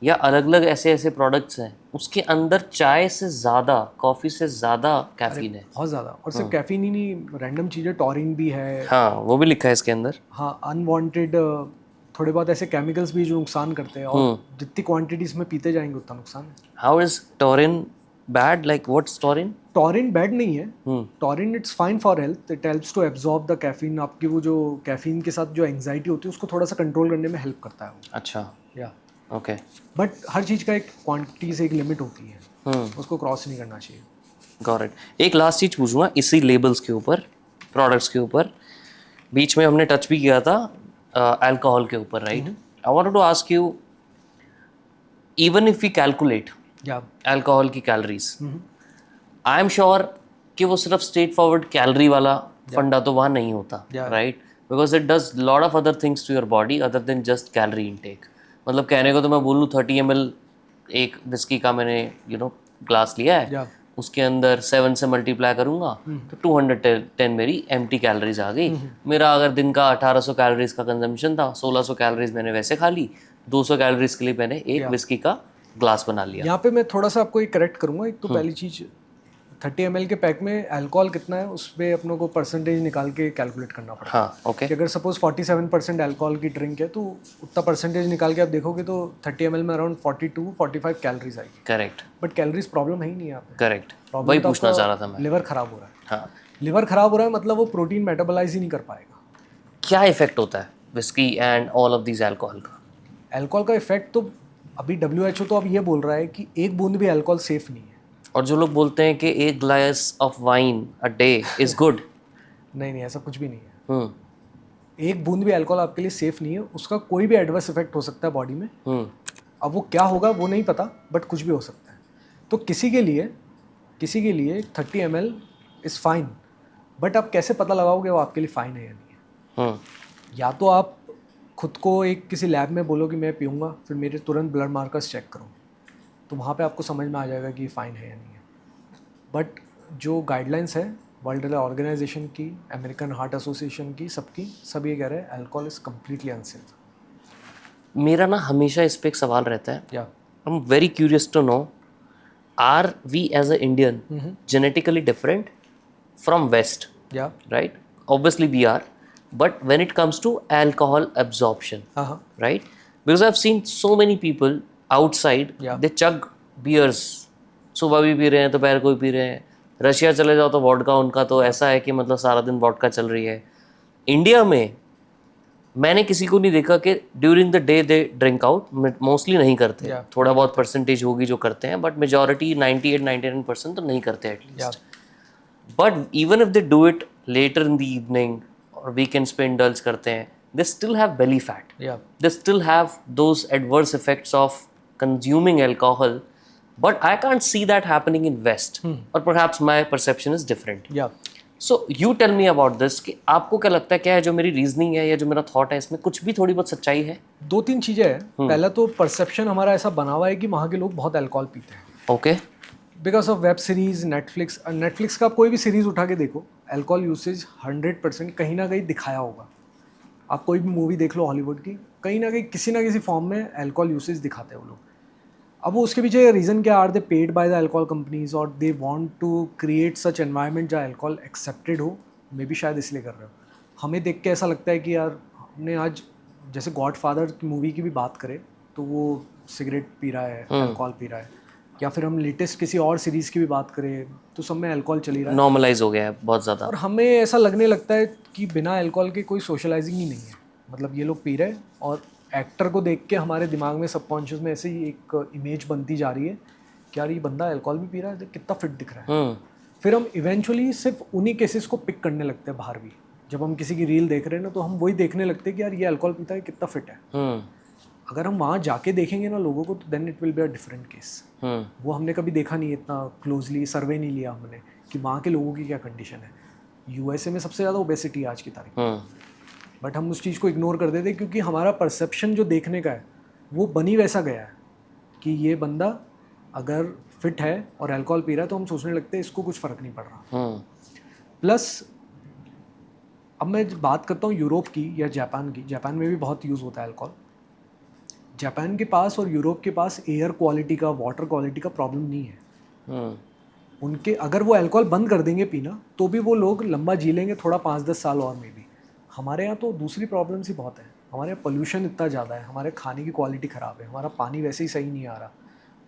या अलग अलग ऐसे प्रोडक्ट्स हैं, उसके अंदर चाय से ज़्यादा, कॉफ़ी से ज़्यादा कैफीन है, बहुत ज़्यादा। और सिर्फ कैफीन ही नहीं, रैंडम चीज़ें, टॉरिन भी है। हाँ, वो भी लिखा है इसके अंदर। हाँ, अनवांटेड थोड़े बहुत ऐसे केमिकल्स भी जो नुकसान करते हैं, और जितनी क्वांटिटीज में पीते जाएंगे उतना नुकसान है। How is taurine bad, like what's taurine? Taurine bad नहीं है, taurine it's fine for health, it helps to absorb the caffeine. आपकी वो जो कैफीन के साथ जो एंग्जाइटी होती है उसको थोड़ा सा कंट्रोल करने में हेल्प करता है वो। अच्छा, या ओके। बट हर चीज़ का एक क्वांटिटी से एक लिमिट होती है, उसको क्रॉस नहीं करना चाहिए। Got it. एक लास्ट चीज़ पूछूंगा इसी लेबल्स के ऊपर, प्रोडक्ट्स के ऊपर। बीच में हमने टच भी किया था अल्कोहल के ऊपर, right? I wanted to ask you, even if we calculate alcohol की कैलोरीज, आई एम श्योर कि वो सिर्फ स्ट्रेट फॉरवर्ड कैलोरी वाला फंडा तो वहाँ नहीं होता, right? Because it does lot of other things to your body other than just calorie intake. मतलब कहने को तो मैं बोलूँ 30 ml एक विस्की का मैंने ग्लास लिया है, उसके अंदर 7 से मल्टीप्लाई करूँगा तो 210 मेरी एम्प्टी कैलोरीज आ गई। मेरा अगर दिन का 1800 कैलोरीज का कंजम्पशन था, 1600 कैलोरीज मैंने वैसे खा ली, 200 कैलोरीज के लिए मैंने एक विस्की का ग्लास बना लिया। यहाँ पे मैं थोड़ा सा आपको एक करेक्ट करूँगा। एक तो पहली चीज़, 30 ml के पैक में अल्कोहल कितना है उस पर अपनों को परसेंटेज निकाल के कैलकुलेट करना पड़ेगा। हाँ, ओके। अगर सपोज 47% अल्कोहल की ड्रिंक है तो उतना परसेंटेज निकाल के आप देखोगे तो 30 ml में अराउंड 42-45 कैलोरीज आएगी। करेक्ट। बट कैलोरीज प्रॉब्लम है ही नहीं यहाँ पे। करेक्ट, वही पूछना चाह रहा था मैं। लिवर खराब हो रहा है। हाँ, लिवर खराब हो रहा है मतलब वो प्रोटीन मेटाबोलाइज ही नहीं कर पाएगा। क्या इफेक्ट होता है whisky and all of these alcohol का? अल्कोहल का इफेक्ट तो अभी WHO तो अब ये बोल रहा है कि एक बूंद भी अल्कोहल सेफ नहीं है। और जो लोग बोलते हैं कि एक glass of wine a day is good, नहीं नहीं, ऐसा कुछ भी नहीं है। एक बूंद भी अल्कोहल आपके लिए सेफ नहीं है, उसका कोई भी एडवर्स इफेक्ट हो सकता है बॉडी में। अब वो क्या होगा वो नहीं पता, बट कुछ भी हो सकता है। तो किसी के लिए 30 ml इज़ फाइन, बट आप कैसे पता लगाओगे वो आपके लिए फ़ाइन है या नहीं है? या तो आप खुद को एक किसी लैब में बोलो कि मैं पीऊँगा, फिर मेरे तुरंत ब्लड मार्कर्स चेक करो, तो वहाँ पे आपको समझ में आ जाएगा कि फ़ाइन है या नहीं है। बट जो गाइडलाइंस है वर्ल्ड हेल्थ ऑर्गेनाइजेशन की, अमेरिकन हार्ट एसोसिएशन की, सबकी, सब ये कह रहे हैं अल्कोहल इज़ कम्प्लीटली अनसेफ। मेरा ना हमेशा इस पे एक सवाल रहता है, या I am very curious to know, are we as a Indian genetically different from West? या Right? Obviously we are, but when it comes to alcohol absorption, हाँ right? Because I've seen so many people outside, Yeah. they chug beers, सुबह भी P रहे हैं, दोपहर को भी P रहे हैं। रशिया चले जाओ तो वोडका उनका तो ऐसा है कि मतलब सारा दिन वोडका चल रही है। इंडिया में मैंने किसी को नहीं देखा कि during the day they drink out, mostly नहीं करते। Yeah. थोड़ा बहुत परसेंटेज होगी जो करते हैं, बट मेजॉरिटी 98-99% तो नहीं करते at least. But even if they do it later in the evening और वीकेंड्स पे इंडल्ज करते हैं, they still have belly fat, या they still have those adverse effects of consuming alcohol, but I can't see that happening in West, or perhaps my perception is different. या So you tell me about this कि आपको क्या लगता है, क्या है जो मेरी रीजनिंग है या जो मेरा थॉट है, इसमें कुछ भी थोड़ी बहुत सच्चाई है? 2-3 चीज़ें हैं। पहला तो परसेप्शन हमारा ऐसा बना हुआ है कि वहाँ के लोग बहुत अल्कोहल पीते हैं। Okay. Because of web series, Netflix का आप कोई भी सीरीज उठा के देखो, अल्कोहल यूसेज 100% कहीं ना कहीं दिखाया होगा। आप कोई भी मूवी देख लो हॉलीवुड की, कहीं ना किसी फॉर्म में अल्कोहल यूसेज दिखाते हैं वो लोग। अब वो उसके पीछे रीज़न क्या, are they paid by the alcohol companies और they want to create such environment जहाँ अल्कोहल एक्सेप्टेड हो, मे बी शायद इसलिए कर रहे हो। हमें देख के ऐसा लगता है कि यार हमने आज, जैसे गॉड फादर की मूवी की भी बात करें तो वो सिगरेट पी रहा है, अल्कोहल पी रहा है, या फिर हम लेटेस्ट किसी और सीरीज़ की भी बात करें तो सब में अल्कोहल चली रहा है, नॉर्मलाइज हो गया है बहुत ज़्यादा। और हमें ऐसा लगने लगता है कि बिना अल्कोहल के कोई सोशलाइजिंग ही नहीं है। मतलब ये लोग पी रहे हैं और एक्टर को देख के हमारे दिमाग में, सबकॉन्शियस में ऐसे ही एक इमेज बनती जा रही है कि यार ये बंदा अल्कोहल भी पी रहा है, कितना फिट दिख रहा है। फिर हम इवेंचुअली सिर्फ उन्हीं केसेस को पिक करने लगते हैं बाहर भी। जब हम किसी की रील देख रहे हैं ना, तो हम वही देखने लगते हैं कि यार ये अल्कोहल पीता है, कितना फिट है। अगर हम वहाँ जाके देखेंगे ना लोगों को, तो then it will be a different case. वो हमने कभी देखा नहीं, इतना क्लोजली सर्वे नहीं लिया हमने कि वहाँ के लोगों की क्या कंडीशन है। यूएसए में सबसे ज़्यादा ओबेसिटी है आज की तारीख में, बट हम उस चीज़ को इग्नोर कर देते क्योंकि हमारा परसेप्शन जो देखने का है वो बनी वैसा गया है कि ये बंदा अगर फिट है और अल्कोहल पी रहा है तो हम सोचने लगते हैं इसको कुछ फ़र्क नहीं पड़ रहा। प्लस अब मैं बात करता हूँ यूरोप की या जापान की। जापान में भी बहुत यूज़ होता है अल्कोहल। जापान के पास और यूरोप के पास एयर क्वालिटी का, वाटर क्वालिटी का प्रॉब्लम नहीं है। उनके अगर वो अल्कोहल बंद कर देंगे पीना तो भी वो लोग लंबा जी लेंगे, थोड़ा 5-10 साल और में भी। हमारे यहाँ तो दूसरी प्रॉब्लम्स ही बहुत है। हमारे यहाँ पोल्यूशन इतना ज़्यादा है, हमारे खाने की क्वालिटी ख़राब है, हमारा पानी वैसे ही सही नहीं आ रहा,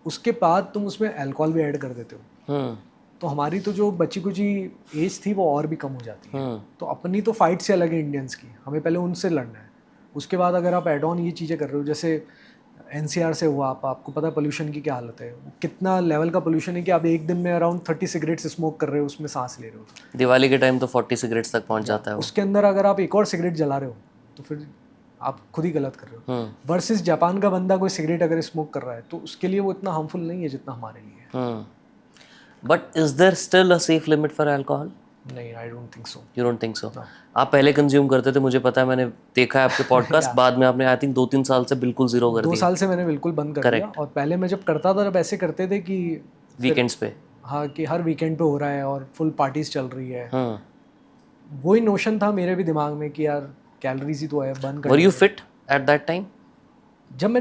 उसके बाद तुम उसमें अल्कोहल भी ऐड कर देते हो, तो हमारी तो जो बची कुची एज थी वो और भी कम हो जाती है। तो अपनी तो फाइट से अलग है इंडियंस की, हमें पहले उनसे लड़ना है। उसके बाद अगर आप एड ऑन ये चीज़ें कर रहे हो, जैसे एनसीआर से हुआ, आपको पता है पोल्यूशन की क्या हालत है, कितना लेवल का पोल्यूशन है कि आप एक दिन में अराउंड 30 सिगरेट्स स्मोक कर रहे हो, उसमें सांस ले रहे हो। दिवाली के टाइम तो 40 सिगरेट्स तक पहुंच जाता है। उसके अंदर अगर आप एक और सिगरेट जला रहे हो तो फिर आप खुद ही गलत कर रहे हो। वर्सेस जापान का बंदा कोई सिगरेट अगर स्मोक कर रहा है तो उसके लिए वो इतना हार्मफुल नहीं है जितना हमारे लिए है। But is there still a safe limit for alcohol? नहीं, I don't think so. You don't think so? आप पहले कंज्यूम करते थे, मुझे पता है, मैंने देखा है आपके पॉडकास्ट। बाद में आपने आई थिंक 2-3 साल से बिल्कुल जीरो कर दिया। 2 साल से मैंने बिल्कुल बंद कर दिया। और पहले मैं जब करता था तब ऐसे करते थे कि वीकेंड्स पे, हाँ, कि हर वीकेंड पे हो रहा है और फुल पार्टीज चल रही है। वही नोशन था मेरे भी दिमाग में कि यार कैलोरीज ही तो है, बंद कर। Were you fit at that time? जब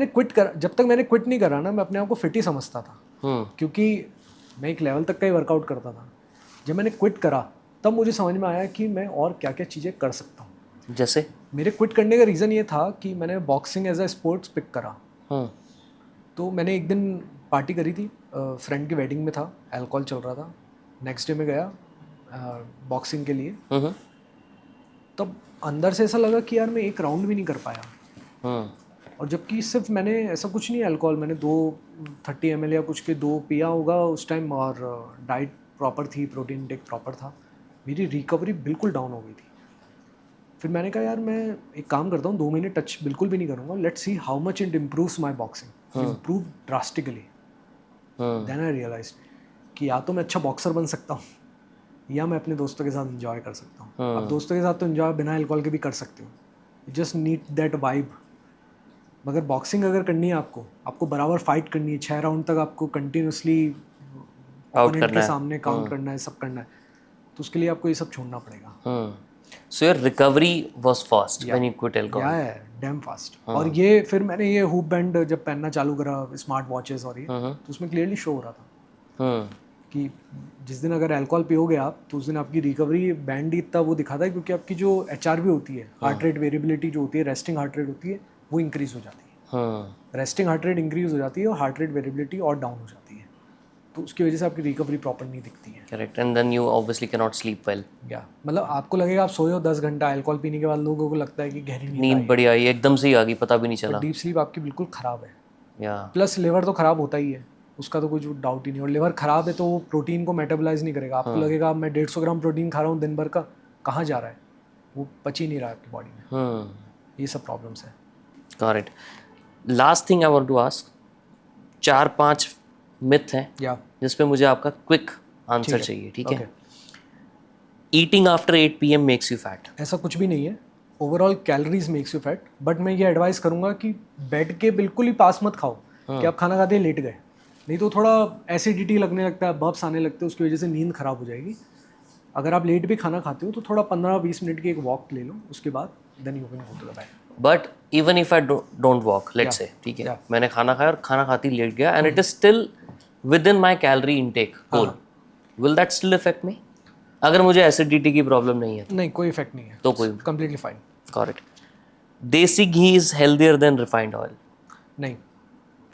तक मैंने क्विट नहीं करा ना, मैं अपने आप को फिट ही समझता था, क्योंकि मैं एक लेवल तक का ही वर्कआउट करता था। जब मैंने क्विट करा तब मुझे समझ में आया कि मैं और क्या क्या चीज़ें कर सकता हूँ। जैसे मेरे क्विट करने का रीज़न ये था कि मैंने boxing as a sports pick करा। तो मैंने एक दिन पार्टी करी थी, फ्रेंड की वेडिंग में था, अल्कोहल चल रहा था। नेक्स्ट डे में गया बॉक्सिंग के लिए, तब अंदर से ऐसा लगा कि यार मैं एक राउंड भी नहीं कर पाया। और जबकि सिर्फ मैंने ऐसा कुछ नहीं, अल्कोहल मैंने 30 ml या कुछ के 2 पिया होगा उस टाइम, और डाइट प्रॉपर थी, प्रोटीन टेक प्रॉपर था। मेरी रिकवरी बिल्कुल डाउन हो गई थी। फिर मैंने कहा यार मैं एक काम करता हूँ, 2 महीने टच बिल्कुल भी नहीं करूँगा, let's see how much it improves my boxing. Improve drastically. Then I realise कि या तो मैं अच्छा बॉक्सर बन सकता हूँ या मैं अपने दोस्तों के साथ एंजॉय कर सकता हूँ। अब दोस्तों के साथ तो एंजॉय बिना अल्कोहल के भी कर सकते हो, you just need that vibe. मगर बॉक्सिंग अगर करनी है आपको बराबर फाइट करनी है, 6 राउंड तक आपको कंटिन्यूसली ओपोनेंट के सामने काउंट करना है, सब करना है, तो उसके लिए आपको ये सब छोड़ना पड़ेगा। So your recovery was fast when you quit alcohol. या डैम फास्ट। और ये फिर मैंने ये हुप बैंड जब पहनना चालू करा, स्मार्ट वॉचेस और ये, तो उसमें क्लियरली शो हो रहा था कि जिस दिन अगर अल्कोहल पियोगे आप, तो उस दिन आपकी रिकवरी बैंड ही इतना वो दिखाता है, क्योंकि आपकी जो HRV होती है, हार्ट रेट वेरिएबिलिटी जो होती है, रेस्टिंग हार्ट रेट होती है, वो इंक्रीज हो जाती है। रेस्टिंग हार्ट रेट इंक्रीज हो जाती है और हार्ट रेट वेरिएबिलिटी और डाउन हो जाती है, तो उसकी वजह से आपकी रिकवरी प्रॉपर नहीं दिखती है। Correct. And then you obviously can not sleep well. या मतलब आपको लगेगा आप सोए हो 10 घंटा, अल्कोहल पीने के बाद लोगों को लगता है कि गहरी नींद बड़ी आई, एकदम से ही आ गई, पता भी नहीं चला। डीप स्लीप आपकी बिल्कुल ख़राब है। या प्लस लिवर तो ख़राब होता ही है, उसका तो कोई डाउट ही नहीं। और लिवर ख़राब है तो वो प्रोटीन को मेटाबोलाइज नहीं करेगा। आपको लगेगा मैं 150 ग्राम प्रोटीन खा रहा हूँ दिन भर का, कहाँ जा रहा है, वो पच ही नहीं रहा है आपकी बॉडी में। ये सब प्रॉब्लम्स है। Correct. Last thing I want to ask, 4-5 myth हैं या जिस पे मुझे आपका क्विक आंसर चाहिए, ठीक है? Eating after 8 PM makes you fat. ऐसा कुछ भी नहीं है। Overall calories makes you fat, but मैं ये एडवाइस करूंगा कि बेड के बिल्कुल ही पास मत खाओ कि आप खाना खाते लेट गए, नहीं तो थोड़ा एसिडिटी लगने लगता है, बर्ब्स आने लगते हैं, उसकी वजह से नींद खराब हो जाएगी। अगर आप लेट भी खाना खाते हो तो थोड़ा 15-20 मिनट की एक वॉक ले लो, उसके बाद then you can go to the bed. But even if I don't walk, let's say, ठीक है, मैंने खाना खाया और खाना खाती लेट गया and it is still within my calorie intake goal, will that still affect me? अगर मुझे एसिडिटी की प्रॉब्लम नहीं है तो? नहीं, कोई इफेक्ट नहीं है, तो कोई completely fine. Correct. Desi ghee is healthier than refined oil? नहीं,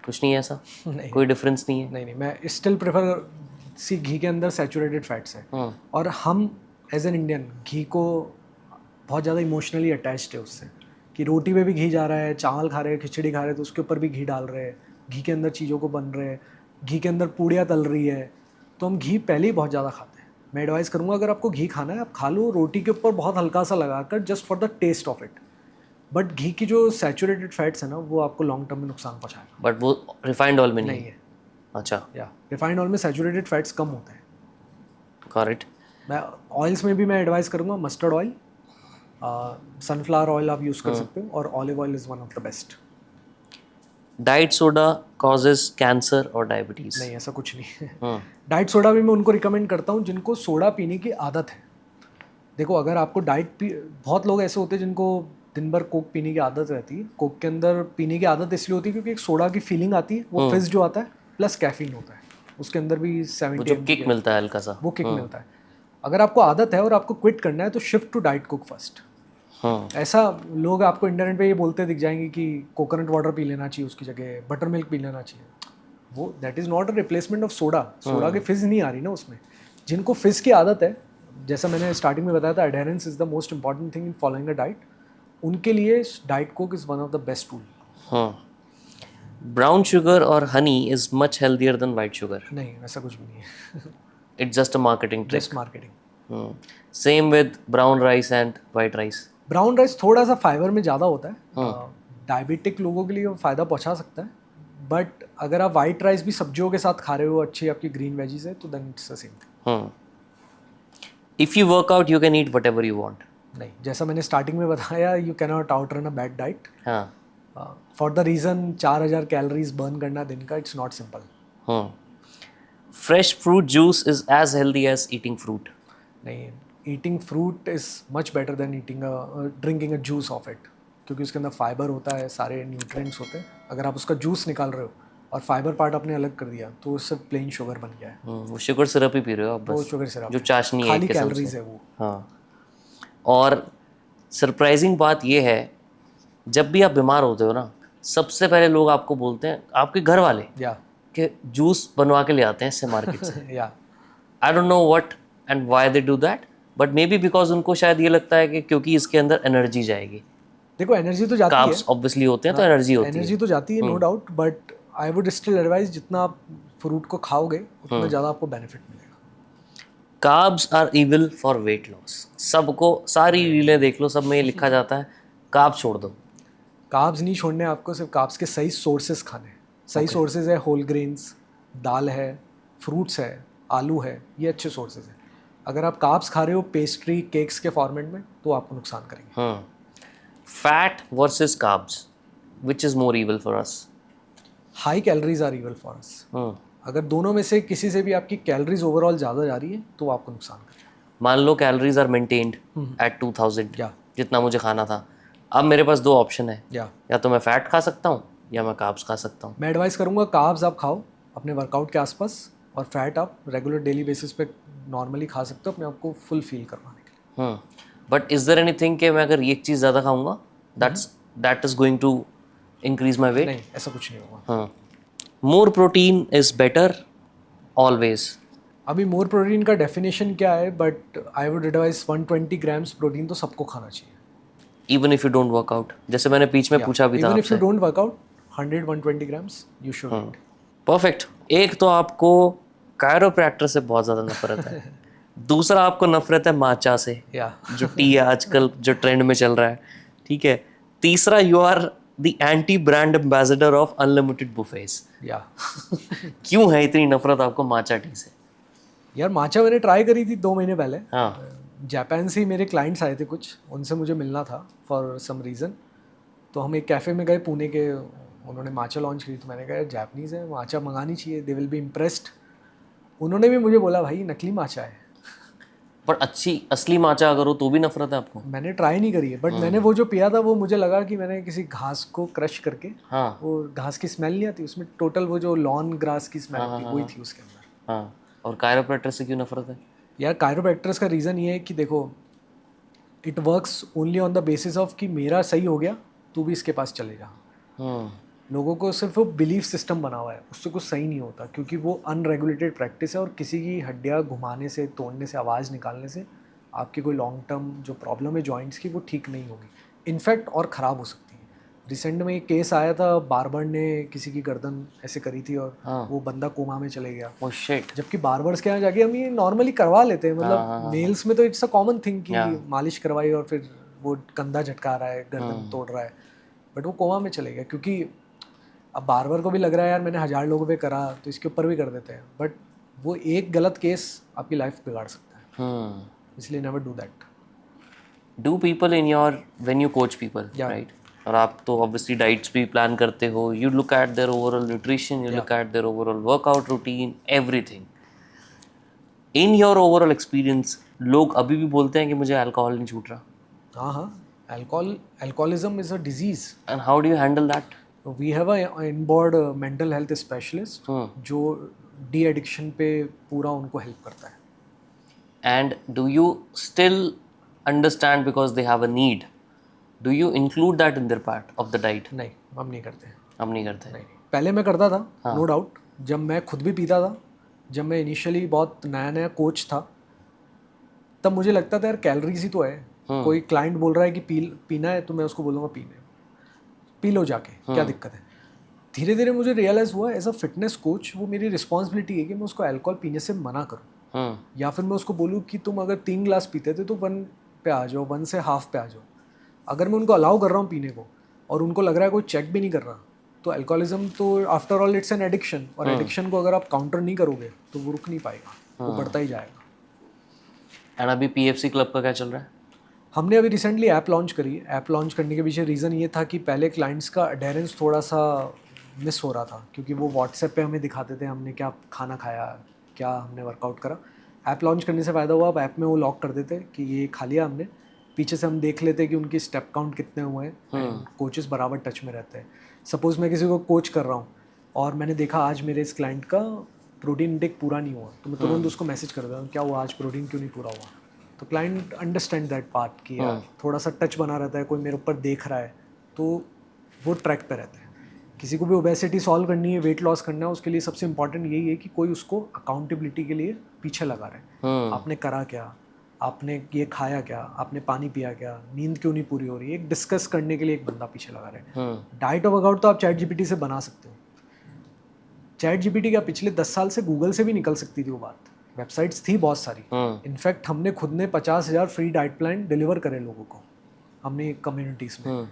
कुछ नहीं है ऐसा? नहीं, कोई डिफरेंस नहीं है? नहीं, मैं स्टिल प्रेफर, सी घी के अंदर सैचुरेटेड फैट्स हैं और हम एज एन इंडियन घी को बहुत ज़्यादा इमोशनली अटैच्ड है उससे, कि रोटी पे भी घी जा रहा है, चावल खा रहे हैं, खिचड़ी खा रहे हैं तो उसके ऊपर भी घी डाल रहे हैं, घी के अंदर चीज़ों को बन रहे हैं, घी के अंदर पूड़ियाँ तल रही है, तो हम घी पहले ही बहुत ज़्यादा खाते हैं। मैं एडवाइस करूँगा अगर आपको घी खाना है आप खा लो रोटी के ऊपर बहुत हल्का सा लगाकर, just for the taste of it. But घी की जो सैचुरेटेड फैट्स है ना, वो आपको लॉन्ग टर्म में नुकसान पहुँचाएगा। बट वो रिफाइंड ऑयल में नहीं है। अच्छा, या रिफाइंड ऑयल में सैचुरेटेड फैट्स कम होते हैं। करेक्ट। मैं ऑयल्स में भी मैं एडवाइस करूँगा मस्टर्ड ऑयल, सनफ्लावर ऑयल आप यूज़ कर सकते हो, और olive oil is one of the best. Diet soda causes cancer और डायबिटीज? नहीं, ऐसा कुछ नहीं है। डाइट सोडा भी मैं उनको रिकमेंड करता हूँ जिनको सोडा पीने की आदत है। देखो अगर आपको बहुत लोग ऐसे होते हैं जिनको दिन भर कोक पीने की आदत रहती है। कोक के अंदर पीने की आदत इसलिए होती है क्योंकि एक सोडा की फीलिंग आती है, वो फिज़ जो आता है प्लस कैफीन होता है, उसके अंदर भी 70 जो किक मिलता है हल्का सा, वो किक मिलता है। अगर आपको आदत है और आपको क्विट करना है तो shift to diet Coke first. ऐसा लोग आपको इंटरनेट पे ये बोलते दिख जाएंगे कि कोकोनट वाटर पी लेना चाहिए, उसकी जगह बटर मिल्क पी लेना चाहिए। वो that is not a replacement of soda. Soda की फिज़ नहीं आ रही ना उसमें। जिनको फिज़ की आदत है, जैसा मैंने स्टार्टिंग में बताया था, adherence is the most important thing in following a diet, उनके लिए Diet Coke is one of the best tool. Brown sugar और honey is much healthier than white sugar? नहीं, ऐसा कुछ भी नहीं है। It's just a marketing trick. Just marketing. Same with brown rice and white rice? Brown rice थोड़ा सा fibre में ज़्यादा होता है, डायबिटिक लोगों के लिए वो फ़ायदा पहुंचा सकता है, बट अगर आप वाइट राइस भी सब्जियों के साथ खा रहे हो, अच्छी आपकी ग्रीन वेजीज है, तो then it's the same. If you work out you can eat whatever you want? नहीं, जैसा मैंने स्टार्टिंग में बताया, you can not outrun a bad diet. हाँ, for the reason 4000 calories burn करना दिन का, it's not simple. Fresh fruit juice is as healthy as eating fruit? नहीं, eating fruit is much better than drinking a juice of it, क्योंकि उसके अंदर fibre होता है, सारे न्यूट्रिएंट्स होते हैं। अगर आप उसका जूस निकाल रहे हो और फाइबर पार्ट आपने अलग कर दिया तो उससे प्लेन शुगर बन गया है। वो शुगर सिरप ही पी रहे हो आप बस? वो शुगर सिरप, जो चाशनी है, खाली कैलोरीज है वो। हाँ। और सरप्राइजिंग बात ये है, जब भी आप बीमार होते हो ना, सबसे पहले लोग आपको बोलते हैं, आपके घर वाले, कि जूस बनवा के ले आते हैं इससे मार्केट से। आई don't know what and why they do that, but may be because उनको शायद ये लगता है कि क्योंकि इसके अंदर एनर्जी जाएगी। देखो एनर्जी तो जाती है, कार्ब्स ऑब्वियसली होते हैं, तो एनर्जी होती है। एनर्जी तो जाती है, no doubt, but I would still advise जितना आप फ्रूट को खाओगे उतना ज़्यादा आपको बेनिफिट मिलेगा। Carbs are evil for weight loss. सबको सारी रीलें देख लो, सब में ये लिखा जाता है कार्ब छोड़ दो। कार्ब्स नहीं छोड़ने आपको, सिर्फ कार्ब्स के सही सोर्सेज खाने हैं। सही सोर्सेज है होल ग्रेन्स, दाल है, फ्रूट्स है, आलू है, ये अच्छे सोर्सेज हैं। अगर आप कार्ब्स खा रहे हो पेस्ट्री केक्स के फॉर्मेट में तो आपको नुकसान करेंगे। Fat versus carbs, which is more evil for us? High calories are evil for us. अगर दोनों में से किसी से भी आपकी कैलोरीज ओवरऑल ज़्यादा जा रही है तो आपको नुकसान करेगा। मान लो कैलोरीज आर मेंटेन्ड एट 2000, या जितना मुझे खाना था। अब मेरे पास दो ऑप्शन है, या तो मैं फैट खा सकता हूँ या मैं कार्ब्स खा सकता हूँ। मैं एडवाइस करूँगा कार्ब्स आप खाओ अपने वर्कआउट के आसपास, और फैट आप रेगुलर डेली बेसिस पे नॉर्मली खा सकते हो अपने आप को फुल फील करवाने के लिए। बट इज देयर एनीथिंग कि मैं अगर एक चीज़ ज़्यादा खाऊंगा that is going to increase my weight? नहीं, ऐसा कुछ नहीं होगा। More protein is better always? अभी मोर प्रोटीन का डेफिनेशन क्या है, but I would advice 120 grams protein तो सबको खाना चाहिए। Even if you don't workout, जैसे मैंने बीच में पूछा भी था इवन इफ आपसे। You don't workout 100-120 grams you should eat. Perfect. एक तो आपको कायरोप्रैक्टर से बहुत ज़्यादा नफरत है, दूसरा आपको नफरत है माचा से, जो टी है आजकल जो ट्रेंड में चल रहा है, ठीक है। तीसरा, you are the anti brand ambassador of unlimited buffets. क्यों है इतनी नफरत आपको माचा टी से? यार माचा मैंने ट्राई करी थी 2 महीने पहले। हाँ, जापान से ही मेरे क्लाइंट्स आए थे कुछ, उनसे मुझे मिलना था फॉर सम रीज़न। तो हम एक कैफ़े में गए पुणे के, उन्होंने माचा लॉन्च की, तो मैंने कहा यार जापनीज़ है, माचा मंगानी चाहिए, दे विल बी इम्प्रेस्ड। उन्होंने भी मुझे बोला भाई नकली माचा है। पर अच्छी असली माचा अगर हो तो भी नफरत है आपको? मैंने ट्राई नहीं करी है, बट मैंने वो जो पिया था वो मुझे लगा कि मैंने किसी घास को क्रश करके, हाँ वो घास की स्मेल नहीं आती उसमें, टोटल वो जो लॉन ग्रास की स्मेल थी वही थी उसके अंदर। हाँ। और कायरोप्रैक्टर से क्यों नफरत है? यार कायरोप्रैक्टर्स का रीज़न ये है कि देखो, it works only on the basis of कि मेरा सही हो गया तू भी इसके पास चले जा। लोगों को सिर्फ वो बिलीफ सिस्टम बना हुआ है, उससे कुछ सही नहीं होता, क्योंकि वो अनरेगुलेटेड प्रैक्टिस है और किसी की हड्डियाँ घुमाने से, तोड़ने से, आवाज़ निकालने से आपकी कोई लॉन्ग टर्म जो प्रॉब्लम है जॉइंट्स की वो ठीक नहीं होगी, इनफैक्ट और ख़राब हो सकती है। रिसेंट में एक केस आया था, बार्बर ने किसी की गर्दन ऐसे करी थी और वो बंदा कोमा में चले गया। Oh shit. जबकि बार्बर्स के यहाँ जाके हम ये नॉर्मली करवा लेते हैं, मतलब मेल्स में तो इट्स अ कॉमन थिंग कि मालिश करवाई और फिर वो कंधा झटका रहा है, गर्दन तोड़ रहा है, बट वो कोमा में चले गया। क्योंकि अब बार्बर को भी लग रहा है यार मैंने 1000 लोगों पे करा तो इसके ऊपर भी कर देते हैं, बट वो एक गलत केस आपकी लाइफ बिगाड़ सकता है, इसलिए never do that. Do people in your, when you coach people, right, और आप तो ऑब्वियसली डाइट्स भी प्लान करते हो, you look at there overall nutrition, you look at there overall workout routine, everything. In your overall experience, लोग अभी भी बोलते हैं कि मुझे अल्कोहल नहीं छूट रहा। हाँ, alcoholism is a disease. And how do you handle that? We have a inboard mental health specialist जो डी एडिक्शन पे पूरा उनको हेल्प करता है। And do you still understand because they have a need, do you include that in their part of the diet? नहीं, हम नहीं करते। नहीं। पहले मैं करता था, नो डाउट, जब मैं खुद भी पीता था, जब मैं इनिशियली बहुत नया कोच था, तब मुझे लगता था यार कैलोरीज ही तो है, कोई क्लाइंट बोल रहा है कि पीना है तो मैं उसको बोलूँगा पी लो जाके, क्या दिक्कत है। धीरे धीरे मुझे रियलाइज़ हुआ एज अ फिटनेस कोच वो मेरी रिस्पॉन्सिबिलिटी है कि मैं उसको अल्कोहल पीने से मना करूँ, या फिर मैं उसको बोलूँ कि तुम अगर 3 ग्लास पीते थे तो 1 पे आ जाओ, 1 से हाफ पे आ जाओ। अगर मैं उनको अलाउ कर रहा हूँ पीने को और उनको लग रहा है कोई चेक भी नहीं कर रहा, तो अल्कोहलिज्म तो after all it's an addiction, और एडिक्शन को अगर आप काउंटर नहीं करोगे तो वो रुक नहीं पाएगा, वो बढ़ता ही जाएगा। एंड अभी पीएफसी क्लब का क्या चल रहा है? हमने अभी रिसेंटली ऐप लॉन्च करी है। ऐप लॉन्च करने के पीछे रीज़न ये था कि पहले क्लाइंट्स का अडेरेंस थोड़ा सा मिस हो रहा था, क्योंकि वो व्हाट्सएप पे हमें दिखाते थे हमने क्या खाना खाया, क्या हमने वर्कआउट करा। ऐप लॉन्च करने से फ़ायदा हुआ, अब ऐप में वो लॉक कर देते कि ये खा लिया हमने, पीछे से हम देख लेते कि उनकी स्टेप काउंट कितने हुए हैं, कोचेस बराबर टच में रहते हैं। सपोज़ मैं किसी को कोच कर रहा हूँ और मैंने देखा आज मेरे इस क्लाइंट का प्रोटीन इंटेक पूरा नहीं हुआ, तो मैं तुरंत उसको मैसेज कर देता हूँ क्या हुआ आज, प्रोटीन क्यों नहीं पूरा हुआ। तो क्लाइंट अंडरस्टैंड दैट पार्ट कि यार थोड़ा सा टच बना रहता है, कोई मेरे ऊपर देख रहा है, तो वो ट्रैक पे रहता है। किसी को भी ओबेसिटी सॉल्व करनी है, वेट लॉस करना है, उसके लिए सबसे इंपॉर्टेंट यही है कि कोई उसको अकाउंटेबिलिटी के लिए पीछे लगा रहे हैं। आपने करा क्या, आपने ये खाया क्या, आपने पानी पिया क्या, नींद क्यों नहीं पूरी हो रही है, एक डिस्कस करने के लिए एक बंदा पीछे लगा रहे हैं। डाइट और वर्कआउट तो आप चैट जीपीटी से बना सकते हो। चैट जीपीटी क्या पिछले 10 साल से गूगल से भी निकल सकती थी वो बात, वेबसाइट्स थी बहुत सारी, इनफैक्ट हमने खुद ने 50,000 फ्री डाइट प्लान डिलीवर करे लोगों को हमने कम्युनिटीज़ में,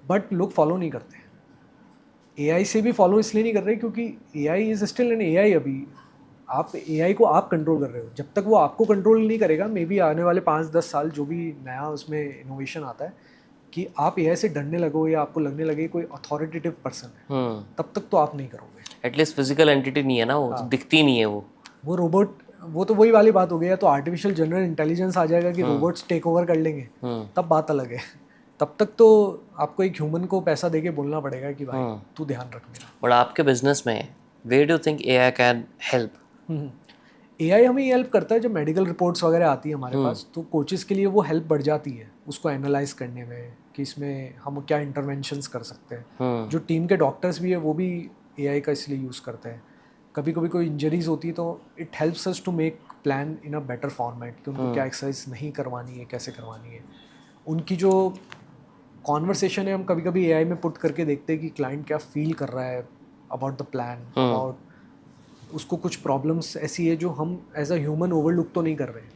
बट लोग फॉलो नहीं करते। AI से भी फॉलो इसलिए नहीं कर रहे क्योंकि AI is still an AI। अभी आप AI को आप कंट्रोल कर रहे हो, जब तक वो आपको कंट्रोल नहीं करेगा, मे बी आने वाले 5-10 साल जो भी नया उसमें इनोवेशन आता है कि आप AI से डरने लगो या आपको लगने लगे कोई अथॉरिटेटिव पर्सन है, तब तक तो आप नहीं करोगे। एटलीस्ट फिजिकल एंटिटी नहीं है ना वो, दिखती नहीं है वो रोबोट, वो तो वही वाली बात हो गई है। तो आर्टिफिशियल जनरल इंटेलिजेंस आ जाएगा कि रोबोट्स टेक ओवर कर लेंगे, तब बात अलग है। तब तक तो आपको एक ह्यूमन को पैसा देके बोलना पड़ेगा कि भाई तू ध्यान रख मेरा। बट आपके बिजनेस में where do think AI can help? AI हमें हेल्प करता है। जब मेडिकल रिपोर्ट्स वगैरह आती है हमारे पास, तो कोचेस के लिए वो हेल्प बढ़ जाती है उसको एनालाइज करने में कि इसमें हम क्या इंटरवेंशंस कर सकते हैं। जो टीम के डॉक्टर्स भी है वो भी AI का इसलिए यूज़ करते हैं। कभी कभी कोई इंजरीज होती है तो it helps us to make plan in a better format कि उनको क्या एक्सरसाइज नहीं करवानी है, कैसे करवानी है। उनकी जो कॉन्वर्सेशन है हम कभी कभी AI में पुट करके देखते हैं कि क्लाइंट क्या फील कर रहा है अबाउट द प्लान, अबाउट उसको कुछ प्रॉब्लम्स ऐसी है जो हम एज अ ह्यूमन ओवरलुक तो नहीं कर रहे हैं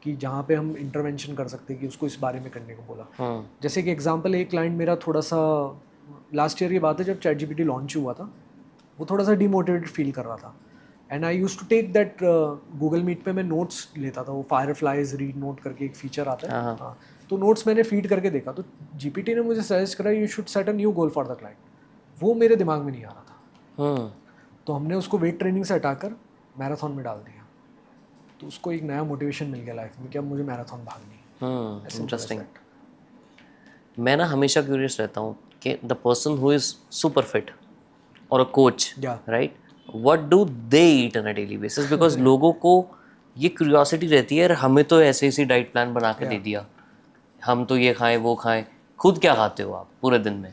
कि जहाँ पे हम इंटरवेंशन कर सकते हैं कि उसको इस बारे में करने को बोला। जैसे कि एग्जांपल, एक क्लाइंट मेरा थोड़ा सा, लास्ट ईयर की बात है जब ChatGPT लॉन्च हुआ था, वो थोड़ा सा डिमोटिवेटेड फील कर रहा था। And I use to take that, Google Meet पे मैं नोट्स लेता था, वो फायरफ्लाइज रीड नोट करके एक फीचर आता है। हाँ, तो नोट्स मैंने फीड करके देखा, तो GPT ने मुझे सजेस्ट करा you should set a new goal for the client. वो मेरे दिमाग में नहीं आ रहा था। तो हमने उसको वेट ट्रेनिंग से हटाकर मैराथन में डाल दिया, तो उसको एक नया मोटिवेशन मिल गया लाइफ में कि अब मुझे मैराथन भागनी है। इंटरेस्टिंग। मैं ना हमेशा क्यूरियस रहता हूँ कि the person who is super fit और a coach, right, what do they eat on a daily basis? Because लोगों को ये क्यूरियोसिटी रहती है, हमें तो ऐसे ऐसी डाइट प्लान बना के दे दिया, हम तो ये खाएं वो खाएं। खुद क्या खाते हो आप पूरे दिन में?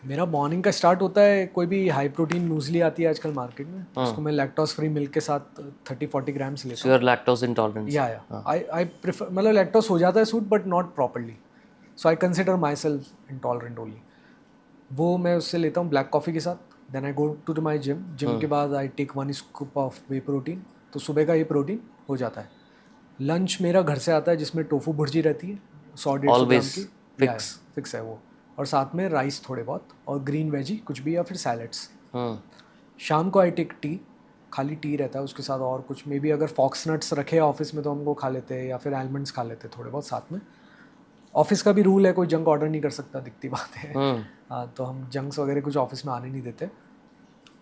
मेरा मॉर्निंग का स्टार्ट होता है, कोई भी हाई प्रोटीन म्यूजली आती है आजकल मार्केट में, उसको मैं लैक्टोज फ्री मिल्क के साथ 30-40 ग्राम्स लेता हूँ। You are lactose intolerant? या आई प्रेफर, मतलब लैक्टोज हो जाता है suit but not properly, so I consider myself intolerant only. वो मैं उससे लेता हूँ ब्लैक कॉफ़ी के साथ। Then I go to my gym के बाद I take 1 scoop of whey protein, तो सुबह का ये प्रोटीन हो जाता है। लंच मेरा घर से आता है जिसमें टोफू भुर्जी रहती है 100-150 ग्राम की, फिक्स है वो, और साथ में राइस थोड़े बहुत और ग्रीन वेजी कुछ भी या फिर सैलड्स। शाम को आई टेक टी, खाली टी रहता है उसके साथ और कुछ, मे बी अगर फॉक्स नट्स रखे ऑफिस में तो हमको खा लेते हैं, या फिर आलमंड्स खा लेते हैं थोड़े बहुत साथ में। ऑफिस का भी रूल है, कोई जंक ऑर्डर नहीं कर सकता, दिखती बात है। हाँ, तो हम जंक्स वगैरह कुछ ऑफिस में आने नहीं देते।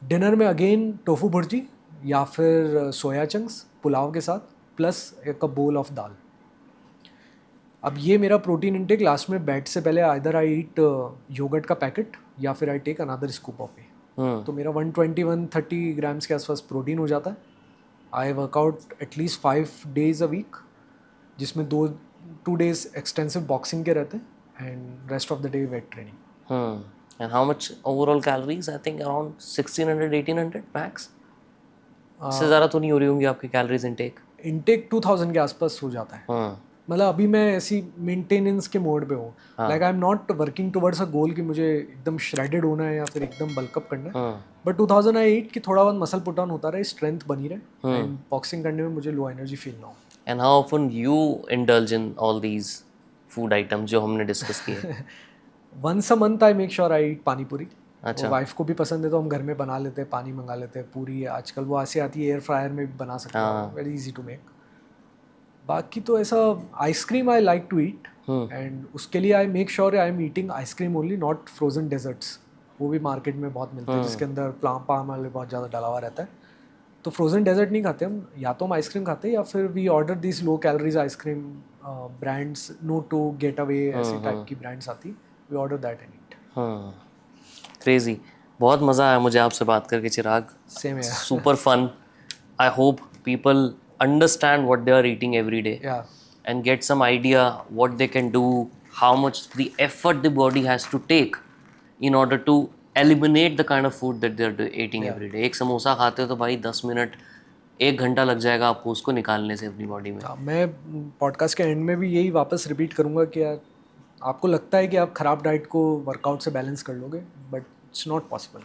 डिनर में अगेन टोफू भुर्जी या फिर सोया चंक्स पुलाव के साथ, प्लस एक बोल ऑफ दाल। अब ये मेरा प्रोटीन इनटेक। लास्ट में बेड से पहले आइदर आई ईट योगर्ट का पैकेट या फिर I take another scoop of whey. तो मेरा 120-130 ग्राम्स के आसपास प्रोटीन हो जाता है। I work out at least 5 days a week, जिसमें 2 days एक्सटेंसिव बॉक्सिंग के रहते हैं and rest of the day weight training. And how much overall calories? I think around 1600-1800 max. इससे ज़्यादा तो नहीं हो रही होंगी आपकी कैलोरीज इनटेक 2000 के आसपास हो जाता है। मतलब अभी मैं ऐसी मेंटेनेंस के मोड पे हूँ, like I am not working towards a goal कि मुझे एकदम श्रेडेड होना है या फिर एकदम बल्कअप करना है, बट 2000 आई ईट कि थोड़ा बहुत मसल पुट ऑन होता रहे, स्ट्रेंथ बनी रहे एंड बॉक्सिंग करने में मुझे लो एनर्जी फील ना हो। And how often you indulge in all these food items जो हमने डिस्कस किए? Once a month I make sure I eat pani puri. अच्छा, वाइफ को भी पसंद है तो हम घर में बना लेते हैं, पानी मंगा लेते हैं। पूरी आजकल वो ऐसे आती है, एयर फ्रायर में भी बना सकते हैं, वेरी इजी टू मेक। बाकी तो ऐसा ice cream I like to eat, and उसके लिए I make sure I am eating ice cream only, not frozen desserts. वो भी मार्केट में बहुत मिलते हैं जिसके अंदर पाम ऑयल बहुत ज़्यादा डाला हुआ रहता है, तो फ्रोजन डेजर्ट नहीं खाते हम। या तो हम आइसक्रीम खाते हैं या फिर we order this low calories ice cream brands, no to get away ऐसी टाइप की ब्रांड्स आती, we order that and eat. Crazy, बहुत मज़ा आया मुझे आपसे बात करके चिराग। सेम है, super fun. I hope people understand what they are eating every day, and get some idea what they can do, how much the effort the body has to take in order to eliminate the kind of food that they are eating every day. एक समोसा खाते हो तो भाई 10 minute 1 घंटा लग जाएगा आपको उसको निकालने से अपनी बॉडी में। मैं पॉडकास्ट के एंड में भी यही वापस रिपीट करूँगा कि यार आपको लगता है कि आप ख़राब डाइट को वर्कआउट से बैलेंस कर लोगे, but it's not possible.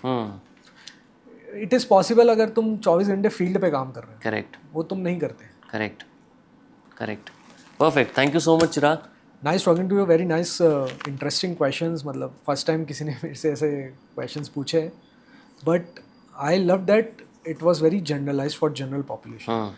It is possible अगर तुम 24 घंटे फील्ड पे काम कर रहे हो, करेक्ट वो तुम नहीं करते. Correct correct perfect thank you so much Chirag nice talking to you. Very nice interesting questions. मतलब फर्स्ट टाइम किसी ने मेरे से ऐसे क्वेश्चंस पूछे, but I love that it was very generalised for general population.